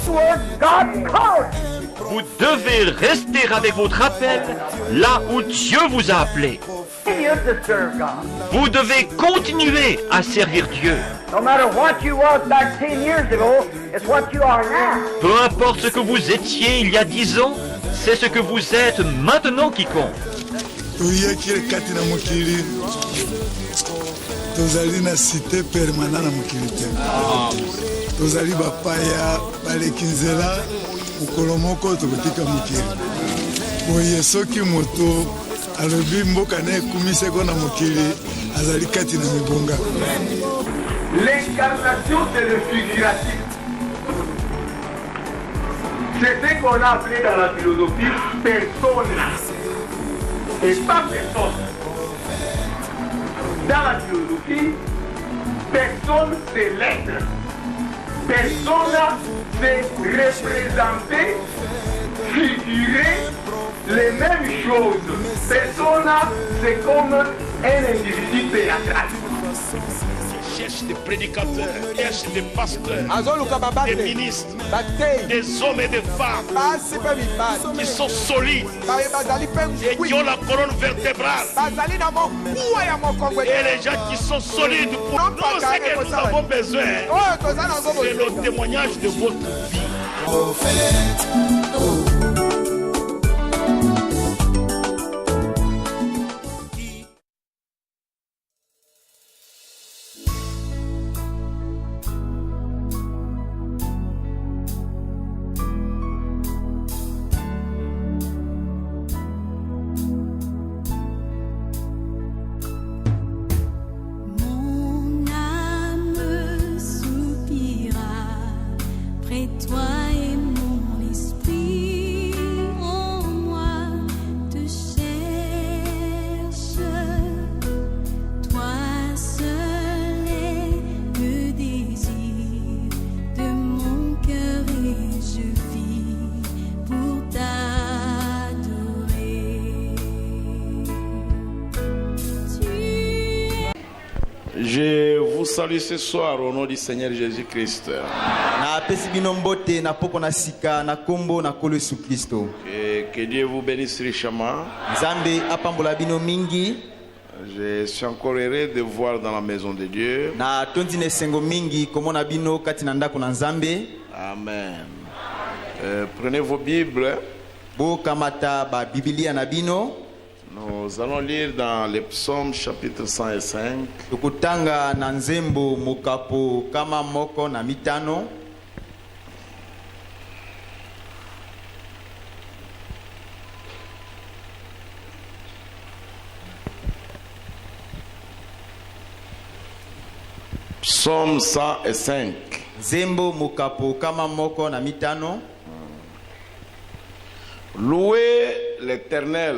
where God called you. Vous devez rester avec votre appel là où Dieu vous a appelé. Continue to serve God. Vous devez continuer à servir Dieu. No matter what you was back 10 years ago, it's what you are now. Peu importe ce que vous étiez il y a 10 ans, c'est ce que vous êtes maintenant qui compte. Tozali na cité permanente na mokili te. Tozali bapaya balekinzela mokolo moko tokotika mokili. Boye soki moto alobi mboka na ekumiseko na mokili azali kati na mibonga. L'incarnation c'est le figuratif. C'est ce qu'on a appelé dans la philosophie persona et pas personne. Dans la philosophie, personne c'est l'être. Persona c'est représenter, figurer les mêmes choses. Persona c'est comme un individu théâtral. Cherche des prédicateurs, cherche des pasteurs, des ministres, des hommes et des femmes qui sont solides et qui ont la colonne vertébrale. Et les gens qui sont solides pour nous, ce que nous avons besoin, c'est le témoignage de votre vie. Je vous salue ce soir au nom du Seigneur Jésus-Christ. Que Dieu vous bénisse richement. Je suis encore heureux de voir dans la maison de Dieu. Amen. Prenez vos Bibles. Nous allons lire dans les psaumes chapitre 105. Psaume 105. Louez l'Éternel.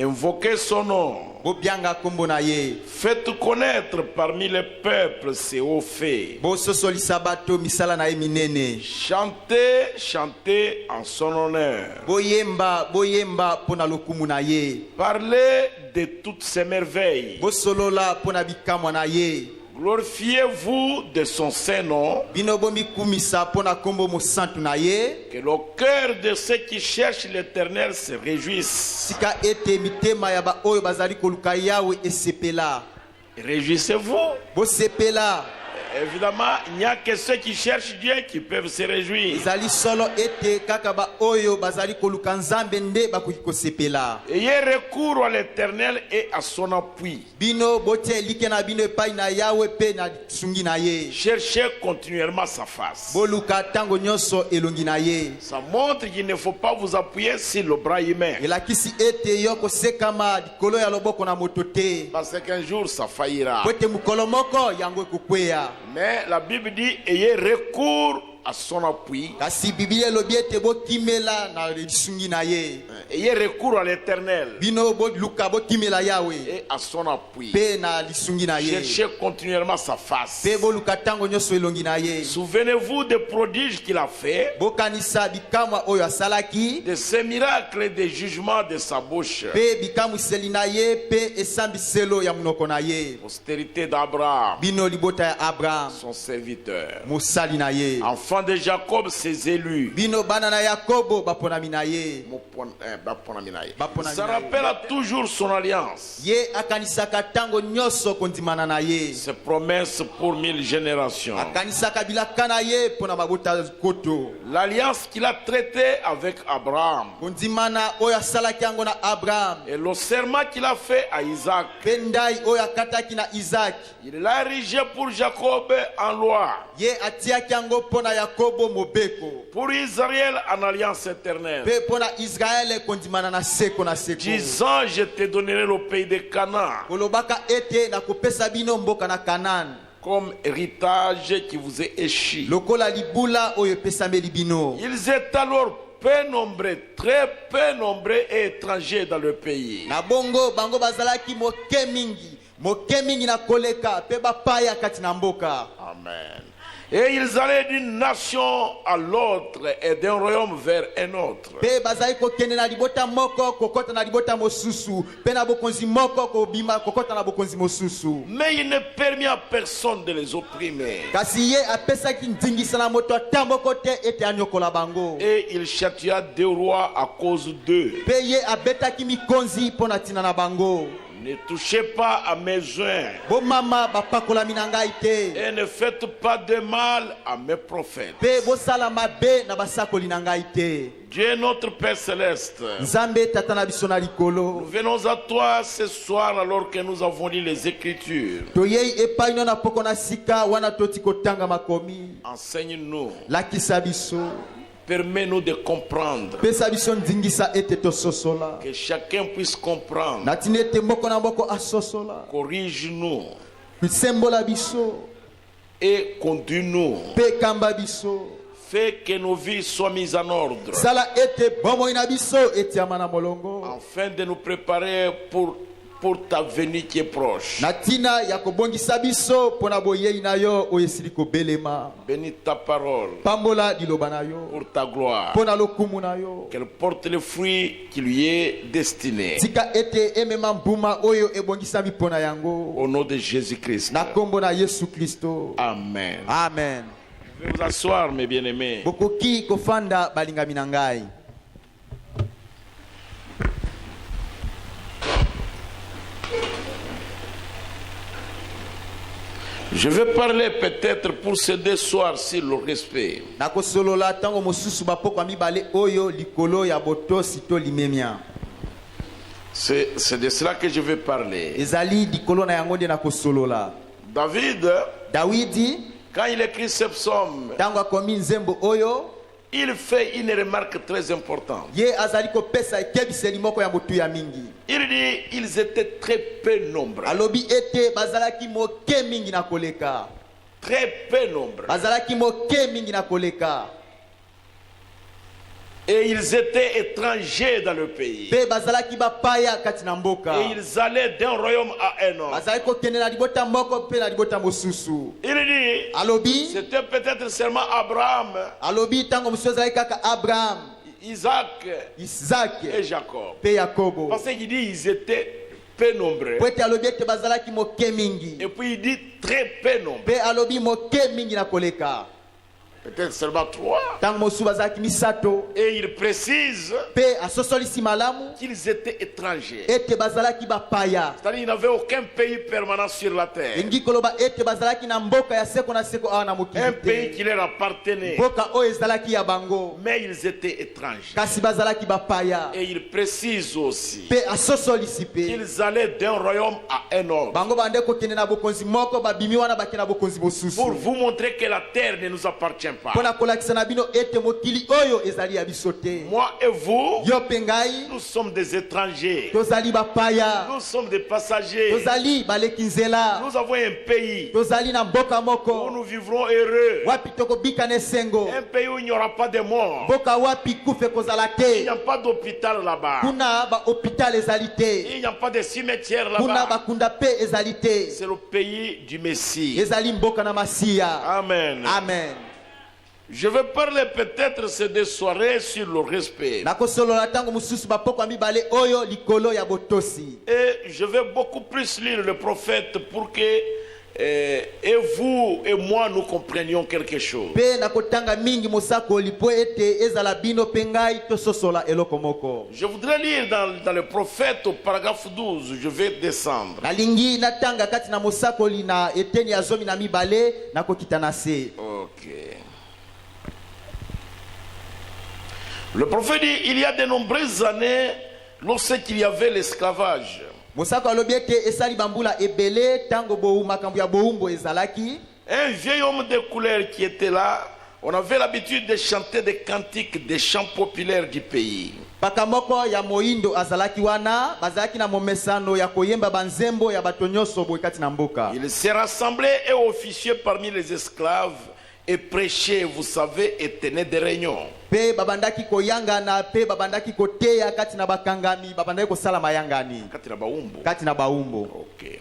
Invoquez son nom. Faites connaître parmi les peuples ses hauts faits. Chantez, chantez en son honneur. Parlez de toutes ses merveilles. Glorifiez-vous de son Saint-Nom. Que le cœur de ceux qui cherchent l'Éternel se réjouisse. Réjouissez-vous. Évidemment, il n'y a que ceux qui cherchent Dieu qui peuvent se réjouir. Ayez recours à l'Éternel et à son appui. Cherchez continuellement sa face. Ça montre qu'il ne faut pas vous appuyer sur le bras humain. Parce qu'un jour ça faillira. Mais la Bible dit ayez recours à son appui. Kasi Biblia lobi ete bo kimela na lisungi na ye. Ayez recours à l'Éternel Bino bo luka bo kimela Yahweh. et à son appui. Pe na lisungi na ye. Cherchez continuellement sa face. Pe bo luka tango nyoso elongi na ye. Souvenez-vous des prodiges qu'il a fait, Bo kanisa bikamwa oyo asalaki. de ses miracles et des jugements de sa bouche. Pe bikamu selina ye pe esambi selo ya munoko na ye. Postérité d'Abraham, Bino libota ya Abraham. son serviteur. Musali na ye. Enfant de Jacob, ses élus. Bino bana na Yakobo baponami na ye. Ça rappelle toujours son alliance. Ye akanisaka tango nyoso kondimana na ye. Ses promesses pour 1000 générations. Akanisaka bilaka na ye pona mabota koto. L'alliance qu'il a traitée avec Abraham. Kondimana oyo asalaki yango na Abraham. Et le serment qu'il a fait à Isaac. Pendai oyo akataki na Isaac. Il l'a érigé pour Jacob en loi. Ye atiaki yango pona Yakobo mobeko. Pour Israël en alliance éternelle. Pe pona Israël kondimana na seko na seko. Disant, je te donnerai le pays de Canaan Kolobaka ete na kopesa bino mboka na Canaan. comme héritage qui vous est échu. Lokola libula oyo pesameli bino. Ils étaient alors peu nombreux, très peu nombreux et étrangers dans le pays. Na bongo bango bazalaki moke mingi na koleka pe bapaya kati na mboka. Amen. Et ils allaient d'une nation à l'autre et d'un royaume vers un autre. Pe bazali kokende na libota moko kokota na libota mosusu pe na bokonzi moko kobima kokota na bokonzi mosusu. Mais il ne permit à personne de les opprimer. Kasi ye apesaki ndingisa na moto atamboko te ete anyokola bango. Et il chatia deux rois à cause d'eux. Pe ye abetaki mikonzi pona tina na bango. Ne touchez pas à mes joints. Bo mama bapakola minangai te. Et ne faites pas de mal à mes prophètes. Pe bo sala mabe na basakoli nangai te. Dieu notre Père Céleste, Nzambe tata na biso na likolo. nous venons à toi ce soir alors que nous avons lu les Écritures. Toyei epai no na poko na sika wana toti kotanga makomi. Enseigne-nous, Lakisa biso. permets-nous de comprendre, Pesa biso ndingisa ete tososola. que chacun puisse comprendre. Natine ete mboko na mboko asosola. Corrige-nous Bisembola biso. et conduis-nous. Pe kamba biso. Fais que nos vies soient mises en ordre Sala ete bomo ina biso ete amana molongo. afin de nous préparer pour ta venue qui est proche. Natina ya kobongisa biso pona boyei na yo oyesili kobelema. Bénis ta parole Pambola liloba na yo. pour ta gloire. Pona lokumu na yo. Qu'elle porte le fruit qui lui est destiné. Tika ete emema mbuma oyo ebongisa mi pona yango. Au nom de Jésus-Christ. Na kombo na Yesu Kristo. Amen. Amen. Je vais vous asseoir, mes bien-aimés. Bokoki kofanda balingami na ngai. Je vais parler peut-être pour ces deux soirs sur le respect. Nakosolola tango mosusu bapoko mibale oyo likolo ya botosi to limemia. C'est de cela que je vais parler. Ezali likolo na yango de nakosolola. Dawidi, quand il écrit ce psaume, tango akomi nzembo oyo, il fait une remarque très importante. ye azali kopesa ekebiseli moko ya motu ya mingi. Il dit ils étaient très peu nombreux. Alobi ete bazalaki moke mingi na koleka. Très peu nombreux. Bazalaki moke mingi na koleka. Et ils étaient étrangers dans le pays. Pe bazalaki bapaya kati na mboka. Et ils allaient d'un royaume à un autre. Bazalaki kokende na libota moko pe na libota mosusu. Il dit Alobi c'était peut-être seulement Abraham, alobi tango mosusu azalaki kaka Abraham, Isaac Isaac et Jacob. pe Yakobo. Parce qu'il dit ils étaient peu nombreux. Po ete alobi ete bazalaki moke mingi. Et puis il dit très peu nombreux. Pe alobi moke mingi na koleka. Peut-être seulement 3. Tango mosusu bazalaki misato. Et il précise Pe asosolisi malamu qu'ils étaient étrangers. ete bazalaki bapaya. C'est-à-dire qu'il n'avait aucun pays permanent sur la terre. Engi koloba ete bazalaki na mboka ya seko na seko awa na Un mokili pays te. qui leur appartenait. Mboka oyo ezalaki ya bango. Mais ils étaient étrangers. Kasi bazalaki bapaya. Et il précise aussi Pe asosolisi pe. qu'ils allaient d'un royaume à un autre. Bango bande kokende na bokonzi moko babimi wana bakende na bokonzi mosusu. Pour vous montrer que la terre ne nous appartient appartient pas. Pona kolakisa na bino ete mokili oyo ezali ya biso te. Moi et vous, Yo pe ngai nous sommes des étrangers. tozali bapaya, Nous sommes des passagers. tozali baleki nzela, Nous avons un pays tozali na mboka où moko nous vivrons heureux. wapi tokobika na esengo, Un pays où il n'y aura pas de mort. mboka wapi kufe kozala Il te, n'y a pas d'hôpital là-bas. kuna bahôpital ezali te, Il n'y a pas de cimetière kuna là-bas. bakunda pe ezali te, C'est le pays du Messie. ezali mboka na masiya. Amen. Amen. Je vais parler peut-être ces deux soirées sur le respect. nakosolola ntango mosusu bapoko ya mibale oyo likolo ya botosi. Et je vais beaucoup plus lire le prophète pour que et vous et moi nous comprenions quelque chose. Pe nakotanga mingi mosakoli po ete ezala bino pe ngai tososola eloko moko. Je voudrais lire dans le prophète au paragraphe 12. Je vais descendre. nalingi natanga kati na mosakoli na eteni ya zomi na mibale nakokita na se. Ok. Le prophète dit, il y a de nombreuses années, lorsqu'il y avait l'esclavage, mosako alobi ete esali bambula ebele tango makambo ya boumbo ezalaki. un vieil homme de couleur qui était là, on avait l'habitude de chanter des cantiques des chants populaires du pays. Paka moko ya moindo azalaki wana bazalaki na momesano ya koyemba banzembo ya bato nyonso boye kati na mboka. Il se rassemblait et officiait parmi les esclaves et prêchait, vous savez, et tenait des réunions. Pe babandaki koyangana pe babandaki koteya kati na bakangami babandaki kosala mayangani kati na baumbo. Ok.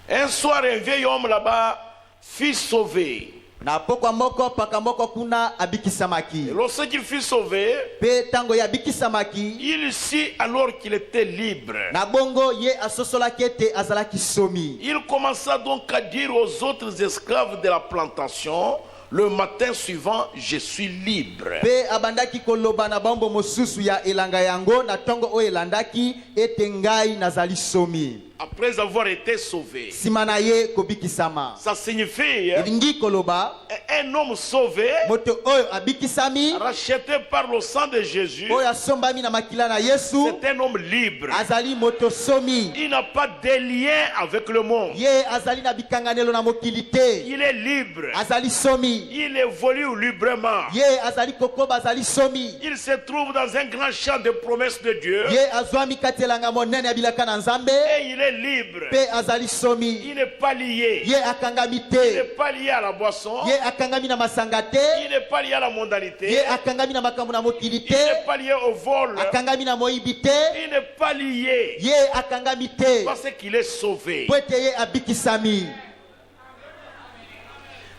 Un soir, un vieil homme là-bas fut sauvé. Na pokwa moko paka moko kuna abikisamaki. Et lorsqu'il fut sauvé, Pe tango ya abikisamaki il sut alors qu'il était libre. na bongo ye asosolaki ete azalaki somi. Il commença donc à dire aux autres esclaves de la plantation, le matin suivant, je suis libre. Pe abandaki koloba na bambo mosusu ya elanga yango na tongo o elandaki ete ngai nazali somi. Après avoir été sauvé. Simana ye kobikisama. Ça signifie Elingi koloba un homme sauvé, moto oyo abikisami racheté par le sang de Jésus, oyo asombami na makila na Yesu c'est un homme libre. azali moto somi. Il n'a pas de lien avec le monde. Ye azali na bikanganelo na mokili te. Il est libre. Azali somi. Il évolue librement. Ye azali kokoba azali somi. Il se trouve dans un grand champ de promesses de Dieu. Ye azwami katelanga monene ya bilaka na Nzambe. Et il est libre. Pe azali somi. Il n'est pas lié. Ye akangami Il n'est te. pas lié à la boisson. Ye akangami na masanga te. Il n'est pas lié à la mondanité. Ye akangami na makambo na mokili Il n'est te. pas lié au vol. Akangami na moyibi te. Il n'est pas lié. Ye akangami te. Parce qu'il est sauvé. Po ete ye abikisami.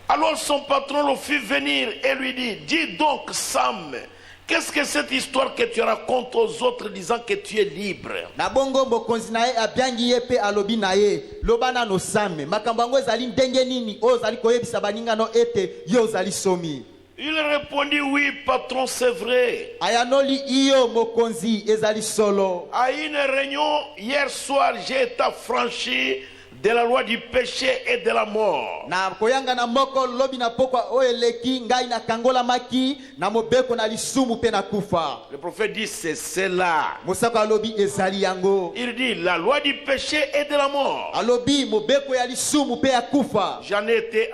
Alors son patron le fit venir et lui dit, dis donc Sam, qu'est-ce que cette histoire que tu racontes aux autres disant que tu es libre? Na bongo mokonzi na ye abyangi ye pe alobi na ye loba nano Same makambo yango ezali ndenge nini oyo ozali koyebisa baningano ete yo ozali somi. Il répondit, oui patron, c'est vrai. Ayanoli iyo mokonzi ezali solo. À une réunion hier soir, j'ai été affranchi de la loi du péché et de la mort. Na koyanga na moko lobi na pokwa oeleki ngai na kangola maki na mobeko na lisumu pe na kufa. Le prophète dit, c'est cela. Mosako alobi ezali yango. Il dit, la loi du péché et de la mort. Alobi mobeko ya lisumu pe ya kufa. J'en ai été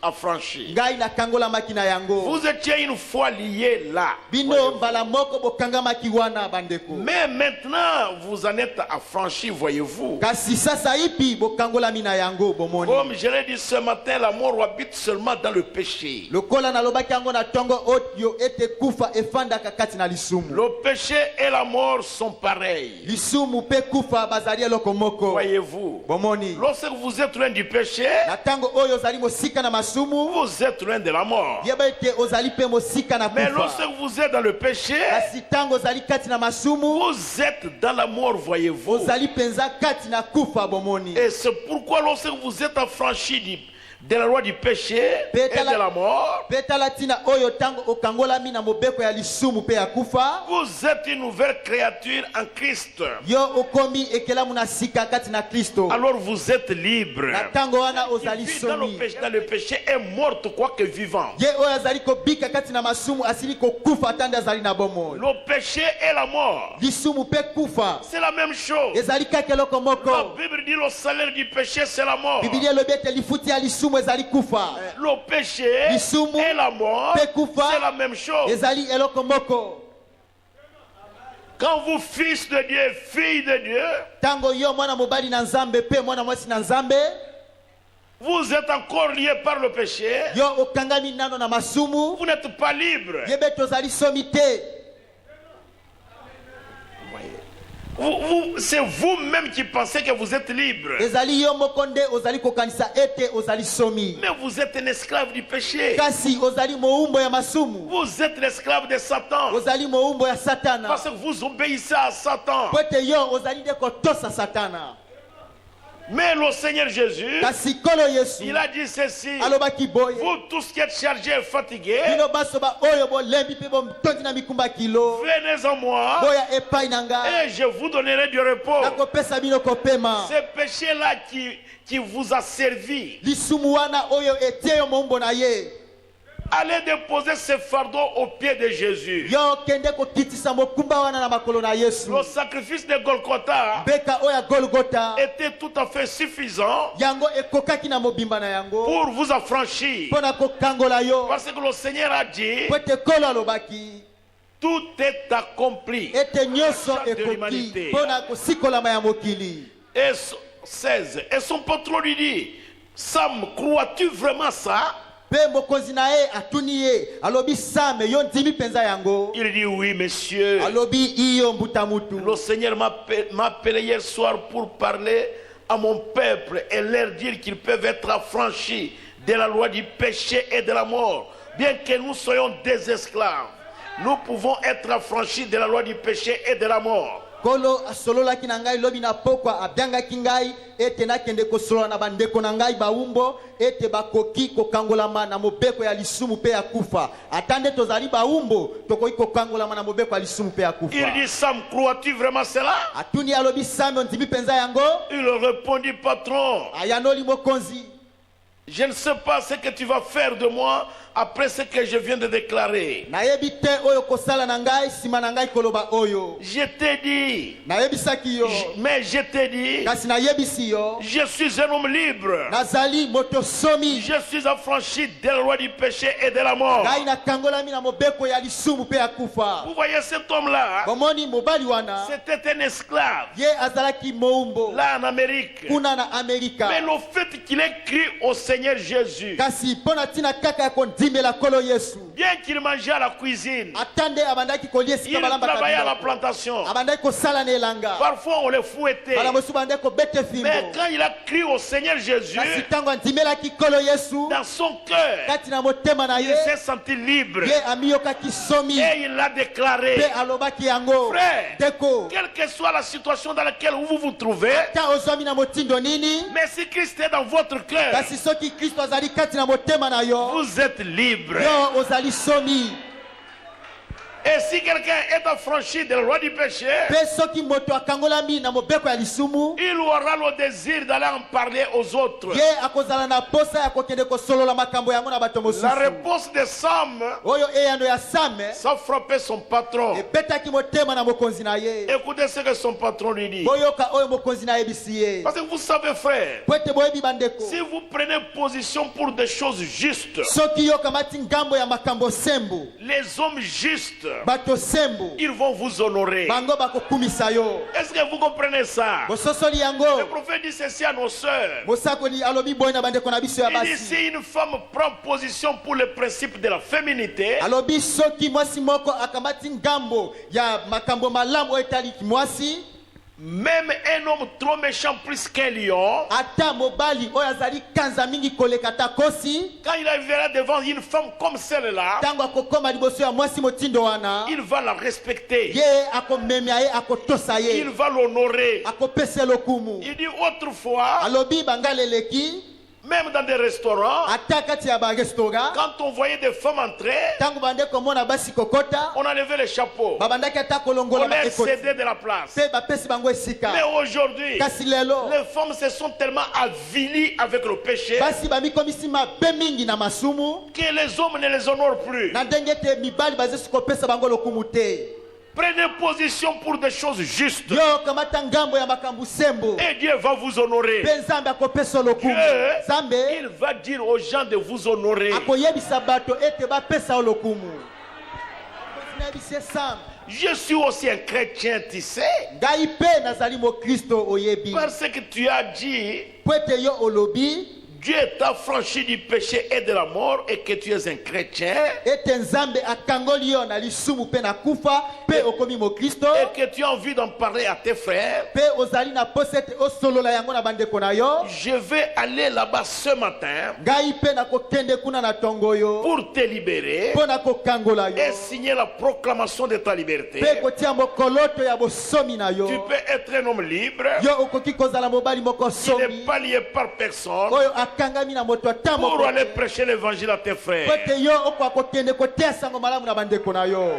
affranchi. Ngai na kangola maki na yango. Vous étiez une fois liés là. Bino mbala moko bokanga maki wana bandeko. Mais maintenant, vous en êtes affranchis, voyez-vous. Kasi sasa ipi bokangola mina yango bomoni. Comme je l'ai dit ce matin, la mort habite seulement dans le péché. Lokola na lobaki yango na tongo otyo ete kufa efanda kakati na lisumu. Le péché et la mort sont pareils. Lisumu pe kufa bazali eloko moko. Voyez-vous. Bomoni. Lorsque vous êtes loin du péché, Na tango oyo ozali mosika na masumu. vous êtes loin de la mort. Yeba ete ozali pe mosika na Mais kufa. lorsque vous êtes dans le péché, Kasi tango ozali kati na masumu. vous êtes dans la mort, voyez-vous. Ozali penza kati na kufa bomoni. Et c'est pourquoi lorsque vous êtes affranchis de la loi du péché et de la mort, Petala tina oyo tango okangolami na mobeko ya lisumu pe ya kufa. vous êtes une nouvelle créature en Christ. Yo okomi ekelamu na sika kati na Kristo. Alors vous êtes libre. Na tango wana ozali Qui vit dans somi. le péché est morte quoique vivant. Ye oyo azali kobika kati na masumu asili kokufa tanda azali na bomo. Le péché et la mort, Lisumu pe kufa. c'est la même chose. Ezali kaka eloko La moko. Bible dit le salaire du péché c'est la mort. Biblia elobi ete lifuti ya lisumu lisumu ezali kufa Le péché lisumu et la mort, pe kufa c'est la même chose. ezali eloko moko. Quand vous, fils de Dieu, fille de Dieu, Tango yo mwana mobali na nzambe pe mwana mwasi na nzambe vous êtes encore liés par le péché, yo okangami nano na masumu vous n'êtes pas libre. yebe tozali somi te. C'est vous-même qui pensez que vous êtes libre. Ezali yo moko nde ozali kokanisa ete ozali somi. Mais vous êtes un esclave du péché. Kasi ozali moumbo ya masumu. Vous êtes l'esclave de Satan. Ozali moumbo ya satana. Parce que vous obéissez à Satan. Pwete yo ozali de kotosa satana. Mais le Seigneur Jésus, Kasi kolo Yesu il a dit ceci: alobaki boye. vous tous qui êtes chargés et fatigués, Bino baso ba oyo bo lembi pe bo mtondi na mikumba kilo. venez en moi Boya epai nanga. et je vous donnerai du repos. Nako pesa bino kopema. Ce péché-là qui vous a servi, Lisumu wana oyo etie yo moumbo na ye. allez déposer ce fardeau aux pieds de Jésus. Yo kende ko kitisa mokumba wana na makolo na Yesu. Le sacrifice de Golgotha Beka oya Golgotha. était tout à fait suffisant Yango ekokaki na mobimba na yango. pour vous affranchir. Pona ko kangola yo. Parce que le Seigneur a dit: Pwete kolo alobaki. tout est accompli. Ete nyoso De ekoki. l'humanité. Pona ko sikola ya mokili. Et 16. Et son patron lui dit: Sam, crois-tu vraiment ça? Pe mokonzi na ye atuni ye. Alobi same yo ndimi penza yango. Il dit: oui, monsieur. Alobi iyo mbuta mutu. Le Seigneur m'a appelé hier soir pour parler à mon peuple et leur dire qu'ils peuvent être affranchis de la loi du péché et de la mort. Bien que nous soyons des esclaves, nous pouvons être affranchis de la loi du péché et de la mort. Kolo asolola ki na ngai lobi na pokwa abyanga ki ngai ete nakende kosolola na bandeko na ngai baumbo ete bakoki kokangolama na mobeko ya lisumu pe ya kufa. Atande tozali baumbo tokoki kokangolama na mobeko ya lisumu pe ya kufa. Il dit: Sam, crois-tu vraiment cela? Atuni alobi same ndimi penza yango. Il répondit: patron, Ayanoli mokonzi. je ne sais pas ce que tu vas faire de moi après ce que je viens de déclarer. Nayebi te oyo kosala na ngai sima na ngai koloba oyo. Je t'ai dit, Nayebisaki yo. mais je t'ai dit, Kasi nayebisi yo. je suis un homme libre. Nazali moto somi. Je suis affranchi de la loi du péché et de la mort. Ngai na kangolami na mobeko ya lisumu pe ya kufa. Vous voyez cet homme-là, Bomoni mobali wana. c'était un esclave, Ye azalaki moumbo. là en Amérique. Kuna na Amerika. Mais le fait qu'il ait crié au Seigneur Jésus, Kasi pona tina kaka kondimela kolo Yesu. bien qu'il mangeait à la cuisine, Atande abandaki koliesi il kabalamba travaillait à la kabila. plantation. Abandaki kosala na elanga. Parfois on le fouettait. Bala mosu bandaki kobete fimbo. Mais quand il a crié au Seigneur Jésus, Kasi tango andimelaki kolo Yesu. dans son cœur, Kati na motema na il ye. s'est senti libre. Ye amiyokaki somi. Et il l'a déclaré. Pe alobaki yango. Frère, Deko. quelle que soit la situation dans laquelle vous vous trouvez, Ta ozwami na motindo nini. mais si Christ est dans votre cœur, Kasi soki Kristo azali kati na motema na yo. vous êtes libre. Yo ozali somi. Et si quelqu'un est affranchi de la loi du péché, Pe soki moto akangolami na mobeko ya lisumu. il aura le désir d'aller en parler aux autres. Ye akozala na posa ya kokende kosolola makambo yango na bato mosusu. La réponse de Sam, Oyo eyano ya Same ça frappait son patron. ebetaki motema na mokonzi na ye. Écoutez ce que son patron lui dit. Boyoka oyo mokonzi na yebisi ye. Parce que vous savez, frère, Po ete boyebi bandeko. si vous prenez position pour des choses justes, Soki yo kamati ngambo ya makambo sembu. les hommes justes, Bato sembu. ils vont vous honorer. Bango bakokumisa yo. Est-ce que vous comprenez ça? Bososoli Le yango. prophète dit ceci à nos sœurs. Mosakoli alobi boy na bandeko na biso ya Il dit: basi. si une femme prend position pour le principe de la féminité, Alobi soki mwasi moko akamati ngambo ya makambo malamu oyo etali mwasi. même un homme trop méchant plus qu'un lion, Ata mobali oyo azali kanza mingi koleka ta kosi. quand il arrivera devant une femme comme celle-là, Tango akokoma liboso ya mwasi motindo wana. il va la respecter, Ye akomemia ye akotosa ye. il va l'honorer. Akopesa lokumu. Il dit autrefois, Alobi bangaleleki. même dans des restaurants, Ata kati ya ba restaurant. quand on voyait des femmes entrer, Tango bande komona basi kokota. on enlevait les chapeaux, Babandaki ata on kolongola ba leur ekoti. cédait de la place. Pe bapesi bango esika. Mais aujourd'hui, Kasi lelo. les femmes se sont tellement avilies avec le péché Basi bamikomisi mabe mingi na masumu. que les hommes ne les honorent plus. Na ndenge te mibali bazesi kopesa bango lokumu te. Prenez position pour des choses justes. yo kamata ngambo ya makambo sembo Et Dieu va vous honorer. mpe nzambe akopesa lokumu Dieu, nzambe il va dire aux gens de vous honorer. akoyebisa bato ete bapesa yo lokumu akoyebisa sam Je suis aussi un chrétien, tu sais. ngai mpe nazali mokristo oyebi Parce que tu as dit, po ete yo olobi Dieu t'a franchi du péché et de la mort et que tu es un chrétien. ete nzambe akangoli yo na lisumu mpe na kufa mpe okomi mokristo Et que tu as envie d'en parler à tes frères. mpe ozali na posa ete osolola yango na bandeko na yo Je vais aller là-bas ce matin ngai mpe nakokende kuna na tongo yo pour te libérer mpo na kokangola et yo signer la proclamation de ta liberté. mpe kotia mokoloto ya bosomi na Tu yo peux être un homme libre. yo okoki kozala mobali moko Il n'est somi pas lié par personne oyo akangami na moto ata pour moko aller prêcher l'évangile à tes po frères. ete yo okoka kokende koteya sango malamu na bandeko na yo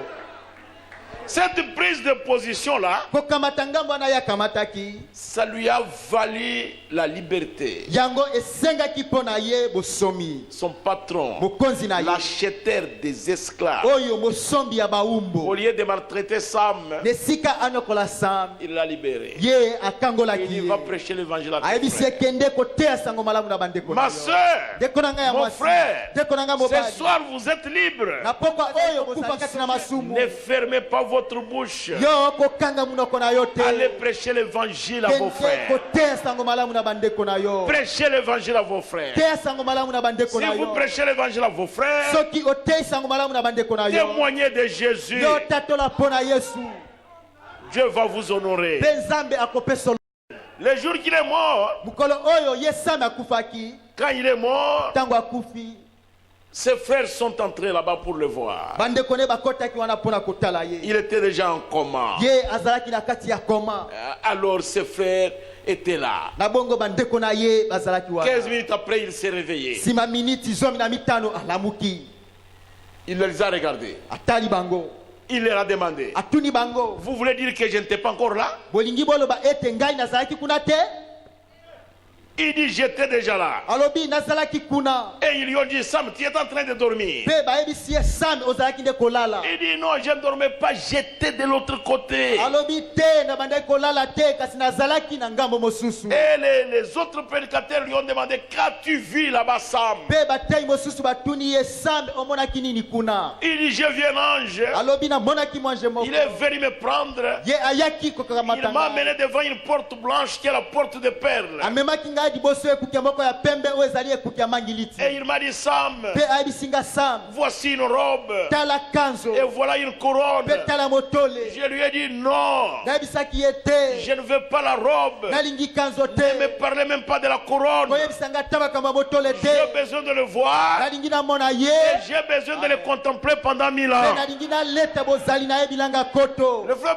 Cette prise de position-là, kokamata ngambo wana ye akamataki ça lui a valu la liberté. yango esengaki mpo na ye bosomi Son patron, mokonzi na ye l'acheteur des esclaves, oyo mosombi ya au baumbu lieu de maltraiter Sam, nesika anyokola sam il l'a libéré. ye Et akangolaki il va ye prêcher l'évangile à tes ayebisi frères. ekende koteya sango malamu na bandeko na Ma yo soeur, ndeko na ngai ya mon mwasi frère, ndeko na ngai ce mobali soir vous êtes libre. na pokwa oyo bozali kati na masumu Ne fermez pas votre bouche. yo kokanga munoko na yo te Allez prêcher l'évangile à vos kende frères. koteya sango malamu na bandeko na yo Prêchez l'évangile à vos frères. teya sango malamu na bandeko Si na vous yo prêchez l'évangile à vos frères, soki oteyi sango malamu na bandeko na yo témoignez de Jésus. yo tatola mpo na yesu Dieu va vous honorer. mpe nzambe akopesa Le jour qu'il est mort, mokolo oyo ye sami akufaki quand il est mort, ntango akufi ses frères sont entrés là-bas pour le voir. bandeko ne bakotaki wana mpo na kotala ye Il était déjà en coma. ye azalaki na kati ya koma Alors ses frères étaient là. na bongo bandeko na ye bazalaki 15 wana minutes après, il s'est réveillé. nsima miniti 15 alamuki Il les a regardés. atali bango Il leur a demandé, atuni bango vous voulez dire que je n'étais pas encore là? bolingi boloba ete ngai nazalaki kuna te Il dit, j'étais déjà là. alobi nazalaki kuna Et ils lui ont dit, Sam, tu es en train de dormir. mpe bayebisi ye sami ozalaki nde kolala Il dit, non, je ne dormais pas, j'étais de l'autre côté. alobi te na bandaki kolala te kasi nazalaki na ngambo mosusu Et les autres prédicateurs lui ont demandé, qu'as-tu vu là-bas, Sam? mpe bateyi mosusu batuni ye sami omonaki nini kuna Il dit, j'ai vu un ange. alobi namonaki mwanje moko Il est venu me prendre. ye ayaki Il kokamata m'a ngai amené devant une porte blanche qui est la porte de perles. amemaki ngai liboso ekuke moko ya pembe oyo ezali ekuke ya mangiliti Et il m'a dit, Sam, mpe ayebisi nga sam voici une robe. tala kanzo Et voilà une couronne. mpe tala motole Je lui ai dit, non, nayebisaki ye te je ne veux pas la robe. nalingi kanzo Ne me te parlez même pas de la couronne. koyebisa nga ta makambo ya motole J'ai te besoin de le voir. nalingi namona ye Et j'ai besoin de le contempler pendant 1000 mpe ans. nalingi naleta bozali nayebilanga koto Le frère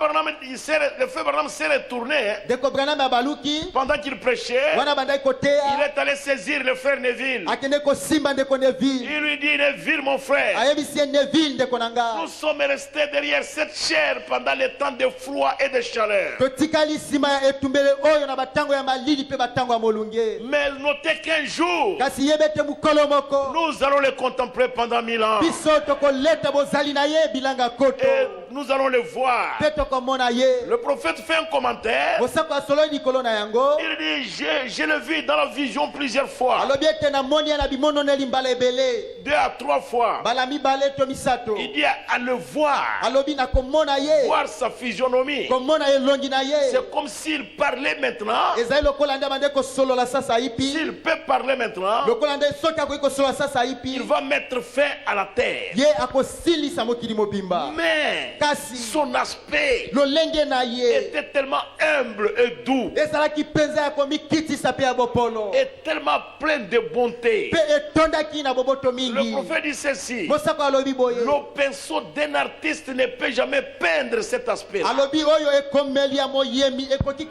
Branham s'est retourné ndeko branam abaluki pendant qu'il prêchait. wana bandaki Il koteya est allé saisir le frère Neville. akende kosimba ndeko neville Il lui dit, Neville, mon frère, ayebisi ye neville ndeko na nga nous sommes restés derrière cette chair pendant les temps de froid et de chaleur. totikali nsima ya etumbele oyo na batango ya malili mpe batango ya molunge Mais notez qu'un jour, kasi yebe ete mokolo moko nous allons le contempler pendant 1000 ans. biso tokoleta bozali na ye bilanga koto Et nous allons le voir. mpe tokomona ye Le prophète fait un commentaire. mosako asololi likolo na yango Il dit, je l'ai vu dans la vision plusieurs fois. alobi ete namoni ye na bimononeli mbala ebele 2 à 3 fois. mbala mibale to misato Il dit à le voir. alobi na komona ye Voir sa physionomie. komona elongi na ye C'est comme s'il parlait maintenant. ezali lokola nde abande kosolola sasa yipi S'il peut parler maintenant, lokola nde soki akoki kosolola sasa il yipi va mettre fin à la terre. ye akosilisa mokili mobimba Mais kasi son aspect lolenge na ye était tellement humble et doux. ezalaki mpenza ya komikitisa mpe ya bopolo Et tellement plein de bonté. mpe etondaki na boboto Le mingi prophète dit ceci. mosako alobi boye Le pinceau d'un artiste ne peut jamais peindre cet aspect-là. alobi oyo ekomeli ya moyembi ekoki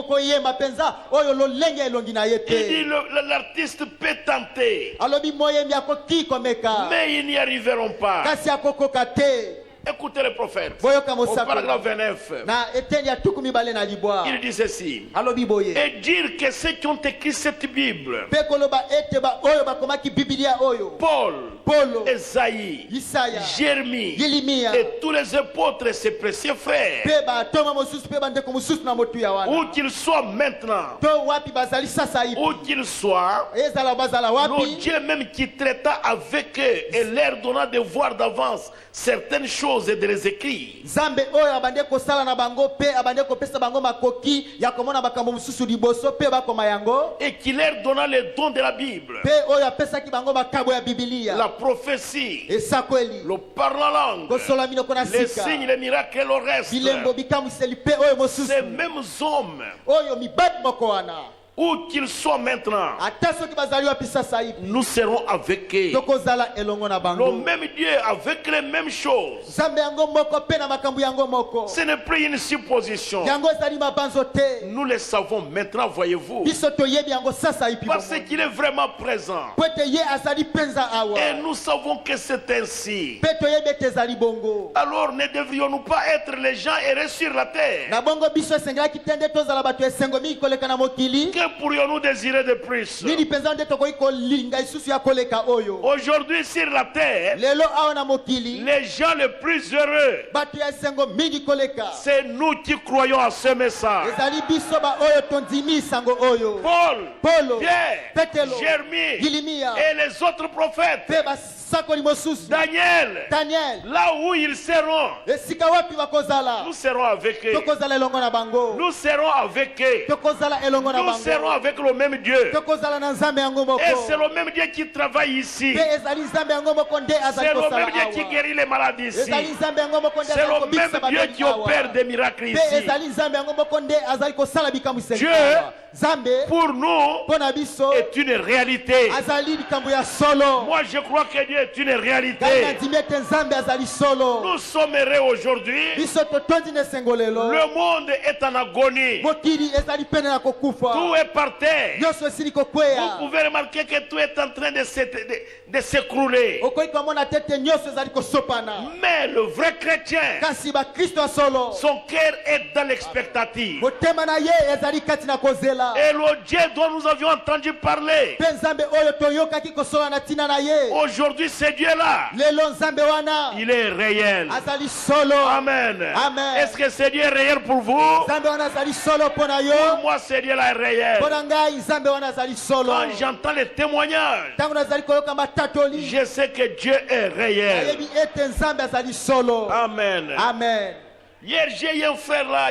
koyemba mpenza oyo lolenge ya elongi na ye Il dit te l'artiste peut tenter, alobi moyembi akoki komeka mais ils n'y arriveront pas. kasi akokoka te Écoutez le prophète. boyoka Au mosako paragraphe 29, na eteni ya tuku mibale na libwa il dit ceci. alobi boye Et dire que ceux qui ont écrit cette Bible, mpe koloba ete oyo bakomaki bibilia oyo Paul, Polo, Esaïe, Isaya, Jérémie Yelimia, et tous les apôtres, ses précieux frères, Peba, Toma Mosus, Peba, Ndeko Mosus, na motu ya wana. où qu'ils soient maintenant, To wapi bazali sasa hivi. où qu'ils soient, Ezala bazala nos wapi. Dieu même qui traita avec eux et leur donna de voir d'avance certaines choses et de les écrire. Zambe oyo abande kosala na bango pe abande kopesa bango makoki ya komona makambo mususu liboso pe bakoma yango. Et qui leur donna les dons de la Bible, Pe oyo apesaki bango makabo ya Biblia. la prophétie, Esakweli. le parler en langue, Kosola minoko na les sika. signes, les miracles et le reste. Bilembo bikamuseli pe oyo mosusu. Ces mêmes hommes, Oyo mibadi moko wana. où qu'ils soient maintenant, Ata soki bazali wapi sasa hivi. nous serons avec eux. Tokozala elongo na Le bango. même Dieu avec les mêmes choses. Zambe yango moko pe na makambo yango moko. Ce n'est plus une supposition. Yango ezali mabanzo te. Nous le savons maintenant, voyez-vous. Biso toyebi yango sasa hivi. Parce qu'il est vraiment présent. Pwete ye azali penza awa. Et nous savons que c'est ainsi. Pe toyebi ete ezali bongo. Alors ne devrions-nous pas être les gens errés sur la terre? Na bongo biso esengelaki te nde tozala bato esengo mingi koleka na mokili. Que pourrions-nous désirer de plus? Nini penza nde tokoki kolinga isusu ya koleka oyo. Aujourd'hui sur la terre, Lelo awa na mokili. les gens les plus heureux, Bato ya esengo mingi koleka. c'est nous qui croyons à ce message. Ezali biso ba oyo tondimi sango oyo. Paul, Polo, Pierre, Petelo, Jérémie Yilimia, et les autres prophètes, pe basakoli mosusu. Daniel, Daniel, là où ils seront, esika wapi bakozala. nous serons avec eux. Tokozala elongo na bango. Nous serons avec eux. Tokozala elongo na Nous bango. serons avec le même Dieu. Tokozala na nzambe yango moko. Et c'est le même Dieu qui travaille ici. Pe ezali nzambe yango moko nde azali C'est le kosala même Dieu qui awa. guérit les malades ici. Ezali nzambe yango moko nde C'est azali le kobikisa même Dieu balemi qui awa. opère des miracles Pe ici. ezali nzambe yango moko nde azali kosala bikamiseli Dieu, awa. Nzambe pour nous, mpo na biso est une réalité. azali likambo ya solo. Moi, je crois que Dieu est une Ngai réalité. nandimi ete nzambe azali solo. Nous sommes heureux aujourd'hui. Biso totondi na esengo lelo. Le monde est en agonie. Mokili ezali pene na kokufa. Tout est par terre. Nyonso esili Vous kokweya. pouvez remarquer que tout est en train de s'écrouler. Okoki komona te ete nyonso ezali kosopana. Mais le vrai chrétien, Kasi bakristo ya solo. son cœur est dans l'expectative. Motema na ye ezali kati na kozela. Et le Dieu dont nous avions entendu parler, Pe nzambe oyo toyokaki kosola na tina na ye. aujourd'hui ce Dieu-là, Lelo nzambe wana il est réel. azali solo. Amen. Amen. Est-ce que ce Dieu est réel pour vous? Nzambe wana azali solo mpo na Pour yo. moi, ce Dieu-là est réel. Mpo na ngai nzambe wana azali solo. Quand j'entends les témoignages, Ntango nazali koyoka matatoli. je sais que Dieu est réel. Nayebi ete nzambe azali solo. Amen. Amen. Hier, j'ai eu un frère là,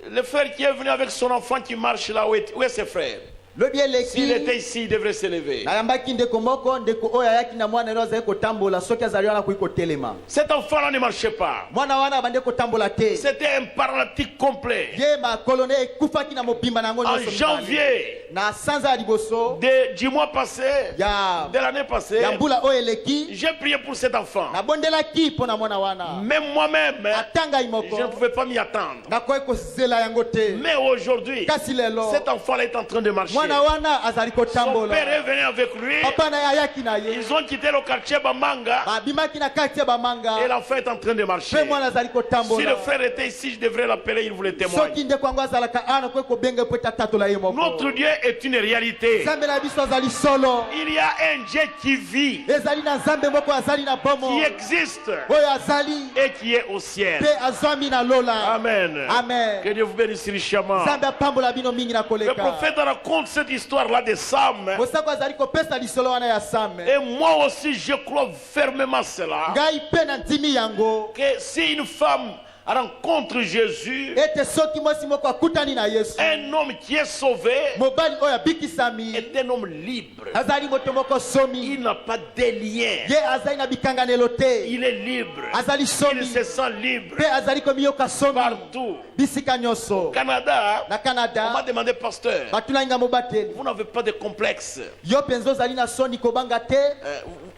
le frère qui est venu avec son enfant qui marche là. Où est ce frère? Lobi S'il eleki. était ici, il devrait se lever. Nayambaki ndeko moko ndeko oyo ayaki na mwana elo azali kotambola soki azali wana koki kotelema. Cet enfant-là ne marchait pas. Mwana wana abandi kotambola te. C'était un paralytique complet. Ye makolo ne ekufaki na mobimba na yango En nyonso. janvier Na sanza ya liboso du mois passé, ya de l'année passée, ya mbula oyo eleki. j'ai prié pour cet enfant. Nabondelaki mpo na mwana wana. Même moi-même, Atanga je ne imoko. pouvais pas m'y attendre. Nakoki kozela yango te. Mais aujourd'hui, Kasi lelo. cet enfant-là est en train de marcher. Mwana wana azali Son kotambola. père est venu avec lui. Papa na ye ayaki na ye. Ils ont quitté le quartier Bamanga Babimaki na kati ya bamanga. et l'enfant est en train de marcher. Mpe mwana azali Si le kotambola. frère était ici, je devrais l'appeler, il voulait témoigner. Soki ndeko yango azalaka ana koki kobenga mpo ete atatola ye moko. Notre Dieu est une réalité. Nzambe na biso azali solo. Il y a un Dieu qui vit, Ezali na nzambe moko azali na bomo. qui existe Oyo azali et qui est au ciel. mpe azwami na lola. Amen. Amen. Que Dieu vous bénisse richement. Nzambe apambola bino mingi na Le koleka. prophète raconte cette histoire-là de Sam. Mosako azali kopesa lisolo wana ya Same. Et moi aussi, je crois fermement cela. Ngai mpe na ndimi yango. Que si une femme rencontre Jésus, Ete soki mwasi moko akutani na Yesu. un homme qui est sauvé Mobali oyo abikisami. est un homme libre. Azali moto moko somi. Il n'a pas de lien. Ye azali na bikanganelo te. Il est libre. Azali Il somi. se sent libre Mpe azali komiyoka somi. partout. Bisika nyonso. Au Canada, Na on m'a Canada. demandé, pasteur, Batula nga mobateli. vous n'avez pas de complexe. Yo penzo ozali na soni kobanga te.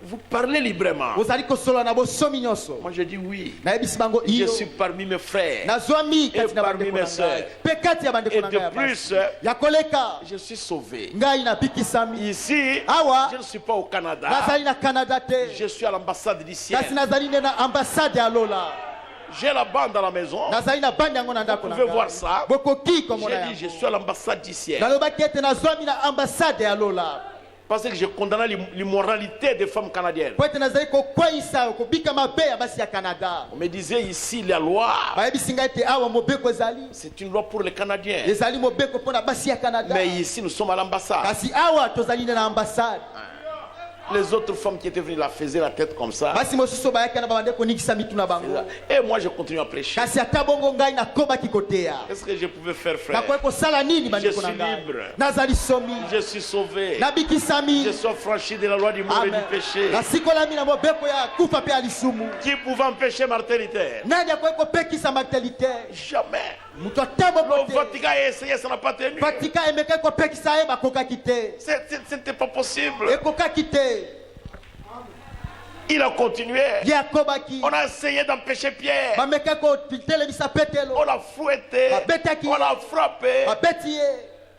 Vous parlez librement. Ozali kosolola na bosomi nyonso. Moi, je dis oui. Nayebisi bango Je iyo. suis parmi mes frères. Nazwami kati na parmi bandeko mes na sœurs. ngai. Mpe kati ya bandeko Et na de ngai ya plus, basi. Ya koleka. je suis sauvé. Ngai nabikisami. Ici, Awa. je ne suis pas au Canada. Nazali na Canada te. Je suis à l'ambassade du ciel. Kasi nazali nde na ambassade ya lola. J'ai la bande à la maison. Nazali na bande yango na ndako na Vous pouvez voir ça. Bokoki komona J'ai dit, je yango. suis à l'ambassade du ciel. Nalobaki ete nazwami na ambassade ya lola. Parce que je condamne l'immoralité des femmes canadiennes. po ete nazali kokweyisa kobika mabe ya basi ya Canada. On me disait ici la loi, bayebisi ngai ete awa mobeko ezali c'est une loi pour les Canadiens. ezali mobeko mpona basi ya Canada. Mais ici nous sommes à l'ambassade. kasi awa tozali na ambassade. Les autres femmes qui étaient venues la faisaient la tête comme ça. basi mosusu bayaki na babande konikisa mitu na bango. Et moi je continue à prêcher. kasi ata bongo ngai nakobaki koteya. Qu'est-ce que je pouvais faire, frère? nakoki kosala nini Je bandeko na suis ngai? libre. nazali somi Je suis sauvé. nabikisami. Je suis affranchi de la loi du monde et du Amen. péché. nasikolami na mobeko ya kufa mpe ya lisumu. Qui pouvait empêcher Martin Luther? nani akoki kopekisa mortalité? Jamais. moto ata Le moko te. Vatican a essayé, ça n'a pas tenu. vatika emekaki kopekisa ye bakokaki te. C'était pas possible. ekokaki te. Il a continué. ye akobaki. On a essayé d'empêcher Pierre. bamekaki kotelemisa petelo. On l'a fouetté. Babetaki. On l'a frappé. babeti ye.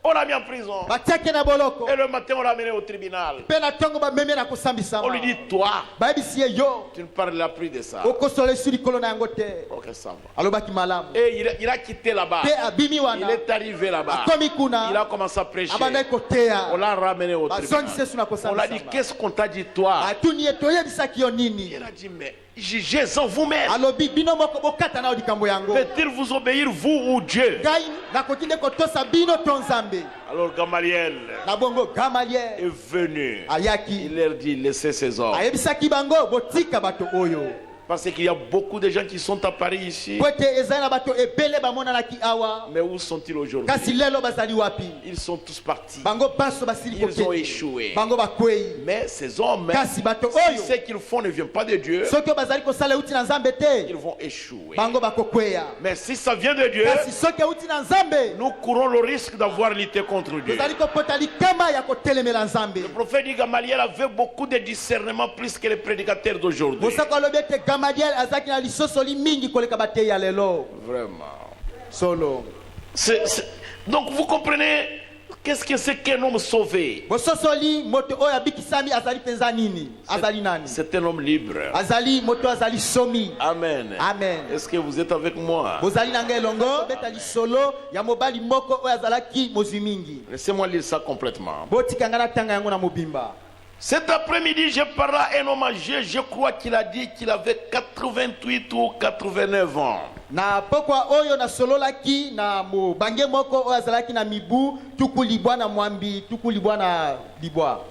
On l'a mis en prison. batiaki na boloko. Et le matin, on l'a amené au tribunal. mpe na ntongo bamemi na On kosambisama. lui dit, toi, bayebisi ye yo tu ne parles plus de ça. okosola esu likolo na yango te. Ok, ça va. alobaki malamu. Et il a quitté là-bas. mpe abimi Il wana est arrivé là-bas. akomi Il kuna a commencé à prêcher. abandaki koteya. On l'a ramené au bazongisi esu na tribunal. On l'a dit, kosambisama. qu'est-ce qu'on t'a dit, toi? atuni ye toyebisaki yo nini. Il a dit, mais jugez en vous-même. alobi bino moko bokata nao likambo yango. Peut-il vous obéir, vous ou Dieu? ngai nakoki nde kotosa bino to nzambe. Alors Gamaliel na bongo est Gamaliel venu. ayaki Il leur dit, laissez ces hommes. ayebisaki bango botika bato oyo. Parce qu'il y a beaucoup de gens qui sont à Paris ici. po ete ezali na bato ebele bamonanaki awa. Mais où sont-ils aujourd'hui? kasi lelo bazali wapi? Ils sont tous partis. bango baso basili Ils ont kokende. échoué. bango bakwei. Mais ces hommes, kasi bato si oyo ce qu'ils font ne vient pas de Dieu, soki oyo bazali kosala euti na nzambe te ils vont échouer. bango bakokweya. Mais si ça vient de Dieu, kasi soki euti na nzambe nous courons le risque d'avoir lutté contre Dieu. tozali kopota likama ya kotelemela nzambe. Le prophète dit Gamaliel avait beaucoup de discernement plus que les prédicateurs d'aujourd'hui. mosako alobi ete Gamaliel azalaki na lisosoli mingi koleka bateyi ya lelo. Vraiment. solo Donc vous comprenez qu'est-ce que c'est qu'un homme sauvé? bososoli moto oyo abikisami azali mpenza nini? azali nani? C'est un homme libre. azali moto azali somi. Amen. Amen. Est-ce que vous êtes avec moi? bozali na ngai elongo beta lisolo ya mobali moko oyo azalaki mozwi mingi. Laissez-moi lire ça complètement. botika ngai natanga yango na mobimba. Cet après-midi, je parle à un homme âgé, je crois qu'il a dit qu'il avait 88 ou 89 ans. na pokwa oyo nasololaki na mobange moko oyo azalaki na mibu tuku libwa na mwambi tuku libwa na libwa.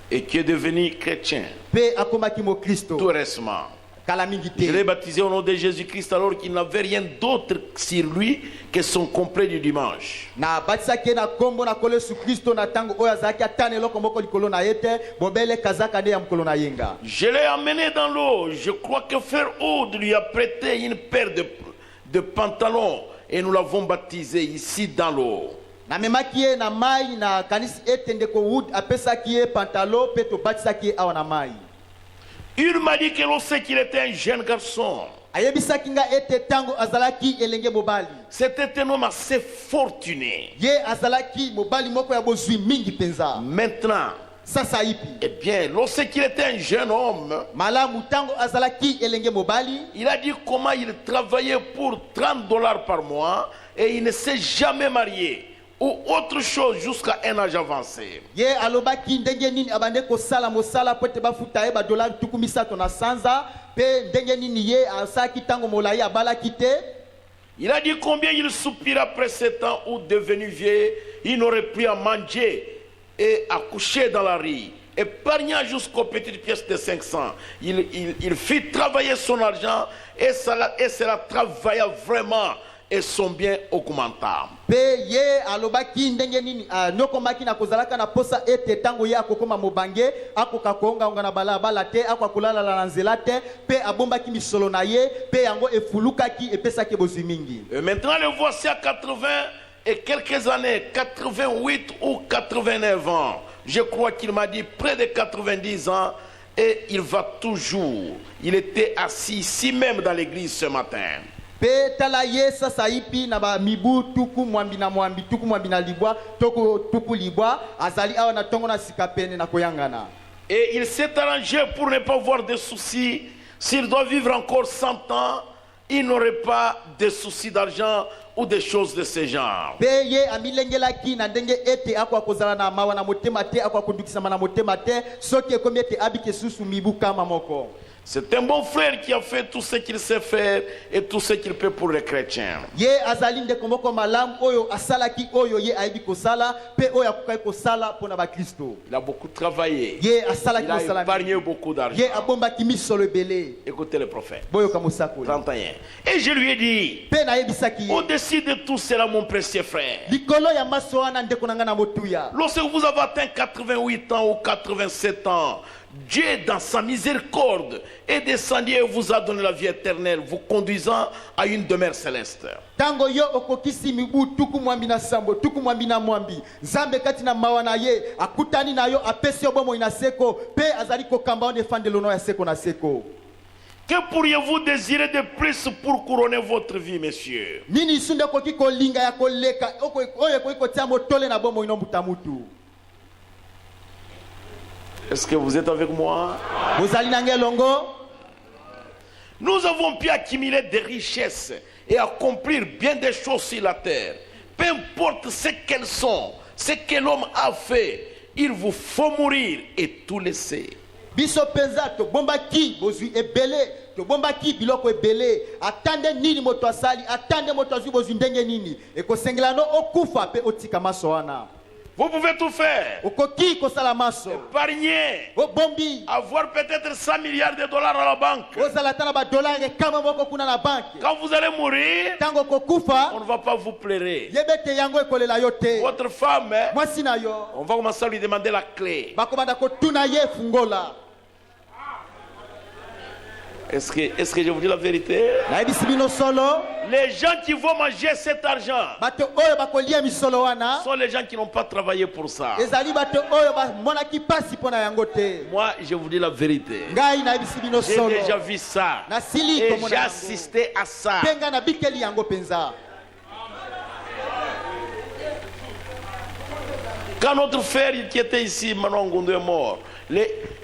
Et qui est devenu chrétien mpe akomaki tout mokristo récemment. kala mingi Je l'ai te. baptisé au nom de Jésus-Christ alors qu'il n'avait rien d'autre sur lui que son complet du dimanche. na batisaki ye na nkombo na nkolo yesu kristo na ntango oyo azalaki ata na eloko moko likolo na ye te bobele kazaka nde ya mokolo na yenga. Je l'ai emmené dans l'eau. Je crois que Frère Aude lui a prêté une paire de pantalons et nous l'avons baptisé ici dans l'eau. namemaki ye na mai na kanisi ete ndeko wood apesaki ye pantalo mpe tobatisaki ye awa na mai. Il m'a dit que lorsqu'il était un jeune garçon, ayebisaki nga ete ntango azalaki elenge mobali c'était un homme assez fortuné. ye azalaki mobali moko ya bozwi mingi mpenza. Maintenant, sasa ipi eh bien, lorsqu'il était un jeune homme, malamu ntango azalaki elenge mobali il a dit comment il travaillait pour $30 par mois et il ne s'est jamais marié ou autre chose jusqu'à un âge avancé. ye alobaki ndenge nini abande kosala mosala po ete bafuta ye badolari tuku misato na sanza mpe ndenge nini ye asalaki ntango molai abalaki te. Il a dit combien il soupira après 7 ans où devenu vieux, il n'aurait plus à manger et à coucher dans la rue. Épargnant jusqu'aux petites pièces de 500. Il fit travailler son argent et cela travailla vraiment et son bien augmenta. mpe ye alobaki ndenge nini anokomaki na kozalaka na posa ete ntango ye akokoma mobange akoka koongaonga na balabala te akoka kolalala na nzela te mpe abombaki misolo na ye mpe yango efulukaki epesaki bozwi mingi. Et maintenant le voici à 80 et quelques années, 88 ou 89 ans. Je crois qu'il m'a dit près de 90 ans et il va toujours. Il était assis ici même dans l'église ce matin. mpe tala ye sasa ipi na bamibu tuku mwambi na mwambi tuku mwambi na libwa tuku libwa azali awa na ntongo na sika pene na koyangana. Et il s'est arrangé pour ne pas avoir de soucis. S'il doit vivre encore 100 ans, il n'aurait pas de soucis d'argent ou des choses de ce genre. Pe ye amilengelaki na ndenge ete akwa kozala na mawa na motema te akwa kondukisama na motema te soki ekomi ete abiki susu mibu kama moko. C'est un bon frère qui a fait tout ce qu'il sait faire et tout ce qu'il peut pour les chrétiens. Ye azali ndeko moko malamu oyo asalaki oyo ye aibi kosala pe oyo akokai kosala pona ba Kristo. Il a beaucoup travaillé. Ye asalaki Il a kosala. épargné beaucoup d'argent. Ye abombaki misolo ebele. Écoutez le prophète. Boyo kamusako. 31. Et je lui ai dit, Pe na yebisaki ye. au-dessus de tout cela, mon précieux frère, Likolo ya maso wana ndeko nanga na motuya. lorsque vous avez atteint 88 ans ou 87 ans, Dieu, dans sa miséricorde, est descendu et vous a donné la vie éternelle, vous conduisant à une demeure céleste. Tango yo okokisi mibu tuku mwambi na sambo tuku mwambi na mwambi Nzambe kati na mawa na ye akutani na yo apesi obomo ina seko pe azali kokamba on defendre l'honneur ya seko na seko. Que pourriez-vous désirer de plus pour couronner votre vie, messieurs? Nini isunde koki kolinga ya koleka oyo koki kotia motole na bomo ino mutamutu. Est-ce que vous êtes avec moi? Bozali na ngelongo. Nous avons pu accumuler des richesses et accomplir bien des choses sur la terre. Peu importe ce qu'elles sont, ce que l'homme a fait, il vous faut mourir et tout laisser. Biso penza to bombaki bozui ebele to bombaki biloko ebele atande nini moto asali atande moto azui bozui ndenge nini ekosengela no okufa pe otika maso wana. Vous pouvez tout faire. Okoki kosala maso. Épargner. Bombi. Avoir peut-être 100 milliards de dollars à la banque. Quand vous allez mourir, on ne va pas vous pleurer. Votre femme, on va commencer à lui demander la clé. Est-ce que je vous dis la vérité? Les gens qui vont manger cet argent sont les gens qui n'ont pas travaillé pour ça. Moi, je vous dis la vérité. J'ai déjà vu ça. Et j'ai assisté à ça. Quand notre frère qui était ici, Manon Gondo, est mort,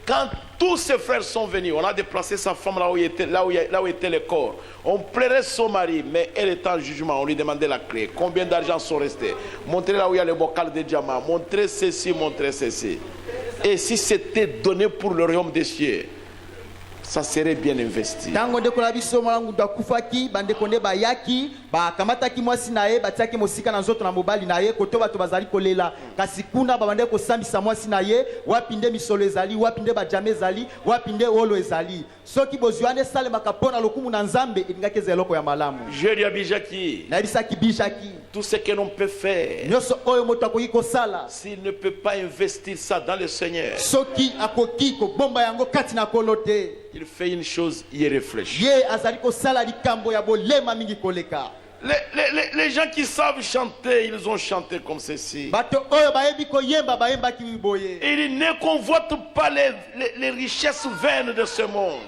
quand tous ses frères sont venus, on a déplacé sa femme là où était le corps. On plairait son mari, mais elle était en jugement. On lui demandait la clé. Combien d'argent sont restés? Montrez là où il y a le bocal de diamants. Montrez ceci, montrez ceci. Et si c'était donné pour le royaume des cieux, ça serait bien investi. Tango ndeko la biso malangu dakufaki bandeko nde bayaki ba kamataki mwasi na ye batiaki mosika na nzoto na mobali na ye koto bato bazali kolela kasi kuna babande kosambisa mwasi na ye wapi nde misolo ezali wapi nde bajame ezali wapi nde olo ezali soki bozwane sale makapona lokumu na Nzambe elingaki eloko ya malamu. Je lui abijaki. Na bisaki bijaki. Tout ce que l'on peut faire. Nyoso oyo moto akoki kosala. S'il ne peut pas investir ça dans le Seigneur. Soki akoki ko bomba yango kati na kolote. Il fait une chose, il réfléchit. Ye azali kosala likambo ya bolema mingi koleka. Les gens qui savent chanter, ils ont chanté comme ceci. Ils ne convoitent pas les richesses vaines de ce monde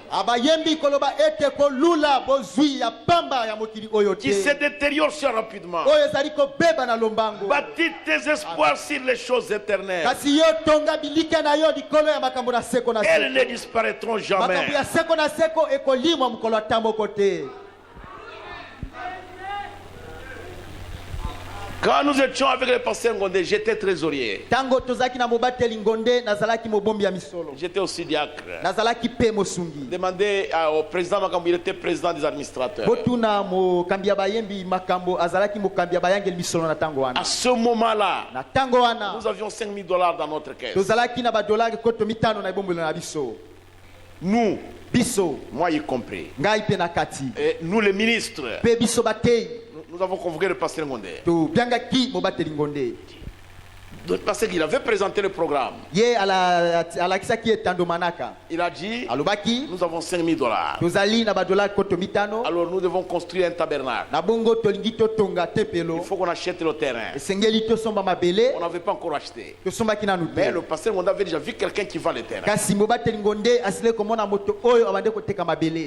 qui se détériorent si rapidement. Bâtis tes espoirs sur les choses éternelles. Elles ne disparaîtront jamais. Quand nous étions avec le pasteur Ngondé, j'étais trésorier. J'étais aussi diacre. Demandez au président Makambo, il était président des administrateurs. À ce moment-là, nous avions $5,000 dans notre caisse. Nous, moi y compris, et nous les ministres, nous avons convoqué le pasteur Ngondé. Parce qu'il avait présenté le programme. Il a dit, nous avons $5,000. Alors nous devons construire un tabernacle. Il faut qu'on achète le terrain. On n'avait pas encore acheté. Mais le pasteur Ngondé avait déjà vu quelqu'un qui vend le terrain.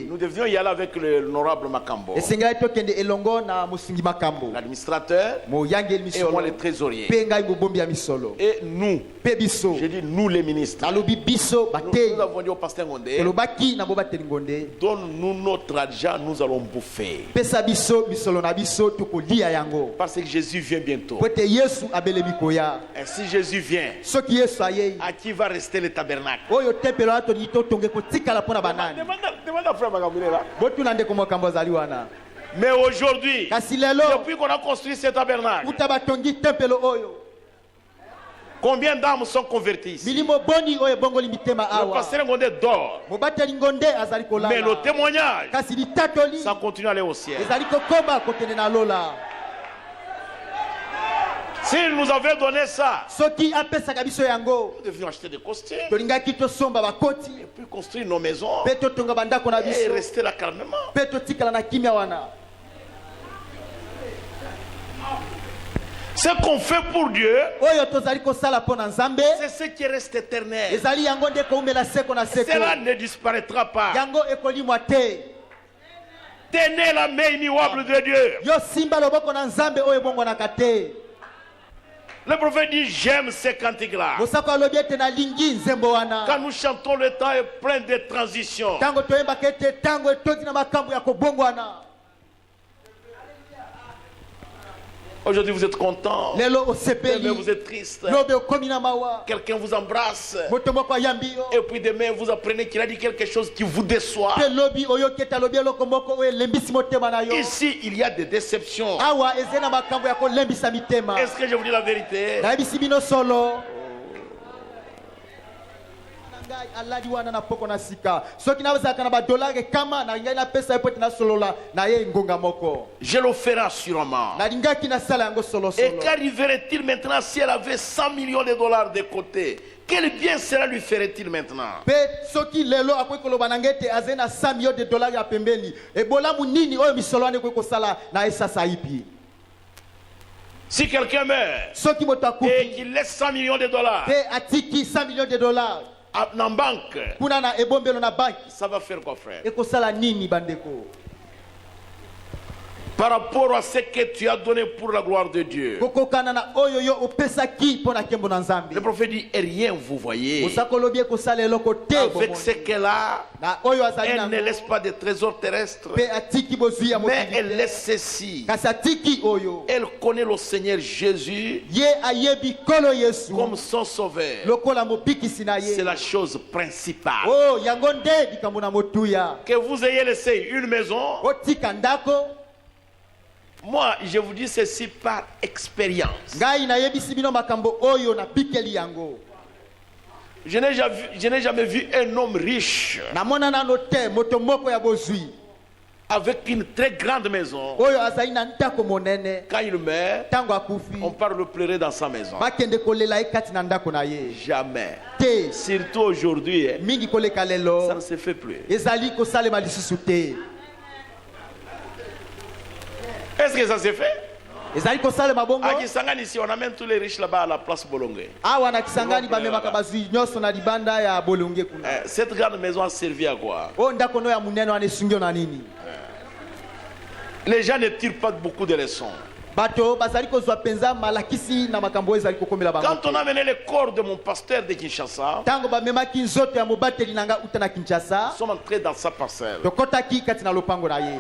Nous devions y aller avec l'honorable Makambo, l'administrateur et moi le trésorier. solo. Et nous, Pe biso. je dis nous les ministres, Nalobi biso batei. nous avons dit au pasteur Ngondé, Kolobaki na bobateli ngonde. donne-nous notre argent, nous allons bouffer. Pesa biso misolo na biso tokolia yango. Parce que Jésus vient bientôt. Pote Yesu abelemi koya. Et si Jésus vient, Soki Yesu ayei. à qui va rester le tabernacle? Oyo tempelo ato nito tonge kotikala pona banani. Demande à frère Magabule là. Botuna ndeko mokambo azali wana. Mais aujourd'hui, Kasi lelo depuis qu'on a construit ce tabernacle, utaba tongi tempelo oyo. combien d'âmes sont converties ici? Milimo boni oyo bongoli mitema Le awa. pasteur Ngondé dort. Mobateli ngonde azali kolala. Mais le témoignage, Kasi litatoli ça continue à aller au ciel. ezali kokoma kokende na lola. S'il nous avait donné ça, Soki apesaka biso yango nous devions acheter des costumes tolingaki tosomba bakoti et puis construire nos maisons mpe totonga bandako na et biso rester là calmement. mpe totikala na kimia wana. Ce qu'on fait pour Dieu, Oyo tozali kosala mpo na Nzambe c'est ce qui reste éternel. ezali yango nde koumela seko na seko. Cela ne disparaîtra pas. Yango ekolimwa te. Tenez la main immuable de Dieu. Yo simba loboko na Nzambe oyo ebongwanaka te. Le prophète dit j'aime ces cantiques-là. Mosako alobi ete nalingi nzembo wana. Quand nous chantons, le temps est plein de transitions. Tango toyembaka ete tango etondi na makambo ya kobongwana. Aujourd'hui, vous êtes content. Lelo Mais osepeli. vous êtes triste. Lobe okomi na mawa. Quelqu'un vous embrasse. Moto moko ayambi yo. Et puis demain, vous apprenez qu'il a dit quelque chose qui vous déçoit. Pe lobi oyoki ete alobi eloko moko oyo elembisi motema na yo. Ici, il y a des déceptions. Awa ezali na makambo ya kolembisa mitema. Est-ce que je vous dis la vérité? Nayebisi bino solo. Ngai aladi wana na poko na sika. Soki nazalaka na badolare kama na ngai napesa ye po ete nasolola na ye ngonga moko. Je le ferai assurément. Nalingaki nasala yango solo Et solo. qu'arriverait-il maintenant si elle avait 100 millions de dollars de côté? Quel bien cela lui ferait-il maintenant? Pe soki lelo akoki koloba na ngai ete azali na 100 millions de dollars ya pembeni. Ebolamu nini oyo misolo wana ekoki kosala na esasa ipi? Si quelqu'un meurt Soki moto et akufi qu'il laisse 100 millions de dollars pe atiki 100 millions de dollars en banque, kuna na ebombelo na banki ça va faire quoi, frère? ekosala nini bandeko? Par rapport à ce que tu as donné pour la gloire de Dieu. Kokokana na oyo yo opesaki mpo na nkembo na Nzambe. Le prophète dit, et rien vous voyez. Osako lobi ekosala eloko te Avec bomoni. ce qu'elle a, Na oyo azali elle na ne laisse pas de trésors terrestres, pe atiki bozwi ya mais elle mokili. laisse ceci. Kasi atiki oyo Elle connaît le Seigneur Jésus ye ayebi kolo Yesu comme son sauveur. lokola mobikisi na C'est ye. la chose principale. Oh yango nde likambo na motuya. Que vous ayez laissé une maison, Otika ndako moi je vous dis ceci par expérience. ngai nayebisi bino makambo oyo na bikeli yango. Je n'ai jamais vu un homme riche Namona nano te moto moko ya bozwi avec une très grande maison. oyo azali na ndako monene Quand il meurt, tango akufi on part le pleurer dans sa maison. bakende kolela ye kati na ndako na ye Jamais. te. Surtout aujourd'hui, hein, Mingi koleka ça lelo ne se fait plus. ezali kosalema lisusu te. Est-ce que ça se fait? Ezali kosalema bongo À Kisangani, ici, on amène tous les riches là-bas à la place Bolongue. awa na Kisangani bamemaka bazwi nyonso na libanda ya bolonge kuna. Cette grande maison a servi à quoi? O ndako no ya munene wana esungio na nini? Les gens ne tirent pas beaucoup de leçons. Bato bazali kozwa penza malakisi na makambo oyo ezali kokomela bango. Quand on a amené le corps de mon pasteur de Kinshasa, Tango bamemaki nzoto ya mobateli nanga uta na Kinshasa nous sommes entrés dans sa parcelle. tokotaki kati na lopango na ye.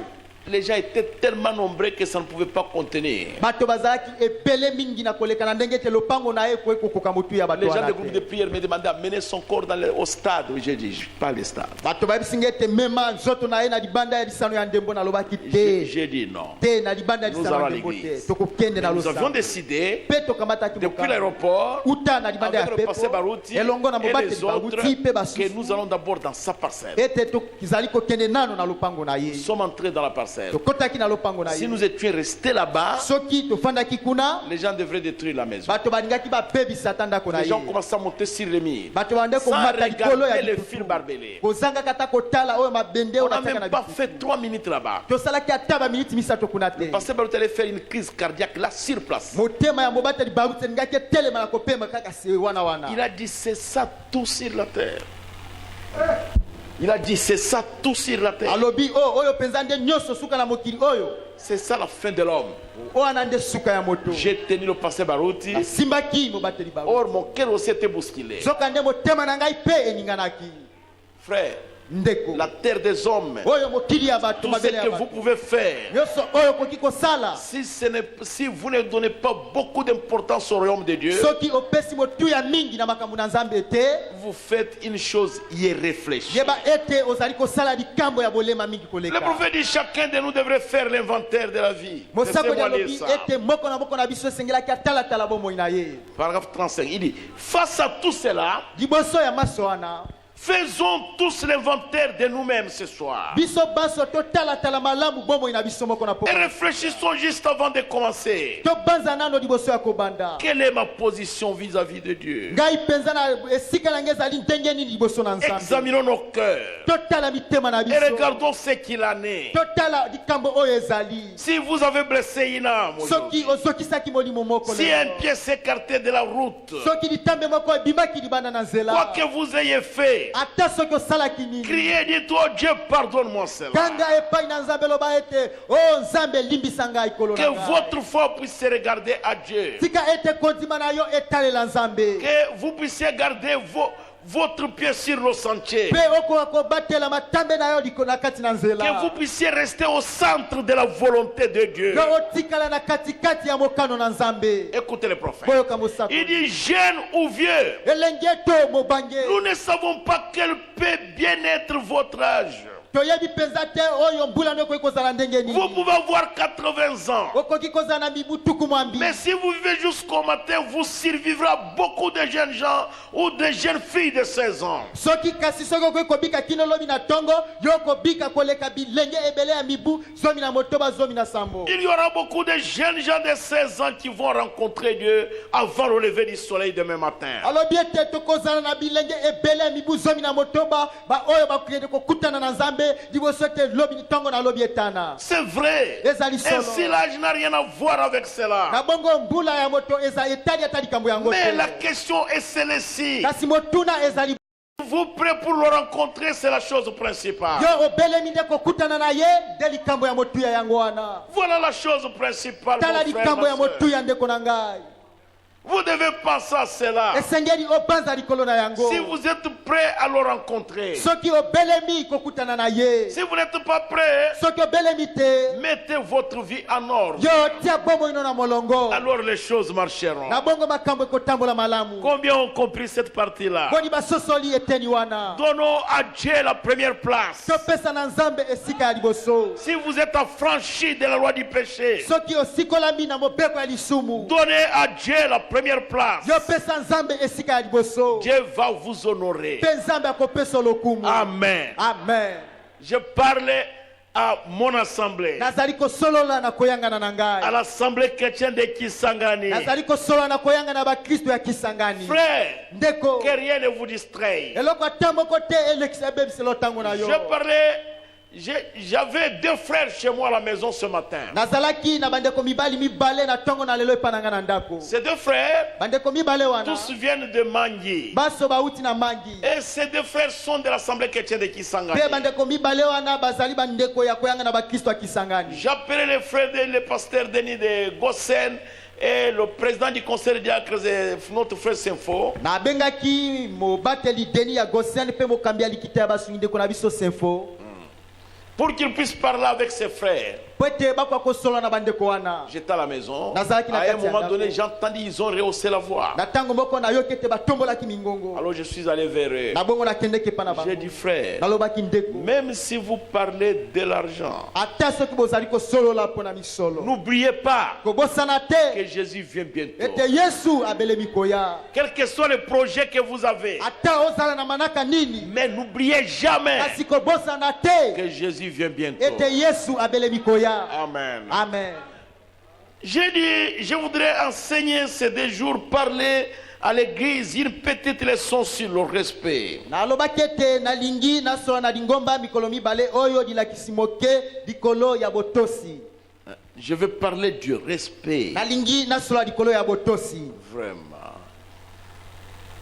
Les gens étaient tellement nombreux que ça ne pouvait pas contenir. Bato bazalaki ebele mingi na koleka na ndenge te lopango na ye koki kokoka motu ya bato Les gens wana du groupe de te. prière me demandaient d'amener son corps au stade. J'ai dit, pas le stade. Bato bayebisi ngai ete mema nzoto na ye na libanda ya lisano ya ndembo nalobaki te. J'ai dit non. Te na libanda ya Nous lisano allons ya à ndembo te l'église. tokokende na Nous avions losambo décidé, mpe tokamataki depuis mokano l'aéroport, uta na libanda ya avec le passé pepo Barouti elongo na et les mobateli autres, baruti mpe que basusu nous allons d'abord dans sa parcelle. ete tozali kokende nano na lopango na ye. Nous sommes entrés dans la parcelle. Tokotaki na lopango na Si ye. nous étions restés là-bas, Soki tofandaki kuna les gens devraient détruire la maison. bato balingaki bapebisa ata ndako na Les ye. gens commencent à monter sur les murs. Bato bande Sans komata likolo ya regarder le bitutu. fil barbelé. Kozanga kata kotala oyo mabende On oyo n'a batiaka na même pas bitutu. fait 3 minutes là-bas. Tosalaki ata baminiti misato kuna te. Parce que Barouti allait faire une crise cardiaque là sur place. Motema ya mobateli baruti elingaki etelema na kopema kaka se wana wana. Il a dit c'est ça tout sur la terre. Il a dit, c'est ça tout sur la terre. alobi oyo penza nde nyonso suka na mokili oyo C'est ça la fin de l'homme. oyo ana nde suka ya moto J'ai tenu le pasteur Barouti. asimbaki mobateli bango Or, mon cœur aussi était bousculé. soka nde motema na ngai mpe eninganaki Frère, ndeko la terre des hommes, oyo mokili ya bato tout ce mabele ya que vous bato pouvez faire, nyonso oyo okoki kosala si vous ne donnez pas beaucoup d'importance au royaume de Dieu, soki opesi motuya mingi na makambo na nzambe te vous faites une chose irréfléchie. yeba ete ozali kosala likambo ya bolema mingi Le koleka prophète dit chacun de nous devrait faire l'inventaire de la vie. mosakoli Laissez-moi lire alobi ça. ete moko na biso esengelaki atalatala bomoi na ye Paragraphe 35, il dit, face à tout cela, liboso ya maso wana faisons tous l'inventaire de nous-mêmes ce soir. biso banso totalatala malamu bomoi na biso moko na Et poko réfléchissons juste avant de commencer. tobanza nano liboso ya kobanda Quelle est ma position vis-à-vis de Dieu? ngai mpenza na esika na ngai ezali ndenge nini liboso na nzambe Examinons nos cœurs totala mitema na et biso regardons ce qu'il en est. totala likambo oyo ezali Si vous avez blessé une âme, soki ozokisaki molimo moko si un pied s'écartait de la route, soki litambe moko ebimaki libanda na quoi nzela que vous ayez fait, ata soki osalaki nini criez, dites-toi, Dieu, pardonne-moi cela. kanga epai na nzambe loba ete o nzambe elimbisa ngai kolo Que na ngai votre foi puisse se regarder à Dieu. tika ete kondima na yo etalela nzambe Que vous puissiez garder votre pied sur le sentier. mpe okoka kobatela matambe na yo na kati na Que nzela vous puissiez rester au centre de la volonté de Dieu. yo otikala na katikati ya mokano na nzambe Écoutez le prophète. boyoka mosako Il dit jeune ou vieux, elenge to mobange nous ne savons pas quel peut bien être votre âge. toyebi mpenza te oyo mbula no ekoki kozala ndenge Vous nini pouvez avoir 80 ans. okoki kozala na mibu tuku mwambi Mais si vous vivez jusqu'au matin, vous survivrez beaucoup de jeunes gens ou de jeunes filles de 16 ans. soki kasi soki okoki kobika kino lobi na tongo yo okobika koleka bilenge ebele ya mibu zomi na motoba zomi na sambo Il y aura beaucoup de jeunes gens de 16 ans qui vont rencontrer Dieu avant le lever du soleil demain matin. alobi ete tokozala na bilenge ebele ya mibu zomi na motoba baoyo bakokende kokutana na nzambe liboso ete lobi ntongo na lobi etana C'est vrai. ezali solo Ainsi, l'âge n'a rien à voir avec na cela. bongo mbula ya moto etali ata likambo yango Mais te la question est celle-ci. kasi motuna ezali Vous prêt pour le rencontrer, c'est la chose principale. yo obelemi nde kokutana na ye nde likambo ya motuya yango wana Voilà la chose principale. tala Mon frère, likambo ma ya sœur. motuya ndeko na ngai Vous devez penser à cela. esengeli obanza likolo na yango Si vous êtes prêt à le rencontrer, soki obelemi kokutana na ye si vous n'êtes pas prêt, soki obelemi te mettez votre vie en ordre. yo tia bomoi no na molongo Alors les choses marcheront. na bongo makambo ekotambola malamu Combien ont compris cette partie-là? boni basosoli eteni wana Donnons à Dieu la première place. topesa na nzambe esika ya liboso Si vous êtes affranchi de la loi du péché, soki osikolami na mobeko ya lisumu donnez à Dieu la première place. yo pesa nzambe esika ya liboso Dieu va vous honorer. mpe nzambe akopesa lokumu Amen. amen Je parlais à mon assemblée, nazali kosolola na koyangana na à ngai l'assemblée chrétienne de Kisangani. nazali kosolola na koyangana na bakristo ya kisangani Frère, ndeko que rien ne vous distraie. eloko ata moko te elekisa ebebisela ntango na yo Je parlais, j'avais 2 frères chez moi à la maison ce matin. nazalaki na bandeko mibali mibale na ntongo na lelo epa na ngai na ndako Ces 2 frères, bandeko mibale wana tous viennent de Mangi. baso bauti na mangi Et ces 2 frères sont de l'assemblée chrétienne de Kisangani. mpe bandeko mibale wana bazali bandeko ya koyanga na bakristo ya kisangani J'appelais les frères, le pasteur Denis de Gossen et le président du conseil de diacres, notre frère Sinfo. nabengaki mobateli deni ya gosen mpe mokambi ya likita ya basungi ndeko na biso sinfo Pour qu'ils puissent parler avec ses frères. po ete bakoka kosolola na bandeko wana J'étais à la maison. Nazaki na À un kati ya moment ndako. donné, j'ai entendu, ils ont rehaussé la voix. na ntango moko nayoki ete batombolaki mingongo Alors je suis allé vers eux. na bongo nakendeki epa na J'ai dit, bango frère, nalobaki ndeko même si vous parlez de l'argent, ata soki bozali kosolola mpo na misolo n'oubliez pas kobosana que te Jésus vient bientôt. ete yesu abelemi koya Quel que soit le projet que vous avez, ata ozala na manaka nini mais n'oubliez jamais kasi kobosana te que Jésus vient bientôt. ete yesu abelemi koya Amen. amen J'ai dit, je voudrais enseigner ces 2 jours, parler à l'église une petite leçon sur le respect. nalobaki ete nalingi nasola na lingomba mikolo mibale oyo dilakisi moke likolo ya botosi Je veux parler du respect. nalingi nasola likolo ya botosi Vraiment.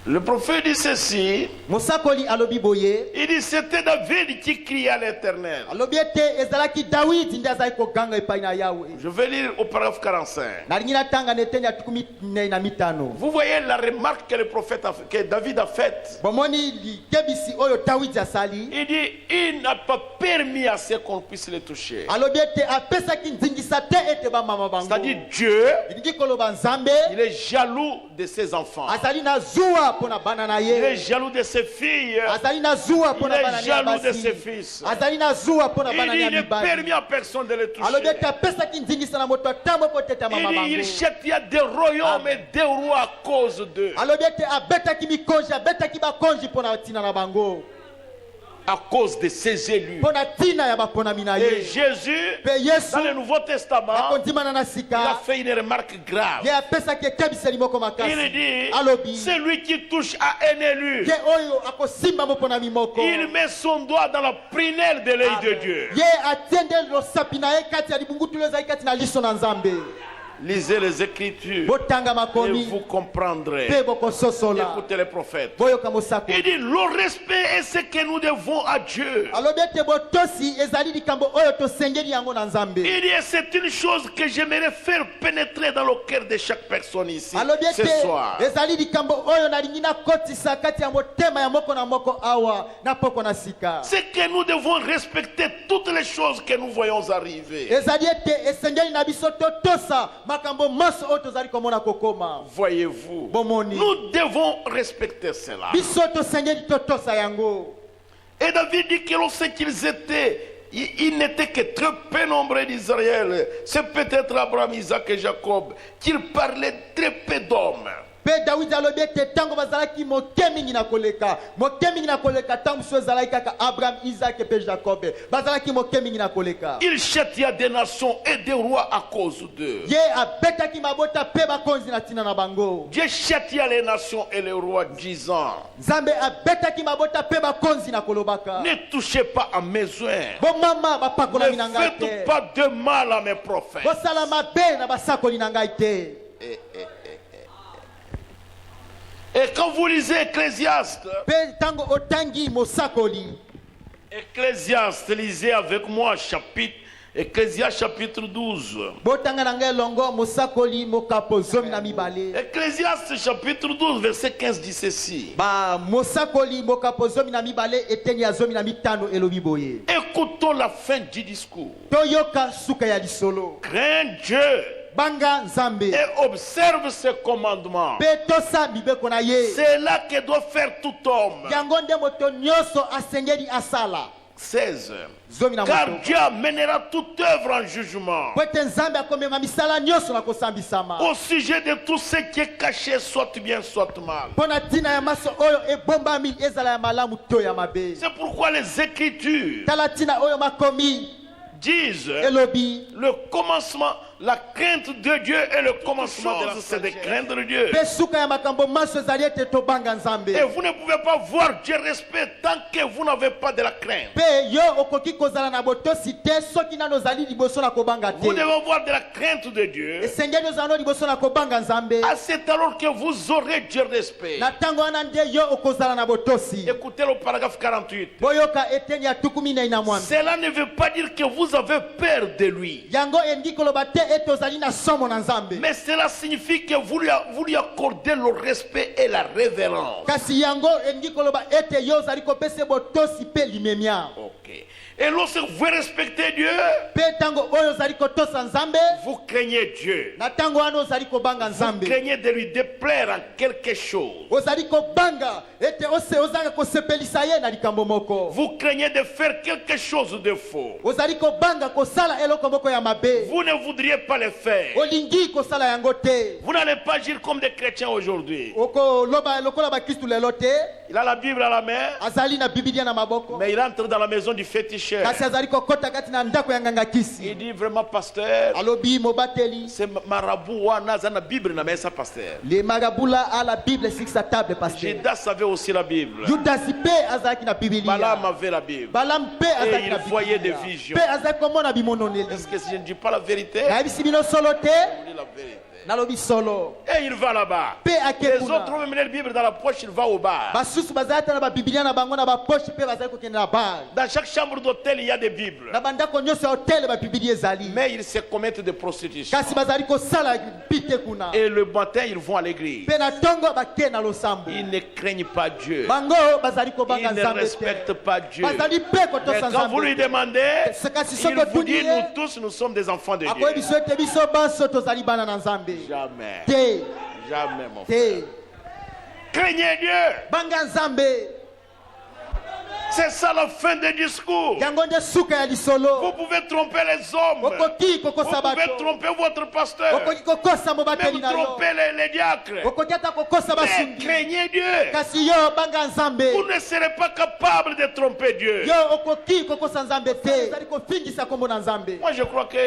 Le prophète dit ceci. mosakoli alobi boye Il dit c'était David qui criait à l'Éternel. alobi ete ezalaki dawidi nde azali koganga epai na yawe. Je vais lire au paragraphe 45. nalingi natanga na eteni ya 15. Vous voyez la remarque que le prophète que David a faite. bomoni likebisi oyo dawidi asali. Il dit il n'a pas permis à ce qu'on puisse le toucher. alobi ete apesaki nzingisa te ete bamama bango. C'est-à-dire Dieu, elingi koloba nzambe il est jaloux de ses enfants. azali na zuwa mpona bana na Il est ye. jaloux de ses filles. azali na zuwa Il mpona bana est na jaloux de basi. ses fils. azali na zuwa mpona Il bana dit ya il ne mibali. permet à personne de le alobi toucher. ete apesaki nzingisa na moto atambo mpo teta mama Il dit il bango. châtia des royaumes et des rois à cause d'eux. alobi ete abetaki mikonzi abetaki bakonzi mpona ntina na bango. À cause de ses élus. mpona ntina ya baponami na Et ye. Jésus, mpe yesu dans le Nouveau Testament, akondimana na il a sika fait une remarque grave. ye apesaki ekebiseli moko Il makasi. dit, alobi celui qui touche à un élu, ye oyo akosimba moponami moko il met son doigt dans la prunelle de l'œil de Dieu. ye atie nde losapi na ye kati ya libungutulu ezali kati na liso na nzambe. Lisez les Écritures botanga et makomi vous comprendrez. mpe bokososola. Écoutez les prophètes. boyoka mosako. Il dit, le respect est ce que nous devons à Dieu. alobi ete botosi ezali likambo oyo tosengeli yango na nzambe. Il dit, c'est une chose que j'aimerais faire pénétrer dans le cœur de chaque personne ici alobi ce ete soir. ezali likambo oyo nalingi nakotisa kati ya motema ya moko na moko awa na poko na sika. C'est que nous devons respecter toutes les choses que nous voyons arriver. ezali ete esengeli na biso totosa makambo maso oyo tozali komona kokoma. Voyez-vous, bomoni nous devons respecter cela. biso tosengeli totosa yango. Et David dit que lorsqu'ils étaient, ils n'étaient que très peu nombreux d'Israël. C'est peut-être Abraham, Isaac et Jacob qu'ils parlaient très peu d'hommes. mpe dawidi alobi ete ntango bazalaki moke mingi na koleka ntango mosusu ezalaki kaka abraham isaac mpe jacob bazalaki moke mingi na koleka. Il châtia des nations et des rois à cause d'eux. ye abetaki mabota mpe bakonzi na ntina na bango. Dieu châtia les nations et les rois disant, nzambe abetaki mabota mpe bakonzi na kolobaka. ne touchez pas à mes oins. bomama bapakolami na Ne ngai te. faites pas de mal à mes prophètes. bosala mabe na basakoli na ngai te. Et quand vous lisez Ecclésiaste, mpe ntango otangi mosakoli Ecclésiaste, lisez avec moi Ecclésiaste chapitre 12. botanga na ngai elongo mosakoli mokapo 12. Ecclésiaste chapitre 12, verset 15 dit ceci. ba mosakoli mokapo 12 eteni ya 15 elobi boye. Écoutons la fin du discours. toyoka suka ya lisolo. Crains Dieu banga nzambe et observe ses commandements. mpe tosa mibeko na ye. C'est là que doit faire tout homme. yango nde moto nyonso asengeli asala. 16. 11. Car Dieu amènera toute œuvre en jugement po ete nzambe akomema misala nyonso na kosambisama. au sujet de tout ce qui est caché, soit bien, soit mal. mpo na ntina ya maso oyo ebombami ezala ya malamu to ya mabe. C'est pourquoi les Écritures tala ntina oyo makomi disent elobi le commencement, la crainte de Dieu et le commencement de la c'est de craindre Dieu. mpe suka ya makambo maso ezali ete tobanga nzambe. Et vous ne pouvez pas voir Dieu respect tant que vous n'avez pas de la crainte. mpe yo okoki kozala na botosi te soki nano ozali liboso na kobanga Vous te. devez avoir de la crainte de Dieu. esengeli ozala no liboso na kobanga nzambe. C'est alors que vous aurez Dieu respect. na ntango wana nde yo okozala na botosi. Écoutez le paragraphe 48. boyoka eteni ya 14. Cela ne veut pas dire que vous avez peur de lui. yango elingi koloba te ete ozali na somo na nzambe. Mais cela signifie que vous lui accordez le respect et la révérence. kasi yango elingi koloba ete yo ozali kopesa botosi mpe limemia. Ok. Et lorsque vous respectez Dieu, mpe ntango oyo ozali kotosa nzambe vous craignez Dieu. na ntango wana ozali kobanga Vous nzambe. craignez de lui déplaire en quelque chose. ozali kobanga ete ozanga kosepelisa ye na likambo moko. Vous craignez de faire quelque chose de faux. ozali kobanga kosala eloko moko ya mabe. Vous ne voudriez pas le faire. olingi kosala yango te. Vous n'allez pas agir comme des chrétiens aujourd'hui. okoloba lokola bakristu lelo te. Il a la Bible à la main, azali na bibilia na maboko. mais il entre dans la maison du féticheur. cliché. kasi azali kokota kati na ndako ya nganga Il kisi dit vraiment, pasteur, alobi mobateli c'est marabout wana za na Bible na mesa, pasteur. le marabula a la bible sur sa table pasteur Judas avait aussi la Bible. judas mpe azalaki na bibilia Balaam avait la Bible. balaam mpe azalaki Et na il voyait des bibilia visions. mpe azalaki komona bimononeli Est-ce que si je ne dis pas la vérité? nayebisi bino solo te Je dis la vérité. nalobi solo Et il va là-bas. mpe ake Les autres kuna ont même la Bible dans la poche, il va au bar. basusu bazali ata na babibilia na bango na baposhe mpe bazali kokende na bar Dans chaque chambre d'hôtel, il y a des Bibles. na bandako nyonso ya hotele babibilia ezali Mais ils se commettent de prostitution. kasi bazali kosala pite kuna Et le matin, ils vont à l'église. mpe na ntongo bakee na losambo Ils ne craignent pas Dieu. bango bazali kobanga Ils ne nzambe respectent te pas Dieu. bazali mpe Mais kotosa quand vous lui nzambe te demandez, kasi soki il vous otuni dit, ye nous tous, nous sommes des enfants de akoyebi Dieu. biso ete biso banso tozali bana na nzambe Jamais. te Jamais, mon frère. te Craignez Dieu. banga nzambe C'est ça la fin du discours. yango nde suka ya Vous lisolo pouvez tromper les hommes. okoki Vous kokosa pouvez bato tromper votre pasteur. okoki kokosa mobateli Même na yo tromper les diacres. okoki ata kokosa Mais basungi craignez Dieu. kasi yo banga nzambe Vous ne serez pas capable de tromper Dieu. yo okoki kokosa nzambe te ezali kofingisa kombo na nzambe Moi, je crois que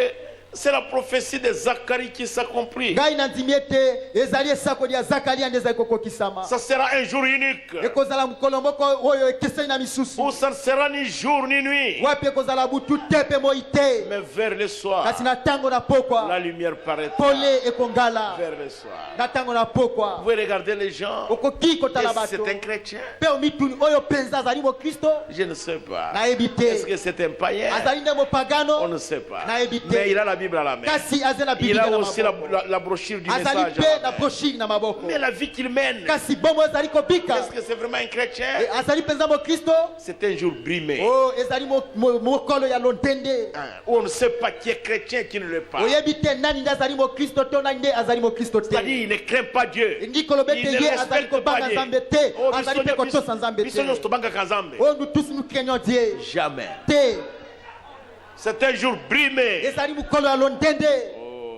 c'est la prophétie de Zacharie qui s'accomplit. ngai nandimi ete ezali esakoli ya zakaria nde ezali kokokisama Ça sera un jour unique. ekozala mokolo moko oyo ekeseni na misusu Où ça ne sera ni jour ni nuit. wapi ekozala butu te mpe moi te Mais vers le soir, kasi na ntango na la pokwa lumière paraîtra. pole ekongala Vers le soir. na ntango na Vous pokwa pouvez regarder les gens. okoki kotala Est-ce que bato c'est un chrétien? mpe omituni oyo mpenza azali mokristo Je ne sais pas. nayebi Est-ce te que c'est un païen? azali nde On mopagano ne sait pas. nayebi te Mais il a la Bible à la main. kasi aza na Il bibilia a na aussi maboko la brochure du azali message. mpe à la na main. broshire na maboko Mais la vie qu'il mène, kasi bombo ezali kobika est-ce que c'est vraiment un chrétien? azali mpenza mokristo C'est un jour brimé. o ezali mokolo ya londende Où on ne sait pas qui est chrétien, qui ne l'est pas. oyebi te nani nde azali mokristo to nani nde azali mokristo te C'est-à-dire, il ne craint pas Dieu. ndi koloba Il ete ne ye azali respecte kobanga pas Dieu. nzambe te Oh, azali mpe kotosa nzambe biso nyonso te tobangaka Nzambe. oyo nous tous nous craignons Dieu Jamais. te C'est un jour brimé. ezali mokolo ya londende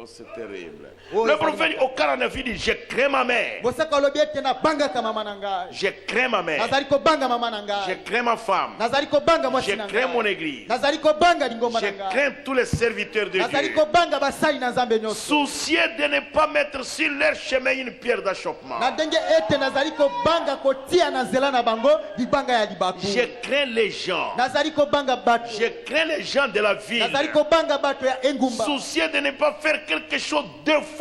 Oh, c'est terrible. Oh, Le ça prophète au 49, il dit, je crains ma mère. bosaka olobi ete nabangaka mama na ngai Je crains ma mère. nazali kobanga mama na Je ngai crains ma femme. nazali kobanga Je mwasi na crains mon ngai église. nazali kobanga lingomba Je na ngai crains tous les serviteurs de nazali Dieu. kobanga basali na nzambe nyonso Soucieux de ne pas mettre sur leur chemin une pierre d'achoppement. na ndenge ete nazali kobanga kotia na nzela na bango libanga ya libaku Je crains les gens. nazali kobanga bato Je crains les gens de la ville. nazali kobanga bato ya engumba Soucieux de ne pas faire quelque chose de faux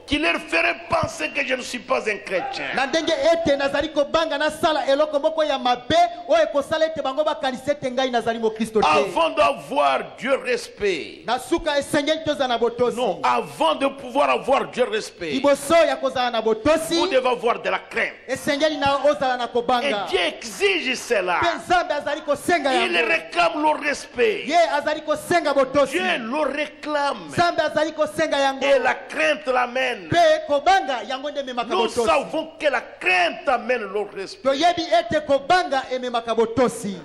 qui leur ferait penser que je ne suis pas un chrétien. na ndenge ete nazali kobanga nasala eloko moko ya mabe oyo ekosala ete bango bakanisa ete ngai nazali mokristo te Avant d'avoir Dieu respect. na suka esengeli tozala na botosi Non, avant de pouvoir avoir Dieu respect, liboso ya kozala na botosi vous devez avoir de la crainte. esengeli na ozala na Et kobanga Dieu exige cela. mpe nzambe azali kosenga Il yango réclame le respect. ye azali kosenga botosi Dieu le réclame. nzambe azali kosenga yango Et la crainte l'amène. mpe kobanga yango nde ememaka Nous botosi savons que la crainte amène le respect. toyebi ete kobanga ememaka botosi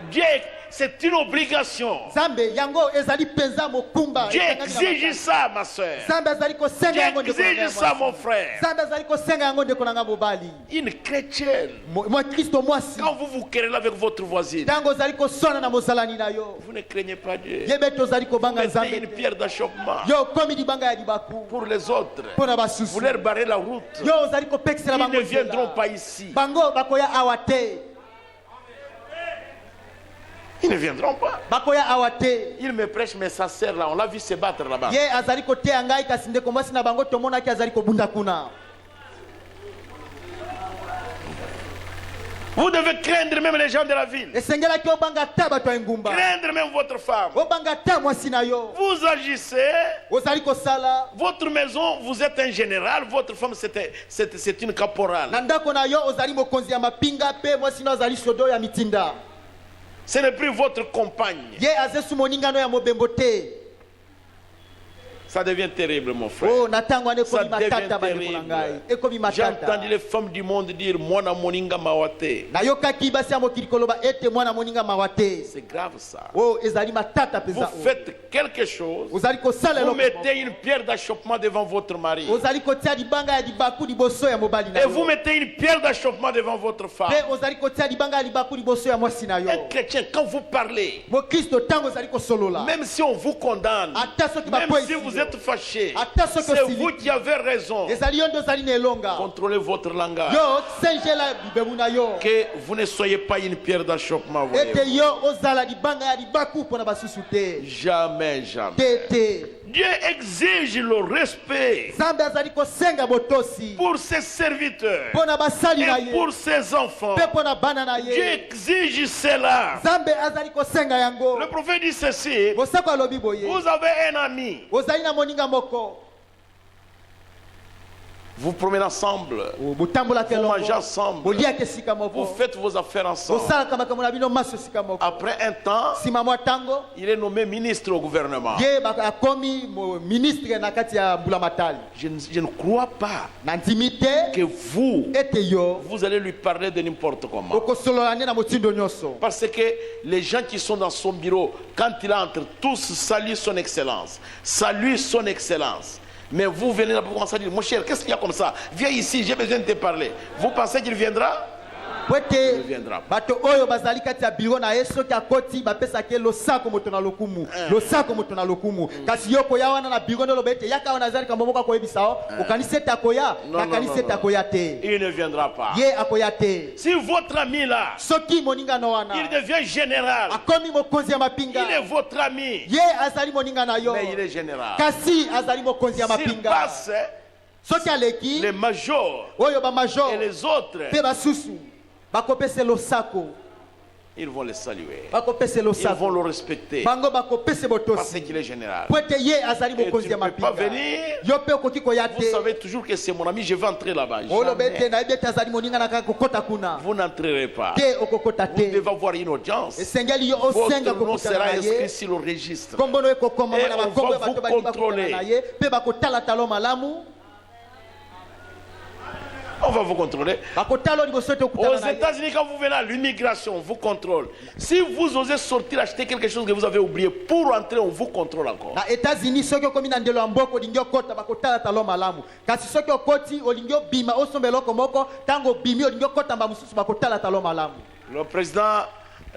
Dieu, c'est une obligation. nzambe yango ezali mpenza mokumba Dieu esangani na exige makasi. ça, ma soeur. nzambe azali kosenga Dieu yango ndeko na ngai ya exige ça, mwasi. mon frère. nzambe azali kosenga yango ndeko na ngai mobali Une chrétienne, mokristo mwasi quand vous vous querellez avec votre voisine, ntango ozali koswana na mozalani na yo vous ne craignez pas Dieu. ye bete ozali kobanga Mettez nzambe une te. pierre d'achoppement yo okomi libanga ya libaku pour les autres. mpo na Vous basusu leur barrez la route. yo ozali kopekisela Ils bango ne viendront nzela pas ici. bango bakoya awa te Ils ne viendront pas. bakoya awa te Il me prêche, mais sa sœur là, on l'a vu se battre là-bas. ye azali koteya ngai kasi ndeko mwasi na bango tomonaki azali kobunda kuna Vous devez craindre même les gens de la ville. esengelaki obanga ta bato ya engumba Craindre même votre femme. obanga ta mwasi na yo Vous agissez, ozali kosala votre maison, vous êtes un général, votre femme c'est une caporale. na ndako na yo ozali mokonzi ya mapinga mpe mwasi no azali sodo ya mitinda Ce n'est plus votre compagne. ye azesu moningano ya mobembo te Ça devient terrible, mon frère. Oh, natango ane Ça komi matata devient bandeko na ngai. terrible. Ekomi J'ai entendu matata. les femmes du monde dire Mwana moninga mawate. Nayokaki basi ya mokili koloba ete mwana moninga mawate. C'est grave ça. Oh, ezali matata Vous peza. faites quelque chose, Ozali kosala vous eloko. mettez une pierre d'achoppement devant votre mari. Ozali kotia libanga ya libaku liboso ya mobali na Et yo. vous mettez une pierre d'achoppement devant votre femme. Pe ozali kotia libanga ya libaku liboso ya mwasi na yo. Un chrétien, quand vous parlez, Mo Kristo tango ozali kosolola. même si on vous condamne, Ata soki même bapoisi si vous êtes fâché, Attention que c'est si- vous qui avez raison. ezali yo nde ozali na elonga. Contrôlez votre langage. Yo sengela bibebu na yo. Que vous ne soyez pas une pierre d'achoppement. Ete voyez-vous. yo ozala libanga ya libaku mpona basusu te. Jamais, jamais. Te. Dieu exige le respect Nzambe azali kosenga botosi pour ses serviteurs mpona basali na et ye pour ses enfants. mpe mpona bana na Dieu ye. exige cela. Nzambe azali kosenga yango. Le prophète dit ceci. Mosako alobi boye. Vous avez un ami. Ozali na moninga moko. Vous promenez ensemble. Botambolaka Vous elongo. mangez ensemble. Boliaka esika Vous moko. faites vos affaires ensemble. Bosalaka makambo na bino maso esika moko. Après un temps, Nsima mwa ntango il est nommé ministre au gouvernement. ye akomi ministre na kati ya mbula matali. Je ne crois pas Na ndimi te que vous yo vous allez lui parler de n'importe comment. okosolola nde na motindo nyonso. Parce que les gens qui sont dans son bureau, quand il entre, tous saluent son excellence. Saluent son excellence. Mais vous venez là pour commencer à dire, mon cher, qu'est-ce qu'il y a comme ça? Viens ici, j'ai besoin de te parler. Vous pensez qu'il viendra? Pwete viendra. bato oyo bazali kati ya biro na ye soki akoti bapesaki ye losako moto na lokumu. Losako moto na lokumu. Kasi yo koya wana na biro nde loba ete yaka wana azali kambo moko akoyebisa yo. Okanisi ete akoya, nakanisi ete akoya te. Il ne viendra pas. Ye akoya te. Si votre ami là, Soki moningano wana il devient général, akomi mokonzi ya mapinga. il est votre ami, Ye azali moninga na yo. mais il est général. Kasi azali mokonzi ya S'il mapinga. passe, Soki aleki les majors oyo ba major et les autres, pe basusu bakopesa losako. ils vont le saluer. Bakopesa Ils vont losako. le respecter. Bango bakopesa Parce botosi. qu'il est général. Pwete ye azali Et mokonzi tu ya ne peux pas mapinga. venir. Yo pe okoki koya Vous te. savez toujours que c'est mon ami, je vais entrer là-bas. Olobe te Jamais. na yebi ete azali moninga na kaka kokota kuna. Vous n'entrerez pas. Te okokota Vous te. devez avoir une audience. Esengeli yo osenga Votre nom sera kokutana na inscrit ye. sur le registre. Kombono ekokoma Et na on bakombo va ya bato vous bali contrôler. bakutana na ye pe bakotala talo malamu. On va vous contrôler. Bakotala liboso te Aux okutana na ye. États-Unis, quand vous venez à l'immigration, on vous contrôle. Si vous osez sortir acheter quelque chose que vous avez oublié, pour entrer, on vous contrôle encore. Na États-Unis soki okomi na ndelo ya mboka olingi okota bakotala talo malamu. Kasi soki okoti olingi obima osomba eloko moko tango obimi olingi okota mba mosusu bakotala talo malamu. Le président,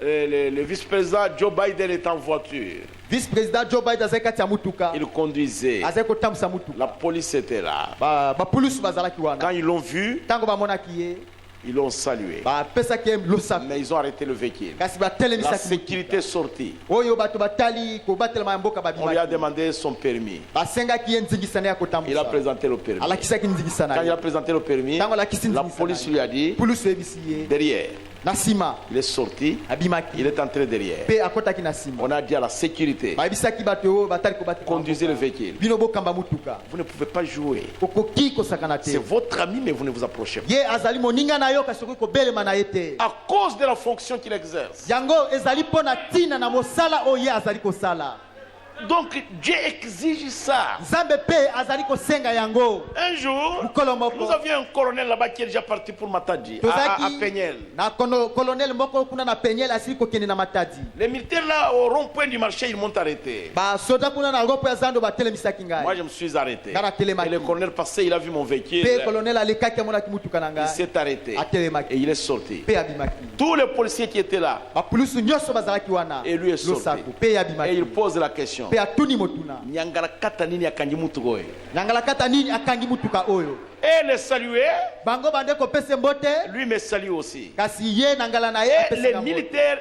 le vice-président Joe Biden est en voiture. Vice-président Joe Biden azali kati ya mutuka. Il conduisait. Azali kotambusa mutuka. La police était là. Bapulusu bazalaki Quand wana. ils l'ont vu, Tango bamonaki ye ils l'ont salué. bapesaki ye losako. Mais ils ont arrêté le véhicule. Kasi La batelemisaki sécurité sortie. oyo bato batali kobatelema ya mboka On lui a babimaki. demandé son permis. Basengaki ye nzingisana ya Il a kotambusa. présenté le permis. Alakisaki nzingisana Quand il ye. a présenté le permis, Tango alakisi la nzingisana police ye. lui a dit, Pulusu eyebisi ye. derrière. Na nsima Il est sorti, abimaki. il est entré derrière. Pe akotaki na nsima. On a dit à la sécurité, Bayebisaki bato oyo batali kobatela conduisez le mboka. véhicule. Bino bokamba mutuka. Vous ne pouvez pas jouer. Okoki kosakana te. C'est votre ami, mais vous ne vous approchez pas. Ye azali moninga na yo kasi okoki kobelema na ye te. À cause de la fonction qu'il exerce. Yango ezali mpona ntina na mosala oyo ye azali kosala. Donc Dieu exige ça. Nzambe pe azali kosenga yango. Un jour, Mukolo moko. nous avions un colonel là-bas qui est déjà parti pour Matadi, à Pegnel. na colonel moko kuna na Pegnel asili kokende na Matadi. Les militaires là, au rond-point du marché, ils m'ont arrêté. Ba soda kuna na ropo ya zando batelemisaki Moi, ngai. je me suis arrêté. Kana telemaki. Et le colonel passé, il a vu mon véhicule. Pe colonel alekaki amonaki mutuka na Il ngai. s'est arrêté. Atelemaki. Et il est sorti. Pe abimaki. Tous les policiers qui étaient là, Bapulusu nyonso bazalaki wana. et lui est sorti. Losako. Pe Et abimaki. il pose la question. Pe atuni motuna. Nyangala kata nini akanji mutu goye? Nyangala kata nini akangi mutuka oyo. Et le saluer, Bango bande kopese mbote. lui me salue aussi. Kasi ye nangala na ye Et apesi les na mbote. militaires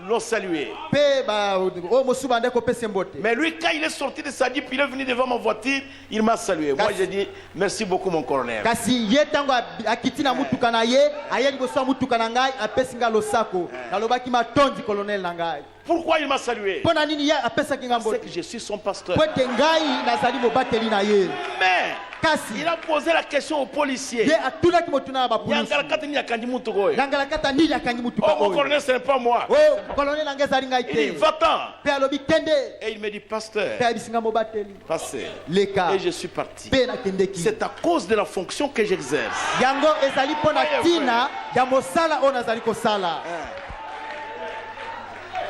l'ont salué. Pe ba o mosu bande kopese mbote. Mais lui, quand il est sorti de sa jeep, il est venu devant ma voiture, il m'a salué. Moi, j'ai dit, merci beaucoup, mon colonel. Kasi ye tango akiti na mutuka na ye aye liboso ya mutuka na ngai apesi nga losako nalobaki matondi colonel na ngai. Pourquoi il m'a salué? Pona nini ya apesa kinga C'est mbote. que je suis son pasteur. Kwete ngai nazali mobateli na ye. Mais Kasi il a posé la question au policier. ye atuna ki motuna ba polisi. Yangala katini yakandi mutu goye. Ngangala kata nili akangi mutu Oh, ka mon oyo. colonel, ce n'est pas moi. Oh, colonel nanga zali ngai Il dit, te. va-t'en. Pe alobi kende. Et il me dit, pasteur, Pe abisinga mobateli. passez. Leka. Et je suis parti. Pe na kendeki. C'est à cause de la fonction que j'exerce. Yango ezali pona tina ya mosala ona zali kosala.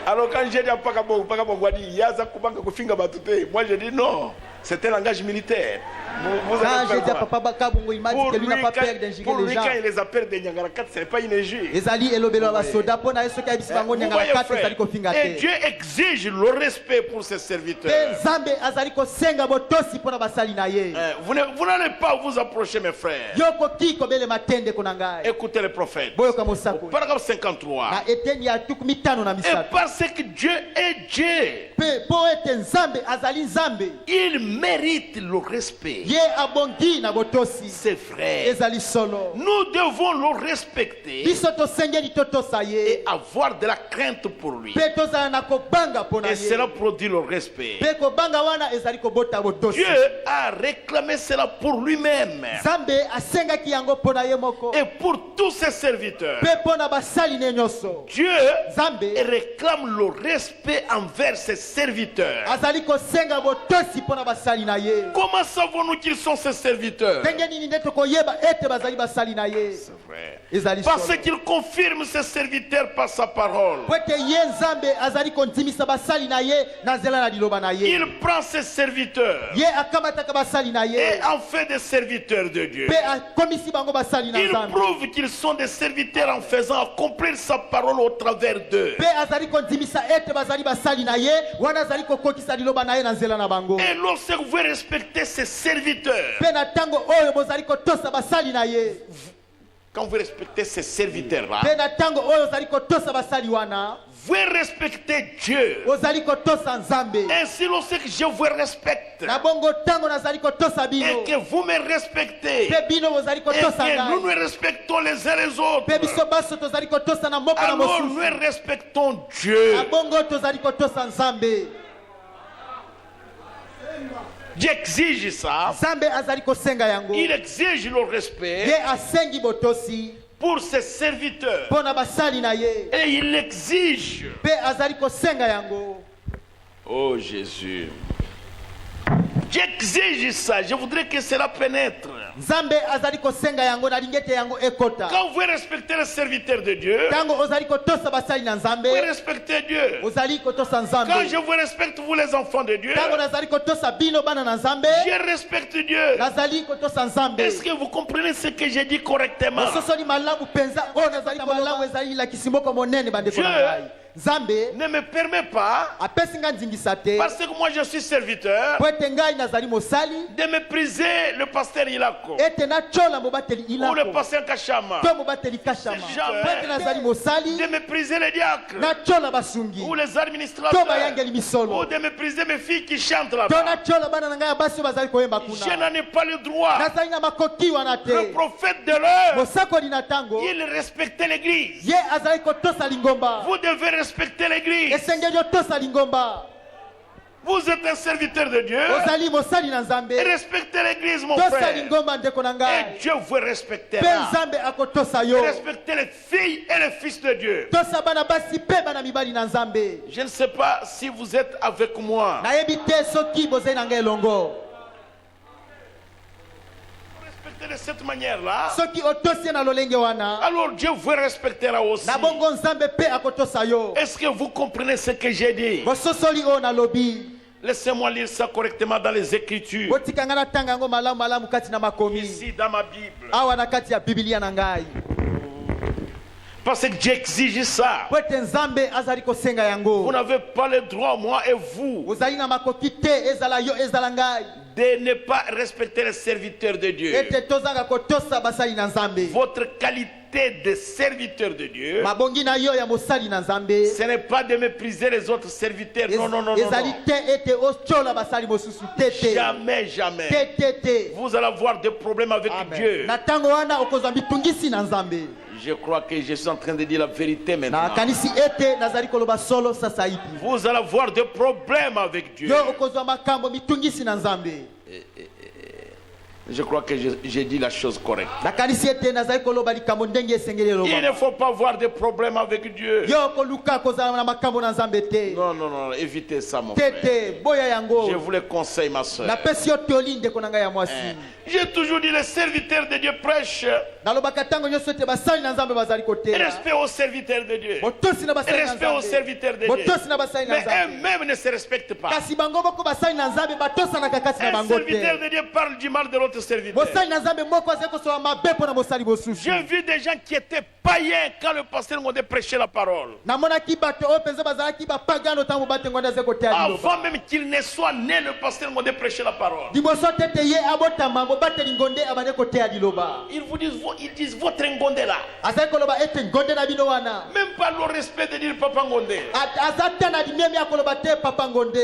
Alors quand j'ai dit à Pakabongwadi, Yaza Kubanga Kofinga Batute, moi je dis non, c'était un langage militaire. Vous Quand allez j'ai dit à faire quoi? Papa Bakabongo, il m'a dit que lui n'a pas peur d'injurier Pour les lui, gens. quand il les appelle des Nyangarakat, ce n'est pas une injure. Ezali elobelo ba soda pona yeso ka bisima ngo Vous nyanga voyez, kate frère, ezali kofinga et te. Dieu exige le respect pour ses serviteurs. Pe Nzambe azali kosenga botosi pona basali na ye. Vous n'allez pas vous approcher, mes frères. Yoko ki kobele matende kona ngai. Écoutez le prophète. Boyo ka Au mosako. paragraphe 53. Na eteni ya tuku mitano na Et misato. parce que Dieu est Dieu, Pe po ete Nzambe azali Nzambe. il mérite le respect. Ye abongi na botosi. C'est vrai. Ezali solo. Nous devons le respecter Biso tosengeli totosa ye. et avoir de la crainte pour lui. Pe tozala na kobanga pona Et ye. cela produit le respect. Pe kobanga wana ezali kobota botosi. Dieu a réclamé cela pour lui-même Nzambe asengaki yango pona ye moko. et pour tous ses serviteurs. Pe pona basali ne nyonso. Dieu Nzambe réclame le respect envers ses serviteurs. azali kosenga botosi pona basali na ye. Comment savons-nous qu'ils sont ses serviteurs? Ndenge nini nde tokoyeba ete bazali basali na ye. C'est vrai. Ezali Parce solo. qu'il confirme ses serviteurs par sa parole. Po ete ye Nzambe azali kondimisa basali na ye na nzela na liloba na ye. Il prend ses serviteurs Ye akamataka basali na ye. et en fait des serviteurs de Dieu. Pe akomisi bango basali na Il Nzambe. prouve qu'ils sont des serviteurs en faisant accomplir sa parole au travers d'eux. Pe azali kondimisa ete bazali basali na ye wana azali kokokisa liloba na ye na nzela na bango. Et lorsque vous respectez ses serviteurs, Pe na tango oyo bozali kotosa basali na ye. quand vous respectez ces serviteurs-là, Pe na tango oyo ozali kotosa basali wana. vous respectez Dieu. Ozali kotosa Nzambe. Ainsi, lorsque je vous respecte Na bongo tango nazali kotosa et bino. que vous me respectez, Pe bino bozali et kotosa que nous ngai. nous respectons les uns les autres, Pe biso baso tozali kotosa na moko na alors mosusu. nous respectons Dieu. Na bongo tozali kotosa Nzambe. Dieu exige ça. Nzambe azali kosenga yango. Il exige le Ye respect asengi botosi pour ses serviteurs. pona basali na ye. Et il l'exige. Pe azali kosenga yango. Oh Jésus. Dieu exige ça. Je voudrais que cela pénètre. Nzambe azali kosenga yango na lingete yango ekota. Quand vous respectez les serviteurs de Dieu, Tango ozali kotosa basali na Nzambe. vous respectez Dieu. Ozali kotosa Quand Nzambe. je vous respecte, vous les enfants de Dieu, Tango nazali kotosa bino bana na Nzambe. je respecte Dieu. Nazali kotosa Nzambe. Est-ce que vous comprenez ce que j'ai dit correctement? Sosoli malamu penza oyo nazali malamu ezali lakisi moko monene bandeko na Dieu ngai. Nzambe ne me permet pas, apesi nga nzingisa te. parce que moi je suis serviteur, Po ete ngai nazali mosali. de mépriser le pasteur Ilako Ete natyola mobateli ou le ilako. pasteur Kachama, To mobateli kashama. Jamais. Po ete nazali mosali. de mépriser les diacres Natyola basungi. ou les To administrateurs, bayangeli ou misolo. de mépriser mes filles qui chantent To là-bas. natyola bana na ngai ya basi oyo bazali koyemba Je kuna. n'en ai pas le droit. Nazali na makoki wana Le te. prophète de l'heure, Mosakoli na tango. il respectait l'église. Ye azali kotosa lingomba. Vous devez respecter l'église. Esengeli otosa lingomba. Vous êtes un serviteur de Dieu. Ozali mosali na Nzambe. Respectez l'église, mon Tosa frère. lingomba ndeko na Et ngai. Dieu vous Pe respectera. Nzambe akotosa yo. Respectez les filles et les fils de Dieu. Tosa bana basi pe bana mibali na Nzambe. Je ne sais pas si vous êtes avec moi. Nayebi te soki bozali na ngai elongo. Respectez de cette manière-là. Soki otosi na lolenge wana. Alors Dieu vous respectera aussi. Na bongo Nzambe pe akotosa yo. Est-ce que vous comprenez ce que j'ai dit? Bososoli oyo nalobi. Laissez-moi lire ça correctement dans les Écritures. Botika nga natanga yango malamu malamu kati na makomi. Ici dans ma Bible. Awa na kati ya Biblia na ngai. Parce que Dieu exige ça. Po ete Nzambe azali kosenga Vous yango. n'avez pas le droit, moi et vous, Ozali na makoki te ezala yo ezala ngai. de ne pas respecter les serviteurs de Dieu. Ete tozanga kotosa basali na Nzambe. Votre qualité de serviteur de Dieu, Mabongi na yo ya mosali na Nzambe. ce n'est pas de mépriser les autres serviteurs. Non, non, non, non, Ezali non. te ete otyola basali mosusu te te. Jamais, jamais. Te te te. Vous allez avoir des problèmes avec Amen. Dieu. Na tango wana okozwa mitungisi na Nzambe. Je crois que je suis en train de dire la vérité maintenant. na kanisi ete nazali koloba solo sasa hivi. Vous allez avoir des problèmes avec Dieu. Yo okozwa makambo mitungisi na Nzambe. Je crois que j'ai dit la chose correcte. Na kanisi ete nazali koloba likambo ndenge esengeli Il loba. ne faut pas avoir de problèmes avec Dieu. Yo koluka kozala na makambo na Nzambe te. Non, non, non, évitez ça, mon frère. Tete boya yango. Je vous le conseille, ma soeur. Na pesi yo toli ndeko na ngai ya mwasi. J'ai toujours dit les serviteurs de Dieu prêchent. Nalobaka tango nyonso ete basali na Nzambe bazali koteya. Respect aux serviteurs de Dieu. Botosi na basali na Respect aux Nzambe. serviteurs de Dieu. Botosi na basali na Mais Nzambe. eux-mêmes ne se respectent pas. Kasi bango boko basali na Nzambe batosanaka kasi na Un bango serviteur te. de Dieu parle du mal de l'autre serviteur. Mosali na Nzambe moko azali kosola mabe mpo na mosali mosusu. J'ai vu des gens qui étaient païens quand le pasteur Ngondé prêchait la parole. namonaki bato oyo mpenza bazalaki bapagano ntango batengo azali koteya liloba. Avant même qu'il ne soit né, le pasteur Ngondé prêchait la parole. liboso te ete ye abotama mobateli ngonde abande koteya liloba. Ils disent votre Ngondé là. azali koloba ete ngonde na bino wana. Même pas le respect de dire Papa Ngondé. aza te na limemi ya koloba te papa ngonde.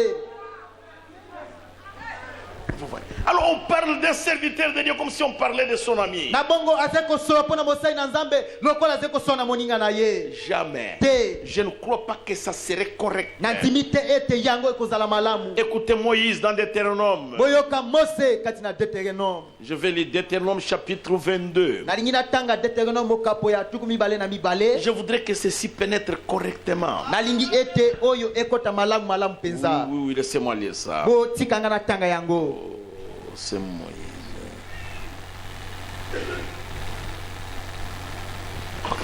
Alors on parle d'un serviteur de Dieu comme si on parlait de son ami. na bongo azali kosola mpo na mosali na Nzambe lokola azali kosola na moninga na ye. Jamais. te Je ne crois pas que ça serait correct. nandimi te ete yango ekozala malamu. Écoutez Moïse dans Deutéronome. boyoka mose kati na Deutéronome. Je vais lire Deutéronome chapitre 22. nalingi natanga Deutéronome mokapo ya tuku mibale na mibale. Je voudrais que ceci pénètre correctement. nalingi ete oyo ekota malamu malamu mpenza. Oui, oui, laissez-moi lire ça. botikanga natanga yango. C'est Moïse.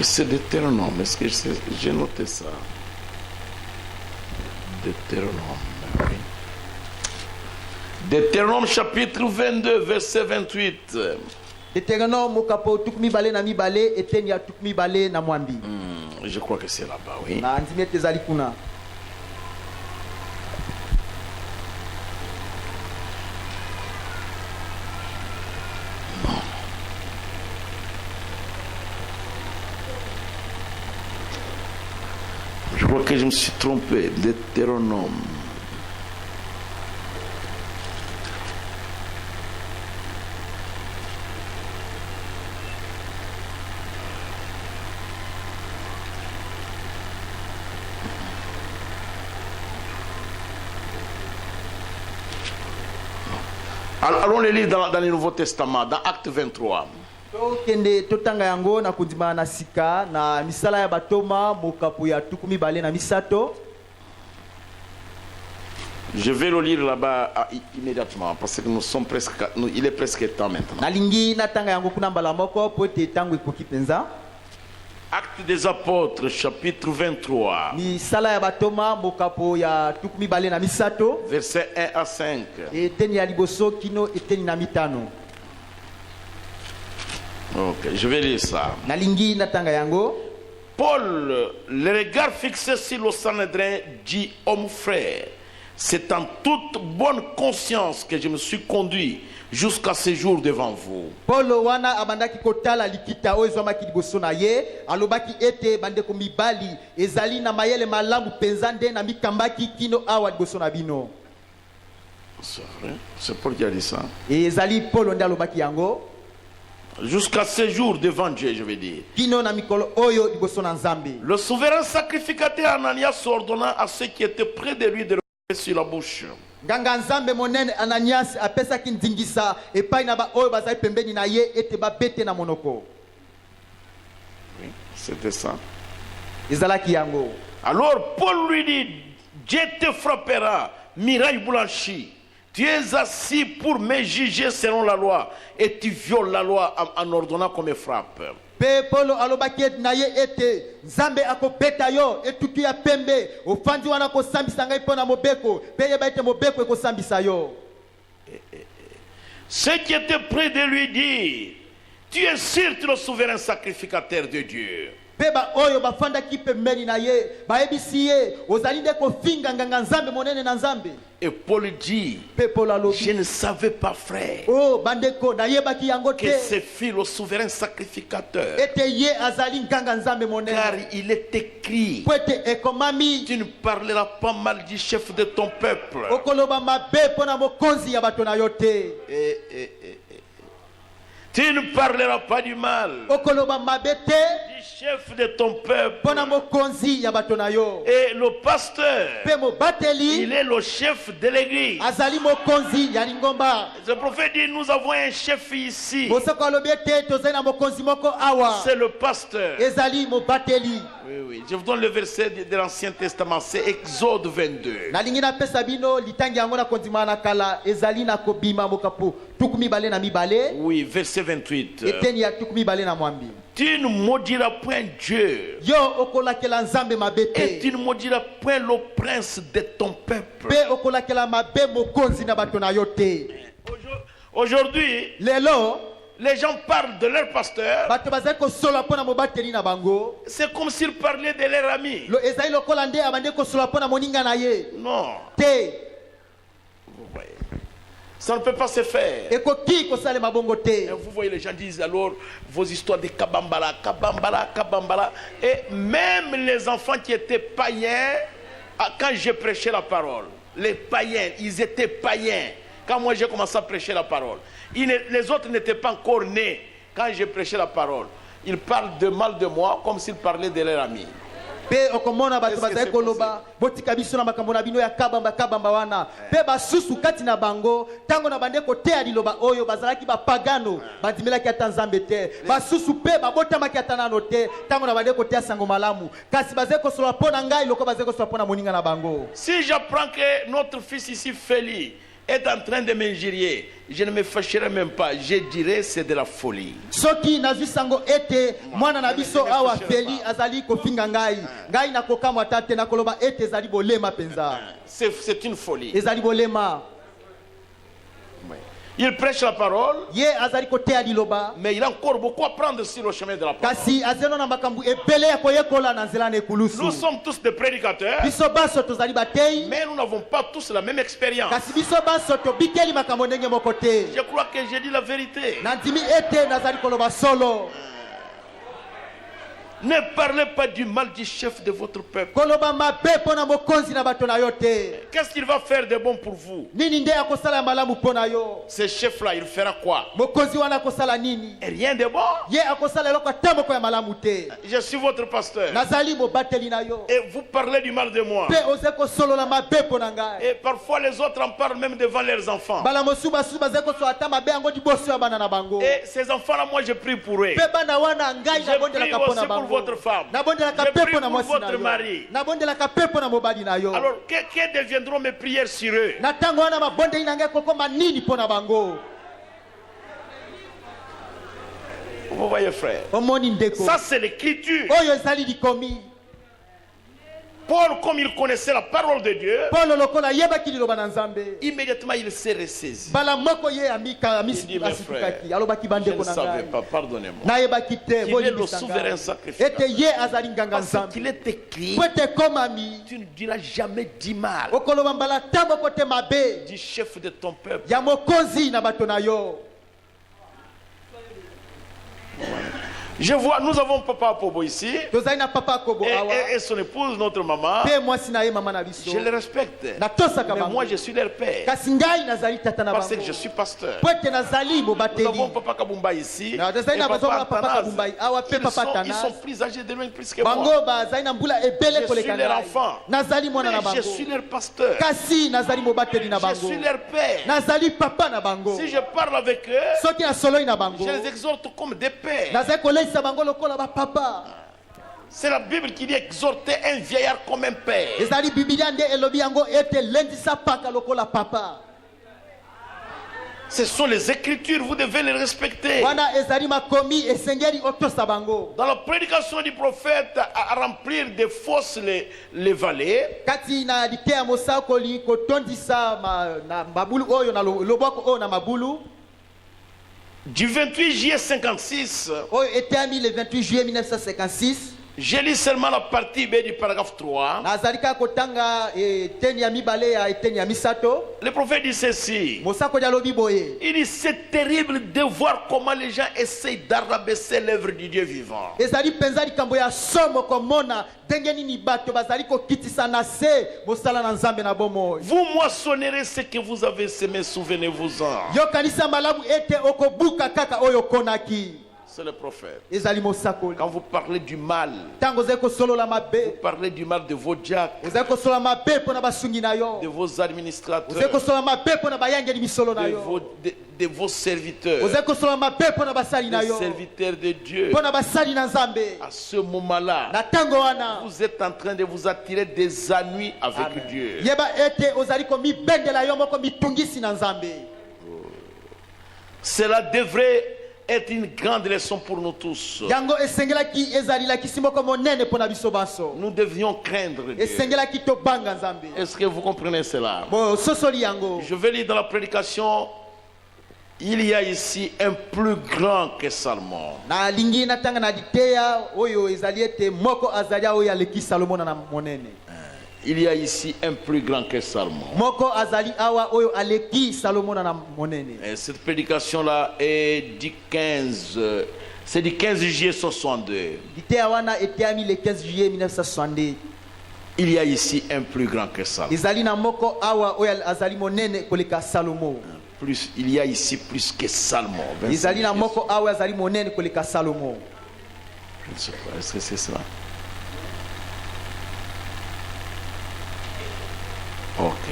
C'est Deutéronome. Est-ce que j'ai noté ça? Deutéronome. Oui. Deutéronome chapitre 22, verset 28. Deutéronome mokapo tuku mibale na mibale eteni ya tuku mibale na mwambi. Je crois que c'est là-bas, oui. na ndimi ete ezali kuna. Je crois que je me suis trompé. Deutéronome. Allons les lire dans le Nouveau Testament, dans Acte 23. tokende totanga yango na kundima na sika na misala ya batoma mokapo ya tuku mibale na misato. Je vais le lire là-bas immédiatement parce que nous sommes presque, il est presque temps maintenant. nalingi natanga yango kuna mbala moko po ete tango ekoki mpenza. Acte des Apôtres, chapitre 23, misala ya batoma mokapo ya tuku mibale na misato. versets 1 à 5. eteni ya liboso kino eteni na mitano. Ok, je vais lire ça. nalingi natanga yango. Paul, le regard fixé sur le Sanhédrin, dit: homme frère, c'est en toute bonne conscience que je me suis conduit jusqu'à ce jour devant vous. Paulo wana abandaki kotala likita oyo ezwamaki liboso na ye alobaki ete bandeko mibali ezali na mayele malamu mpenza nde na mikambaki kino awa liboso na bino. C'est vrai, c'est Paul qui a dit ça. ezali Paulo nde alobaki yango. Jusqu'à ce jour devant Dieu, je veux dire. kino na mikolo oyo liboso na Nzambe. Le souverain sacrificateur Ananias ordonna à ceux qui étaient près de lui de le mettre sur la bouche. nganga Nzambe monene Ananias apesaki ndingisa epai na ba oyo bazali pembeni na ye ete babete na monoko. Oui, c'était ça. ezalaki yango. Alors Paul lui dit: Dieu te frappera, miraille blanchie. Tu es assis pour me juger selon la loi et tu violes la loi en ordonnant qu'on me frappe. pe Paulo alobaki na ye ete Nzambe akopeta yo etutu ya pembe ofandi wana kosambisa ngai mpo na mobeko pe yeba ete mobeko ekosambisa yo. Ceux qui étaient près de lui dirent: Tu es certes le souverain sacrificateur de Dieu. pe ba oyo bafandaki pembeni na ye bayebisi ye ozali nde kofinga nganga Nzambe monene na Nzambe. Et Paul dit: pe Paulo alobi Je ne savais pas, frère, o bandeko nayebaki yango que te ce fut le souverain sacrificateur. ete ye azali nganga Nzambe Car monene il est écrit: po ete ekomami Tu ne parleras pas mal du chef de ton peuple. okoloba mabe mpo na mokonzi ya bato na yo te. Tu ne parleras pas du mal okoloba mabe te du chef de ton peuple. mpo na mokonzi ya bato na yo. Et le pasteur, Mpe mobateli il est le chef de l'église. azali mokonzi ya lingomba. Le prophète dit, nous avons un chef ici. Bosoko alobi ete tozali na mokonzi moko awa. C'est le pasteur. Ezali mobateli. Oui, oui. Je vous donne le verset de l'Ancien Testament. C'est Exode 22. Nalingi napesa bino litangi yango na kondima na kala ezali na kobima mokapu tukumi bale na mibale. Oui, verset 28. Eteni ya tukumi bale na mwambi. Tu ne maudiras point Dieu. Yo okolakela nzambe Et mabete. tu ne maudiras point le prince de ton peuple. Pe okolakela mabe mokonzi na bato na yo te. Aujourd'hui, Lelo les gens parlent de leur pasteur. bato bazali kosola mpo na mobateli na bango. C'est comme s'ils parlaient de leur ami. Lo ezali lokola nde abandi kosola mpo na moninga na ye. Non. Te. Vous voyez. Ça ne peut pas se faire. Ekoki kosalema bongo Et te. vous voyez, les gens disent alors vos histoires de Kabambala, Kabambala, Kabambala. Et même les enfants qui étaient païens, quand j'ai prêché la parole, les païens, ils étaient païens. Quand moi j'ai commencé à prêcher la parole, les autres n'étaient pas encore nés quand j'ai prêché la parole. Ils parlent de mal de moi comme s'ils parlaient de leur ami. Pe okomona bato bazali koloba botika biso na makambo na bino ya kabamba wana. Pe basusu kati na bango tango na bande koteya liloba oyo bazalaki bapagano bandimelaki ata nzambe te. Basusu pe babotamaki ata nano te tango na bande koteya sango malamu. Kasi bazali kosola mpo na ngai loko bazali kosola mpo na moninga na bango. Si j'apprends que notre fils ici, Feli, est en train de m'injurier, je ne me fâcherai même pas. Je dirais c'est de la folie. Soki nazwi sango ete mwana na biso awa Feli azali kofinga ngai. Ngai nakokamwa tate nakoloba ete ezali bolema penza. C'est une folie. Ezali bolema. Il prêche la parole, Ye azali koteya liloba. mais il a encore beaucoup à prendre sur le chemin de la parole. Kasi azeno na makambu ebele ya koyekola na nzela na ekulusu. Nous sommes tous des prédicateurs, Biso baso tozali batei. mais nous n'avons pas tous la même expérience. Kasi biso baso tobikeli makambo ndenge moko te. Je crois que j'ai dit la vérité. Nandimi ete nazali koloba solo. Ne parlez pas du mal du chef de votre peuple. Koloba mabe pona mokonzi na bato na yo te. Qu'est-ce qu'il va faire de bon pour vous? Nini nde akosala malamu pona yo? Ce chef-là, il fera quoi? Mokonzi wana akosala nini? Et rien de bon. Ye akosala eloko ata moko ya malamu te. Je suis votre pasteur. Nazali mobateli na yo. Et vous parlez du mal de moi. Pe oze kosolola mabe pona ngai. Et parfois les autres en parlent même devant leurs enfants. Bala mosu basu bazali kosola ata mabe yango liboso ya bana na bango. Et ces enfants-là, moi je prie pour eux. Pe bana wana ngai Je na bondelaka prie pona aussi pour bango. votre femme. Nabondelaka Je pe prie pona pour mwasi na votre yo. mari. Nabondelaka pe pona mobali na yo. Alors, que deviendront mes prières sur eux? Na tango wana mabondeli na ngai kokoma nini pona bango? Vous voyez, frère. Omoni ndeko. Ça, c'est l'écriture. Oyo ezali likomi. Paul, comme il connaissait la parole de Dieu, Paul lokola yebaki liloba na Nzambe. immédiatement il s'est ressaisi. Bala moko ye amika Il dit, mes frères, amisitukaki. Alobaki je bandeko ne na savais ngai. pas, pardonnez-moi. Na yebaki te Il est boli le souverain sacrifice. Ete ye azali nganga Parce Nzambe. qu'il est écrit, Kwete komami. tu ne diras jamais du mal Okoloba mbala tambo kote mabe. du chef de ton peuple. Ya mokonzi na bato na yo. Je vois, nous avons Papa Pobo ici Tozali na papa kobo awa. et son épouse, notre maman. Pe mwasi na ye mama na biso. Je les respecte. Natosaka Mais bango. moi, je suis leur père. Kasi ngai nazali tata na Parce bango. que je suis pasteur. Kwete nazali Nous mobateli. avons Papa Kabumba ici. Na tozali na et bazo Papa papa Athanase. Kabumbai. Awa pe papa Ils Athanase. sont plus âgés de loin plus que moi. Bango bazali na mbula ebele Je koleka suis leur ngai. enfant. Nazali mwana na Mais je bango. suis leur pasteur. Kasi nazali mobateli na Je bango. suis leur père. Nazali papa na bango. Si je parle avec eux, Soki na soloi na bango. je les exhorte comme des pères. Nazali koleisa bango lokola ba papa. C'est la Bible qui dit exhorter un vieillard comme un père. Ezali Biblia nde elobi yango ete lendisa paka lokola papa. Ce sont les Écritures, vous devez les respecter. Wana ezali makomi esengeli otosa bango. Dans la prédication du prophète, à remplir de fausses les vallées, Kati na likeya mosakoli kotondisa na mabulu oyo na loboko oyo na mabulu. du 28 juillet 56, Oyo etami le 28 juillet 1956. je lis seulement la partie B du paragraphe 3. Nazali kaka kotanga eteni ya mibale ya eteni ya misato. Le prophète dit ceci. Mosako ya lobi boye. Il dit c'est terrible de voir comment les gens essayent d'arabaisser l'œuvre du Dieu vivant. Ezali penza likambo ya somo komona ndenge nini bato bazali kokitisa na se mosala na Nzambe na bomo. Vous moissonnerez ce que vous avez semé, souvenez-vous-en. Yo kanisa malamu ete okobuka kaka oyo konaki. c'est le prophète. ezali mosakoli. Quand vous parlez du mal, Tango ozali kosolola vous mabe, parlez du mal de vos diacres, ozali kosolola mabe mpo na basungi na yo, de vos ozali administrateurs, kosolola mabe mpo na bayangeli misolo na yo, de vos serviteurs, ozali kosolola mabe mpo na basali na les yo, serviteurs de Dieu. mpo na basali na Nzambe. À ce moment-là, Na tango wana vous êtes en train de vous attirer des ennuis avec Dieu. yeba ete ozali komibendela yo moko mitungisi na Nzambe. Cela devrait être une grande leçon pour nous tous. Yango esengelaki ezalilakisi moko monene mpo na biso banso. Nous devions craindre Dieu. Esengelaki tobanga Nzambe. Est-ce que vous comprenez cela? Bo sosoli yango. Je vais lire dans la prédication, il y a ici un plus grand que Salomon. Na lingi natanga na diteya oyo ezali ete moko azali oyo aleki Salomo na monene. Il y a ici un plus grand que Salomon. Moko azali awa oyo aleki Salomo na monene. Et cette prédication-là est du 15, c'est du 15 juillet 62. Diteya wana etiami le 15 juillet 1962. Il y a ici un plus grand que Salomon. Ezali na moko awa oyo azali monene koleka Salomo. Plus, il y a ici plus que Salomon. Ezali na moko awa azali monene koleka Salomo. Je ne sais pas, est-ce que c'est cela? Ok.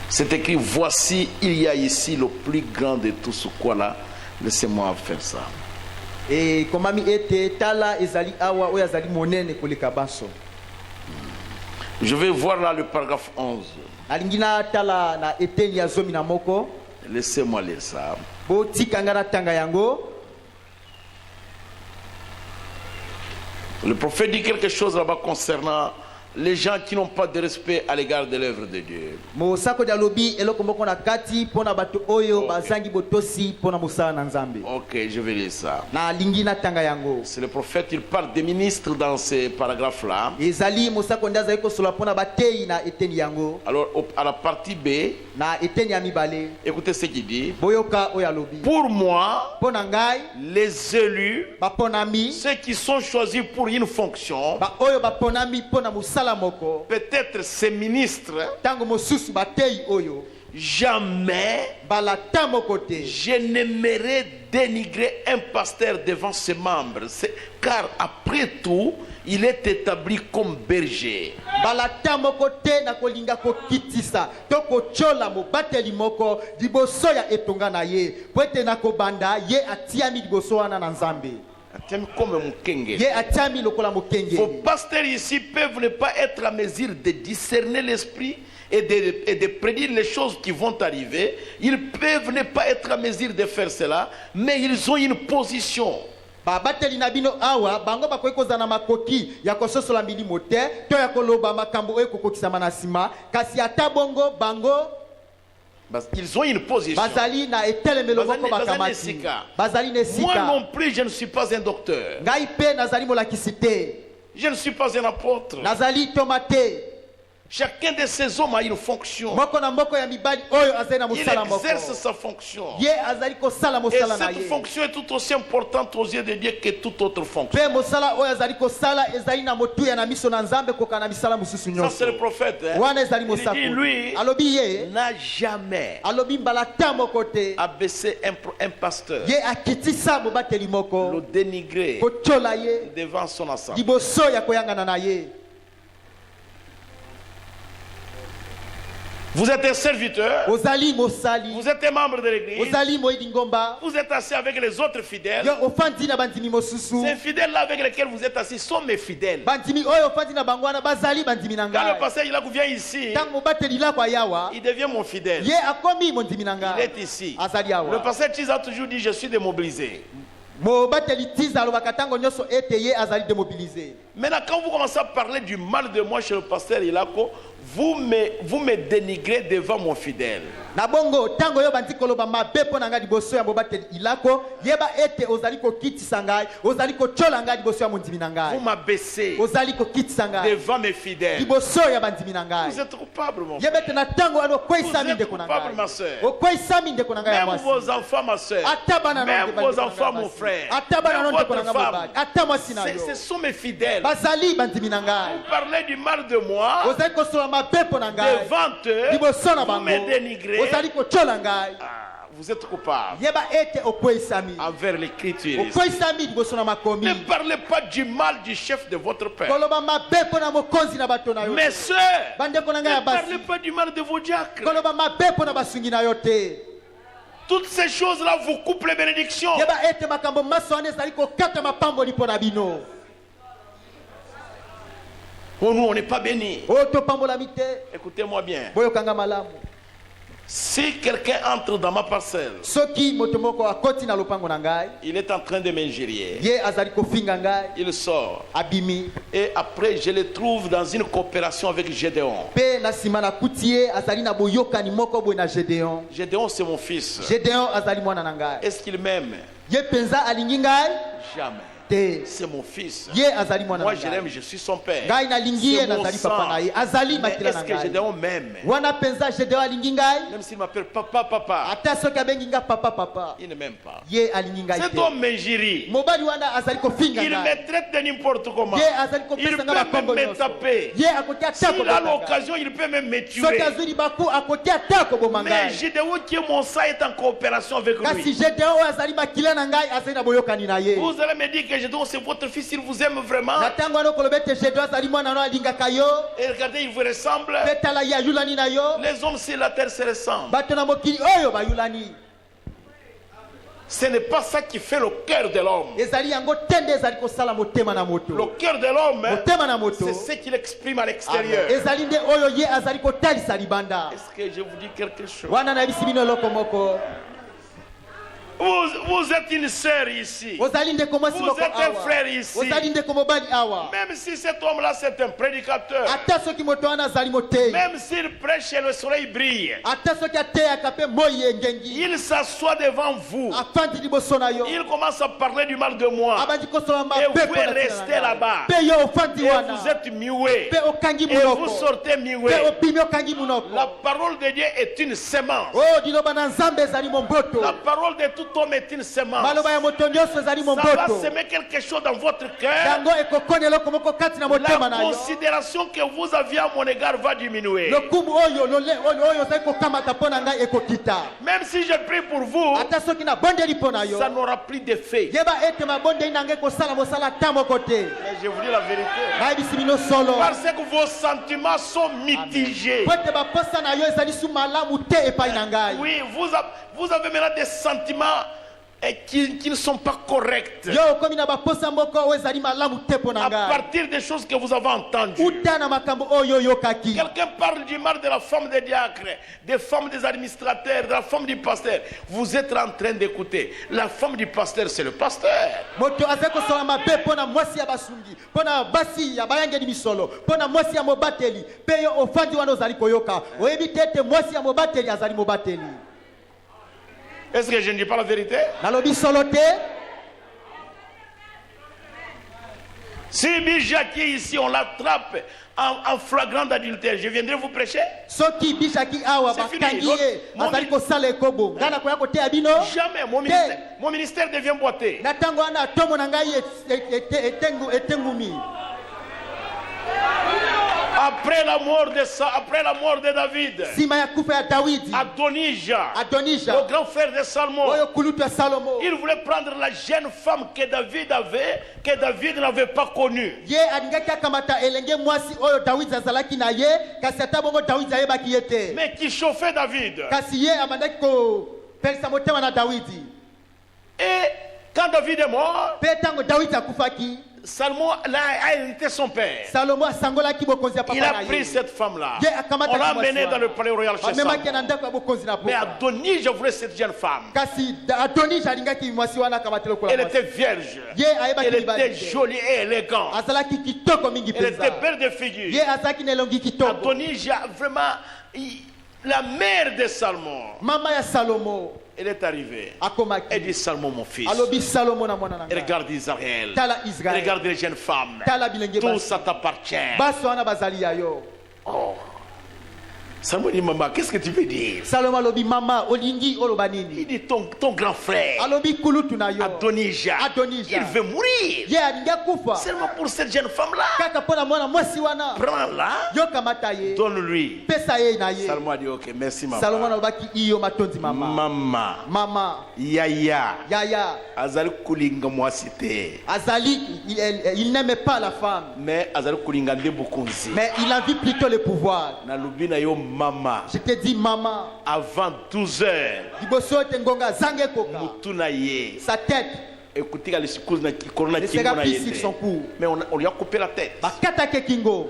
C'est écrit, voici, il y a ici le plus grand de tout ce quoi-là. Laissez-moi faire ça. Et komami ete tala ezali awa oyo azali monene koleka baso. Je vais voir là le paragraphe 11. Alingina tala na eteni ya zomi na moko. Laissez-moi lire ça. Bo tikanga na tanga yango. Le prophète dit quelque chose là-bas concernant les gens qui n'ont pas de respect à l'égard de l'œuvre de Dieu. Mosako dialobi eloko moko na kati pona bato oyo bazangi botosi pona musala na Nzambe. Ok, je vais lire ça. Na lingina tanga yango. C'est le prophète, il parle des ministres dans ces paragraphes-là. Ezali mosako ndaza iko sola pona batei na eteni yango. Alors, à la partie B, Na eteni ya mibale. écoutez ce qu'il dit. Boyoka oyo alobi. Pour moi, Pona ngai les élus, baponami ceux qui sont choisis pour une fonction, ba oyo baponami pona musala moko. peut-être ces ministres, Tango mosusu batei oyo jamais balata moko te. je n'aimerais dénigrer un pasteur devant ses membres. Car après tout, il est établi comme berger. Balata moko te na kolinga kokitisa to kochola mobateli moko liboso ya etonga na ye po ete na kobanda ye atiami liboso wana na Nzambe. Ye atiami lokola mokenge. Vos pasteurs ici peuvent ne pas être à mesure de discerner l'esprit et de prédire les choses qui vont arriver. Ils peuvent ne pas être à mesure de faire cela, mais ils ont une position. Babateli na bino awa bango bakoki kozana makoki ya kososola milimo te to ya koloba makambo oyo kokokisama na nsima kasi ata bongo bango ils ont une position. bazali na etelemelo moko bakamati bazali na esika. Moi non plus je ne suis pas un docteur. Ngai pe nazali molakisi te. Je ne suis pas un apôtre. Nazali tomate. Chacun de ces hommes a une fonction. Il exerce sa fonction. Et cette fonction est tout aussi importante aux yeux de Dieu que toute autre fonction. Ça c'est le prophète. Il dit lui n'a jamais abaissé un pasteur, le dénigrer devant son assemblée. Vous êtes un serviteur, vous êtes un membre de l'église, vous êtes assis avec les autres fidèles. Ces fidèles-là avec lesquels vous êtes assis sont mes fidèles. Quand le pasteur il vient ici, il devient mon fidèle. Il est ici. Le pasteur Tiz a toujours dit je suis démobilisé. Maintenant, quand vous commencez à parler du mal de moi chez le pasteur Ilako, vous me dénigrez devant mon fidèle. Nabongo tango yo bandi koloba mabe pona nga liboso ya bobateli ilako yeba ete ozali ko kitisa ngai ozali ko chola ngai liboso ya mondimi na ngai vous m'abaissez ozali ko kitisa ngai devant mes fidèles liboso ya bandimi na ngai vous êtes coupable mon frère yeba ete na tango ano kwisa minde kona ngai ma sœur o kwisa minde kona ngai même vos enfants ma sœur même vos enfants mon frère atabana non kona ngai atamasi na yo ce sont mes fidèles bazali bandimi na ngai vous parlez du mal de moi ozali ko sola mabe pona ngai devant eux liboso na bango vous me dénigrez ozali ko chola ngai vous êtes coupable yeba ete okwesami envers l'écriture. okwesami liboso na makomi Ne parlez pas du mal du chef de votre père. koloba mabe mpona mokonzi na bato na yo Mes sœurs, bandeko na ngai ne ya parlez basi pas du mal de vos diacres. koloba mabe mpona basungi na yo te Toutes ces choses-là vous coupent les bénédictions. yeba ete makambo maso wana ezali kokata mapamboli mpo na bino Oh, nous, on n'est pas bénis. oyo topambolami te Écoutez-moi bien. boyokanga malamu Si quelqu'un entre dans ma parcelle, soki moto moko akoti na lopango na ngai il est en train de m'injurier. ye azali kofinga ngai Il sort. abimi Et après, je le trouve dans une coopération avec Gédéon. mpe na nsima nakuti ye azali na boyokani moko boye na gedeon Gédéon, c'est mon fils. gedeon azali mwana na ngai Est-ce qu'il m'aime? ye mpenza alingi ngai Jamais. te C'est mon fils. ye azali mwana Moi, na je l'aime, ngai je suis son père. ngai nalingi ye C'est mon nazali papa sang. na ye azali Mais makila na est-ce que ngai Gédéon m'aime? wana mpenza gedeon alingi ngai Même s'il m'appelle papa, papa, ata soki abengi ngai papa il ne m'aime pas. ye alingi ngai Cet te homme m'injurie. mobali wana azali kofinga Il ngai me traite de n'importe comment. ye azali Il kopesa peut ngai bakombo même me nyonso taper. ye akoki ata S'il a koboma ngai l'occasion, il peut même me soki tuer. azwi libaku akoki ata koboma Mais ngai Gédéon, qui est mon sang, est en coopération avec kasi lui. gedeon oyo azali makila na ngai azali na boyokani na ye Vous allez me dire que Gédéon, c'est votre fils, il vous aime vraiment. na ntango wana okoloba ete gedeon azali mwana no alingaka yo Et regardez, il vous ressemble. mpe tala ye ayulani na yo Les hommes sur la terre se ressemblent. bato na mokili oyo bayulani Ce n'est pas ça qui fait le cœur de l'homme. ezali yango te nde ezali kosala motema na Le moto cœur de l'homme, motema na moto c'est ce qu'il exprime à l'extérieur. ezali nde oyo ye azali kotalisa libanda Est-ce que je vous dis quelque chose? wana nayebisi bino eloko moko Vous êtes une sœur ici. ozali ndeko mwasi Vous moko êtes un awa frère ici. ozali ndeko mobali awa Même si cet homme-là, c'est un prédicateur. ata soki moto wana azali moteyi Même s'il prêche et le soleil brille. ata soki ateyaka mpe moi engengi Il s'assoit devant vous. afandi liboso na yo Il commence à parler du mal de moi. abandi kosola Et mabe vous mpo na restez tina na là-bas. ngai. mpe yo ofandi Et wana vous êtes muet. mpe okangi Et vous munoko sortez mpe muet. opimi okangi munoko La parole de Dieu est une semence. oyo liloba na nzambe ezali momboto La parole de tout homme est une semence. maloba ya moto nyonso ezali Ça va momboto semer quelque chose dans votre cœur. yango ekokona eloko moko kati na motema La na yo considération que vous aviez à mon égard va diminuer. lokumu oyo oyo ozali kokamata mpo na ngai ekokita Même si je prie pour vous, ata soki nabondeli mpo na yo ça n'aura plus d'effet. yeba ete mabondeli na ngai ekosala mosala ata moko te Mais je vous dis la vérité. nayebisi bino solo Parce que vos sentiments sont mitigés. po ete baposa na yo ezali su malamu te epai na ngai Oui, vous avez maintenant des sentiments qui ne sont pas corrects. yo okomi na baposa moko oyo ezali malamu te mpo na À ngai partir des choses que vous avez entendues. uta na makambo oyo oyokaki Quelqu'un parle du mal de la femme des diacres, des femmes des administrateurs, de la femme du pasteur. Vous êtes en train d'écouter. La femme du pasteur, c'est le pasteur. moto azali kosola mabe mpo na mwasi ya basungi mpo na basi ya bayangeli misolo mpo na mwasi ya mobateli mpe yo ofandi wana ozali koyoka oyebi te ete mwasi ya mobateli azali mobateli Est-ce que je ne dis pas la vérité? nalobi solo te Si Bijaki ici, on l'attrape en flagrant d'adultère, je viendrai vous prêcher? soki bishaki awa C'est fini. bakangi ye Mon azali mi- kosala ekobo ngai nakoya koteya bino Jamais. Mon ministère devient boité. na ntango wana tomo na ngai etengumi Après la mort de David, nsima ya kufa ya dawidi Adonija, adonija le grand frère de Salomon, oyo kulutu ya salomo il voulait prendre la jeune femme que David n'avait pas connue. ye alingaki akamata elenge mwasi oyo dawidi azalaki na ye kasi ata bongo dawidi ayebaki ye te Mais qui chauffait David. kasi ye abandaki kopelisa motema na dawidi Et quand David est mort, mpe ntango dawidi akufaki Salomon a hérité son père. salomo asangolaki bokonzi ya Il papa a na pris ye cette femme-là. ye akamata On l'a mwasi emmenée wana. dans le palais royal chez bamemaki Salomon. na ndako ya bokonzi na Mais poka Adonija voulait cette jeune femme. kasi adonija alingaki mwasi wana akamata lokola Elle mwasi était vierge. ye ayebaki Elle libali était te. jolie et élégante. azalaki kitoko mingi Elle était mpenza belle de ye figure. azalaki na elongi kitoko Adonija, vraiment, la mère de Salomon, mama ya salomo elle est arrivée. Elle akomaki dit Salomon, mon fils. alobi salomo na mwana na ngai Regarde Israël. tala israel Regarde les jeunes femmes. tala bilenge Tout basi ça t'appartient. basi wana bazali ya yo Salomon dit maman, qu'est-ce que tu veux dire? Salomon alobi mama olingi oloba Il nini? dit ton grand frère Alobi kulutu na yo. Adonija, Adonija. il veut mourir. Ye alingi akufa. Seulement pour cette jeune femme-là. Kaka pona mwana mwasi wana. Prends-la, Yo kamata ye. donne-lui. Pesa ye na ye. Salomon a dit ok, merci maman. Salomon alobaki iyo matondi mama. Mama, Mama. yaya, Yaya. azali kulinga mwasi te. Azali, il n'aimait pas la femme. Mais azali kulinga nde bukunzi. Mais il a vu plutôt le pouvoir. Na lubina yo mama. Je te dis maman. Avant 12 heures, Liboso te ngonga zange koka. mutuna ye. Sa tête. Écoutez, les secours na corona Ne kingo sera na plus yete. sur son cou. Mais on lui a coupé la tête. Bakata ke kingo.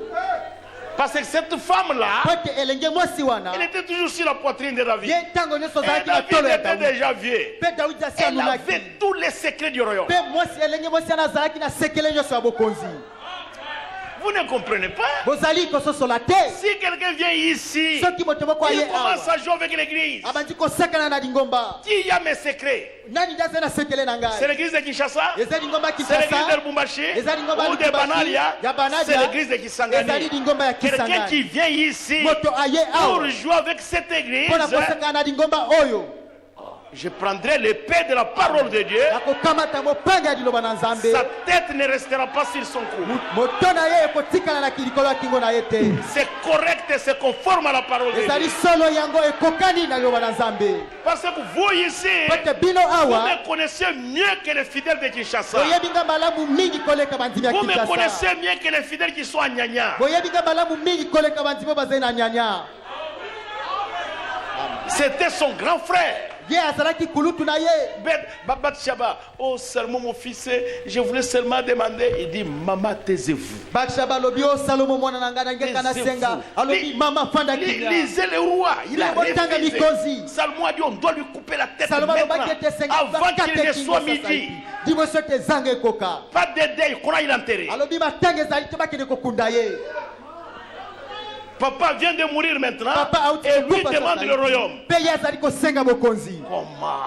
Parce que cette femme-là, Pote elenge mwasi wana. elle était toujours sur la poitrine de David. Ye tango nyonso Et zalaki na David tolo ya était Daudi. déjà vieux. Pe Daudi asi Elle alulaki. avait tous les secrets du royaume. Pe mwasi elenge mwasi wana azalaki na sekele nyonso ya bokonzi. Vous ne comprenez pas? Bozali kososola te. Si quelqu'un vient ici, Soki moto moko il aye commence awa. à jouer avec l'église. Abandi kosekana na lingomba. Qui y a mes secrets? Nani nde aza na sekele na C'est ngai? l'église de Kinshasa? Eza lingomba ya C'est l'église de Kinshasa. Lubumbashi? Eza lingomba ya Ou de Lubumbashi, Banalia? ya Banalia. C'est l'église de Ezali Kisangani. lingomba ya Quelqu'un Kisangani. qui vient ici Moto aye pour awa. jouer avec cette église, Pona kosekana na lingomba oyo. je prendrai l'épée de la parole de Dieu. Nakokamata mopanga ya liloba na Nzambe. Sa tête ne restera pas sur son cou. Moto na ye ekotikala na likolo ya kingo na ye te. C'est correct et c'est conforme à la parole de Ezali Dieu. solo yango ekokani na liloba na Nzambe. Parce que vous ici, Pote bino vous awa. me connaissez mieux que les fidèles de Kinshasa. Boyebi nga malamu mingi koleka bandimi ya Vous me Kinshasa. connaissez mieux que les fidèles qui sont à Nyanya. Boyebi nga malamu mingi koleka bandimi bazali na nyanya. C'était son grand frère. Ye azalaki kulutu na ye. Babat Shaba, oh seulement mon fils, je voulais seulement demander. Il dit, maman, taisez-vous. Bakshaba lobi o Salomo mwana na ngana ngeka na senga. Alobi mama fanda kinya. Lisez le roi. Il a Botanga refusé. mikozi. Salomon a dit, on doit lui couper la tête Salomo maintenant, lobaki ete senga avant qu'il ne soit midi. Diboso te zange koka. Pas de deuil, qu'on aille l'enterrer. Alobi matanga ezali te bakende kokunda ye. Papa vient de mourir maintenant Papa auti et lui kokufa demande sasa le hivi. royaume. Pe ye azali kosenga bokonzi. Comment?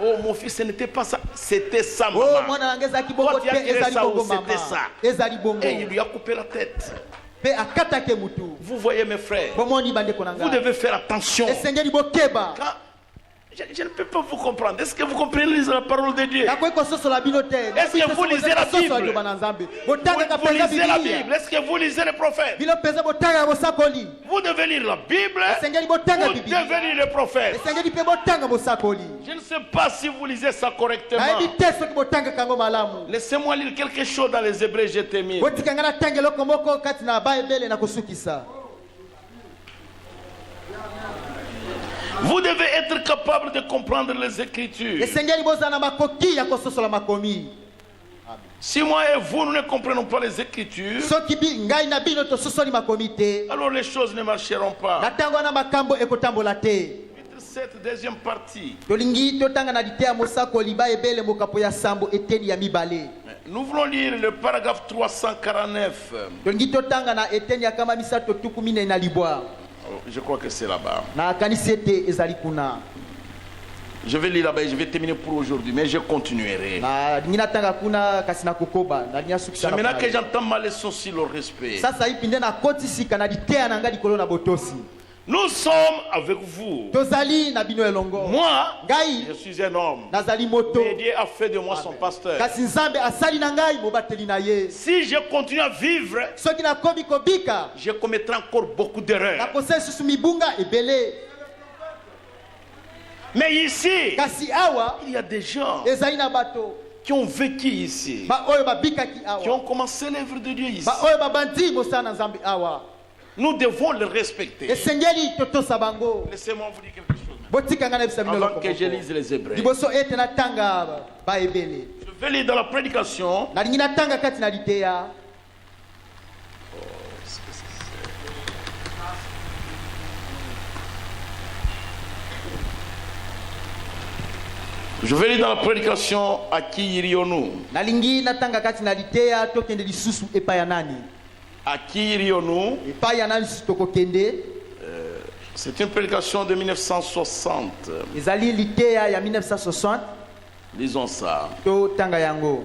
Oh mon fils, ce n'était pas ça, c'était ça maman. Oh mwana nanga ezalaki bongo Toi, tu as te tiré ezali ça bongo où mama. c'était ça. Ezali bongo. Et il lui a coupé la tête. Pe akatake mutu. Vous voyez mes frères, Bomoni bandeko na vous ngai. devez faire attention. Esengeli bokeba. Quand- je ne peux pas vous comprendre. Est-ce que vous comprenez la parole de Dieu? Nakoki kososola bino te. Est-ce que vous lisez la Bible? Botanga Vous penza lisez la Biblia. Bible. Est-ce que vous lisez les prophètes? Bino penza botanga bosakoli. Vous devez lire la Bible. Esengeli botanga Vous Biblia. devez lire les prophètes. Esengeli pe botanga bosakoli. Je ne sais pas si vous lisez ça correctement. Nayebi te soki botanga kango malamu. Laissez-moi lire quelque chose dans les Hébreux, je termine. Botikanga na tanga eloko moko kati na Baebele na kosukisa. Vous devez être capable de comprendre les Écritures. Esengeli bozana makoki ya kososola makomi. Si moi et vous, nous ne comprenons pas les Écritures, Soki ngai na bino tososoli makomi te. alors les choses ne marcheront pas. Na tango wana makambo ekotambola te. Cette deuxième partie, Tolingi totanga na lite ya mosakoli Baebele mokapo ya sambo eteni ya mibale. nous voulons lire le paragraphe 349. Tolingi totanga na eteni ya kama misato tuku minei na libwa. Je crois que c'est là-bas. Na kanisi ete ezali kuna. Je vais lire là-bas et je vais terminer pour aujourd'hui, mais je continuerai. Na ngina tanga kuna kasi na kokoba na nya C'est sukisa. maintenant que j'entends ma leçon sur le respect. Sasa ipinde na koti sika na lite na ngali kolo na botosi. Nous sommes avec vous. Tozali na bino elongo. Moi, Ngai je suis un homme. nazali moto. Mais Dieu a fait de moi son pasteur. Kasi Nzambe asali na ngai mobateli na ye. Si je continue à vivre, Soki na komi kobika je commettrai encore beaucoup na d'erreurs. kosa susu mibunga ebele. Mais ici, Kasi awa il y a des gens ezali na bato. qui ont vécu ici, Ba oyo babikaki qui awa. ont commencé l'œuvre de Dieu ici. Ba oyo babandi mosala na Nzambe awa. Nous devons le respecter. Esengeli totosa bango. Laissez-moi vous dire quelque chose. Botikanga na bisa bino Avant loko. que je lise les Hébreux, Liboso ete na tanga Baebele. je vais lire dans la prédication. Nalingi na tanga kati na liteya. Je vais lire dans la prédication à qui irions-nous? Nalingi na tanga kati na liteya tokende lisusu epai ya nani? À qui irions-nous? Epai ya nani lisusu tokokende? C'est une prédication de 1960. Ezali liteya ya 1960 Lisons ça. to tanga yango.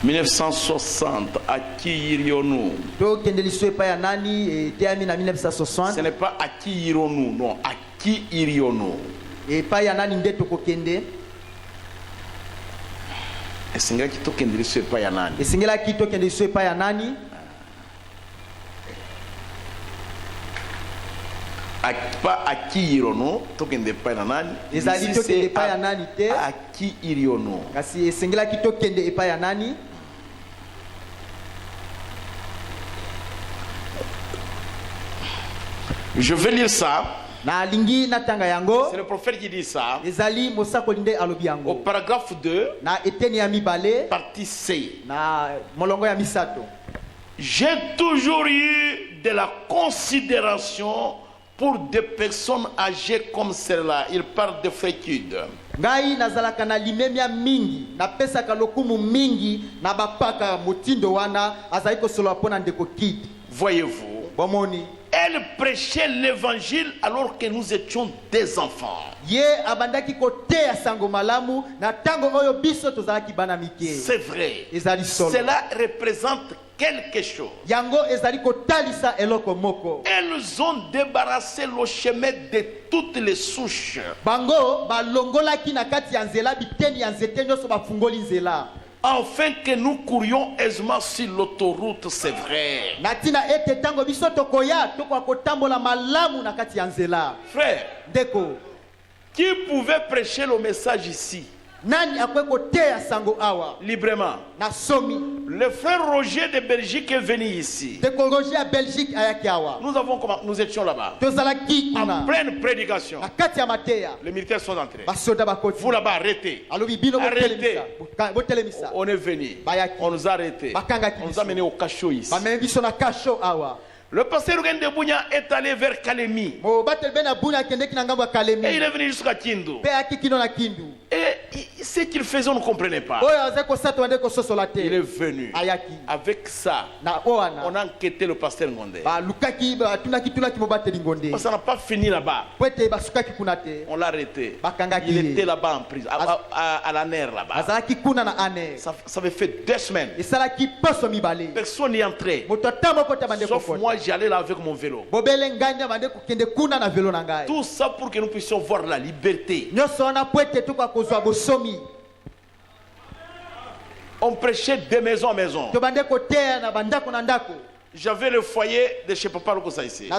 1960 à qui irions-nous? Ce n'est pas à qui irons-nous, non, à qui irions-nous? Esengela kitokende liso epa ya nani? Esengela kitokende liso epa ya nani? Pas à qui irons-nous, tokende epa ya nani? Ezali tokende epa ya nani te? À qui irions-nous? Kasi esengela kitokende epa ya nani? Je vais lire ça. C'est le prophète qui dit ça. Au Au paragraphe 2, partie C. J'ai toujours eu de la considération pour des personnes âgées comme celle-là. Il parle de fréquitude. Voyez-vous, elle prêchait l'évangile alors que nous étions des enfants. C'est vrai. Cela représente quelque chose. Elles ont débarrassé le chemin de toutes les souches. Afin que nous courions aisément sur l'autoroute, c'est vrai. Frère, qui pouvait prêcher le message ici librement? Le frère Roger de Belgique est venu ici. Nous étions là-bas en pleine prédication. Les militaires sont entrés. Vous là-bas, arrêtez. Arrêtez. On est venu. On nous a arrêtés. On nous a menés au cachot ici. Le pasteur Rugen de Bounia est allé vers Kalemi. Et il est venu jusqu'à Kindu. Et ce qu'il faisait, on ne comprenait pas. Il est venu. Avec ça, on a enquêté le pasteur Ngondé. Ça n'a pas fini là-bas. On l'a arrêté. Il était là-bas en prison, à la nerf là-bas. Ça avait fait 2 semaines. Personne n'y entrait. Sauf moi, j'allais là avec mon vélo. Tout ça pour que nous puissions voir la liberté. On prêchait de maison à maison. J'avais le foyer de chez Papa Lukusa ici.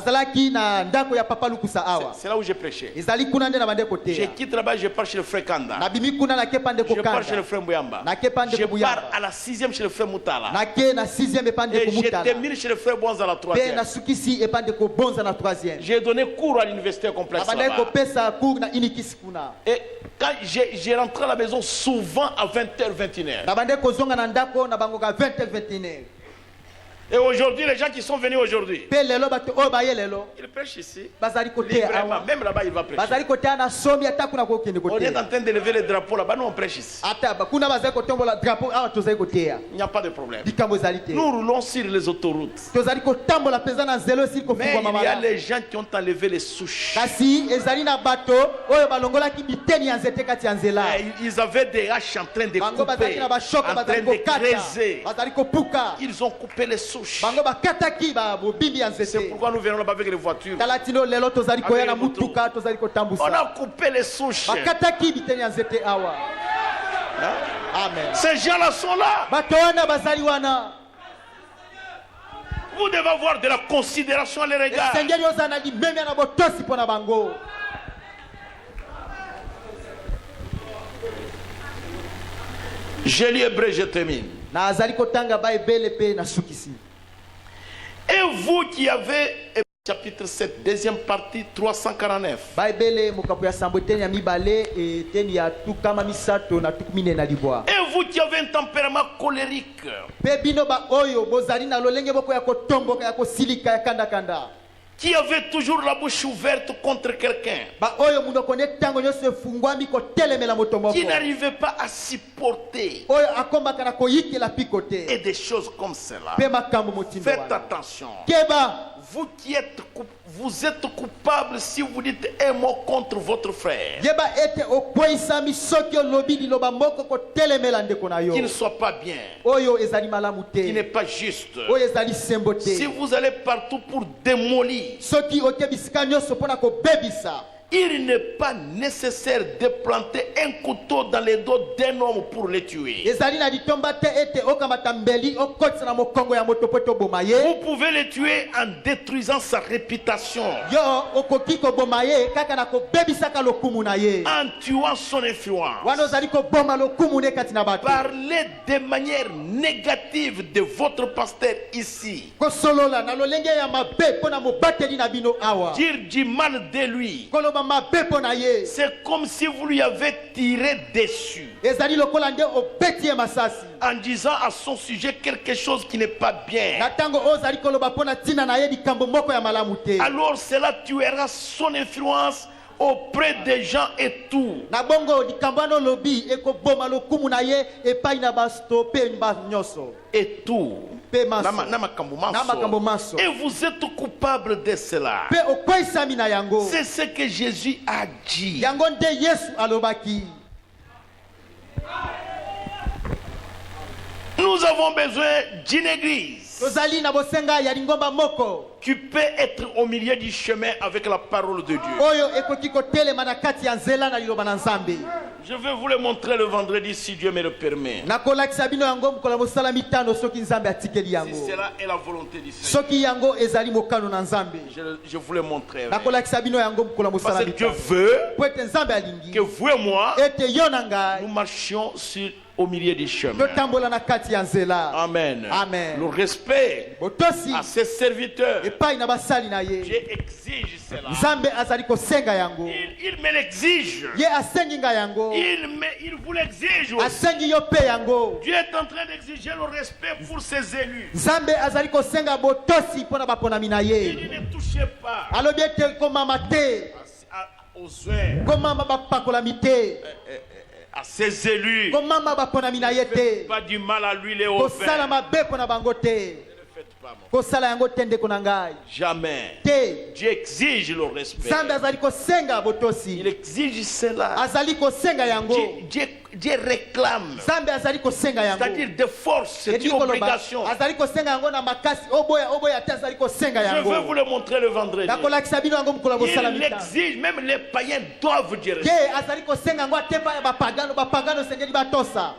C'est là où j'ai prêché. Je quitte là-bas, je pars chez le frère Kanda. Je pars chez le frère Mouyamba. Je pars à la 6e chez le frère Moutala. Et je termine chez le frère Bonza à la 3e. J'ai donné cours à l'université complexe là-bas. Et quand j'ai rentré à la maison souvent à 20h, 21h. Et aujourd'hui, les gens qui sont venus aujourd'hui, ils prêchent ici. Librement. Même là-bas, il va prêcher. On est en train d'élever les drapeaux là-bas, nous on prêche ici. Il n'y a pas de problème. Nous roulons sur les autoroutes. Mais il y a les gens qui ont enlevé les souches. Ils avaient des haches en train de couper, en train de creuser. Ils ont coupé les souches. C'est pourquoi nous venons là-bas avec les voitures. On a coupé les souches. Ces gens-là sont là. Vous devez avoir de la considération à les regards. Je lis Hébreu, je termine. Et vous qui avez, chapitre 7, deuxième partie, 349. Et vous qui avez un tempérament colérique, qui avait toujours la bouche ouverte contre quelqu'un, qui n'arrivait pas à supporter, et des choses comme cela. Faites attention. vous êtes coupable si vous dites un mot contre votre frère. Yeba ete okweisami soki olobi liloba moko kotelemela ndeko na yo. Qui ne soit pas bien. Oyo ezali malamu Qui te. n'est pas juste. Oyo ezali sembo te. Si vous allez partout pour démolir, Soki okebisika nyonso mpona kobebisa. il n'est pas nécessaire de planter un couteau dans les dos d'un homme pour le tuer. Ezali na litomba te ete okamata mbeli okotisa na mokongo ya moto po toboma ye. Vous pouvez le tuer en détruisant sa réputation, Yo okoki koboma ye kaka na kobebisaka lokumu na ye. en tuant son influence. Wana ozali koboma lokumu ne kati na bato. Parlez de manière négative de votre pasteur ici. Kosolola na lolenge ya mabe mpona mobateli na bino awa. Dire du mal de lui. Koloba mabe mpona ye. C'est comme si vous lui avez tiré dessus Ezali lokola nde obeti ye masasi. en disant à son sujet quelque chose qui n'est pas bien. Na tango ozali koloba mpona ntina na ye likambo moko ya malamu te. Alors cela tuera son influence auprès des gens et tout. Na bongo likambo wana olobi ekoboma lokumu na ye epai na basto mpe banyonso. Et tout. Mpe maso. Na makambo Na makambo maso. maso. Et vous êtes coupable de cela. Mpe okweisami na yango. C'est ce que Jésus a dit. Yango nde Yesu alobaki. Nous avons besoin d'une église Tozali na bosenga ya lingomba moko. qui peut être au milieu du chemin avec la parole de Dieu. Oyo ekoki kotelema na kati ya nzela na liloba na Nzambe. Je vais vous le montrer le vendredi si Dieu me le permet. Nakolakisa bino yango mokolo mosala mitano soki Nzambe atikeli Si yango. cela est la volonté du Seigneur, Soki yango ezali mokano na Nzambe. je vous le montrerai. Nakolakisa bino yango mokolo Parce mosala que Dieu mitano. veut Po ete Nzambe alingi que vous et moi, ete yo na ngai nous marchions au milieu du chemin. totambola na kati ya nzela. Amen. Amen. Le respect Botosi à ses serviteurs. epai na basali na ye. Dieu exige cela. Nzambe azali kosenga yango. Il me l'exige. Ye asengi nga yango. Il vous l'exige aussi. Asengi yo pe yango. Dieu est en train d'exiger le respect pour ses élus. Nzambe azali kosenga botosi mpona baponami na Il ye. dit ne touchez pas Alobi ete komama te. aux soins, Komama bapakolami te. à ses élus. Komama baponami na ye te. Pas du mal à lui les Kosala offert. mabe mpona bango te. Ne faites pas mon. Kosala yango te ndeko na ngai. Jamais. Te. Dieu exige le respect. Nzambe azali kosenga Il botosi. exige cela. Azali kosenga yango. Dieu réclame. Nzambe azali kosenga yango. C'est-à-dire de force, c'est Edi une koloba, obligation. azali kosenga yango na makasi oboya te azali kosenga Je yango. vais vous le montrer le vendredi. Nakolakisa bino yango mokolo bosala Il mitano. l'exige, même les païens doivent dire. Ye azali kosenga yango ate epai ya bapagano sengeli batosa.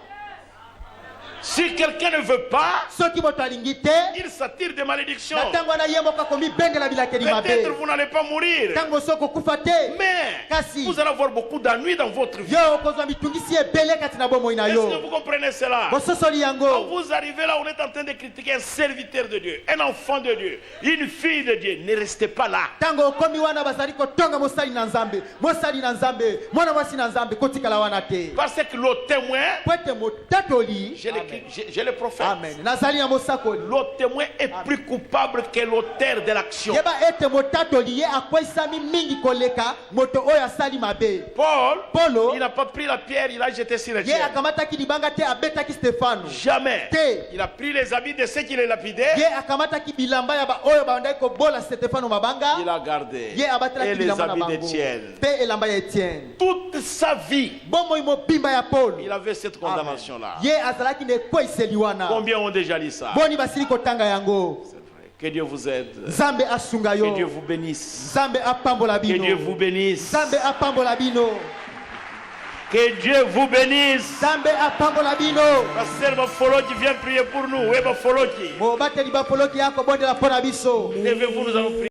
Si quelqu'un ne veut pas, Soki moto alingi te, il s'attire des malédictions. na ntango wana ye moko akomibengela bilakeli Peut-être mabe. vous n'allez pas mourir, Ntango soki okufa te, mais kasi vous allez avoir beaucoup d'ennuis dans votre vie. yo okozwa mitungisi ebele kati na bomoi na Est-ce yo. que vous comprenez cela? Bososoli Quand yango. vous arrivez là, on est en train de critiquer un serviteur de Dieu, un enfant de Dieu, une fille de Dieu. Ne restez pas là. Ntango okomi wana bazali kotonga mosali na Nzambe, mosali na Nzambe, mwana mwasi na Nzambe kotikala wana te. Parce que le témoin, Po ete motatoli, j'ai le prophète. amen, nazali na mosakoli. Le témoin est plus coupable que l'auteur de l'action. Yeba ete motatoli ye akwesami mingi koleka moto oyo asali mabe. Paulo, Il n'a pas pris la pierre, il a jeté sur le ye ciel. akamataki libanga te abetaki Stefano. Jamais. Te. Il a pris les habits de ceux qui les lapidaient. Ye akamataki bilamba ya ba oyo bandaki kobola Stefano mabanga. Il a gardé. Ye Et abatelaki les bilamba na habits bango. d'Étienne. Pe elamba ya Etienne. Toute sa vie, Bomoi mobimba ya Paulo. il avait cette condamnation-là. Ye azalaki ne koiseli wana. Combien ont déjà lu ça? Boni basili kotanga yango. C'est vrai. Que Dieu vous aide. Nzambe asunga Que Dieu yo. vous bénisse. Nzambe apambola Que Dieu bino. vous bénisse. Nzambe apambola bino. Que Dieu vous bénisse. Nzambe apambola bino. Pasteur Bafoloki vient prier pour nous. Oui, Bafoloki. Mobateli bapoloki yako bondela pona biso. Levez-vous, nous allons prier.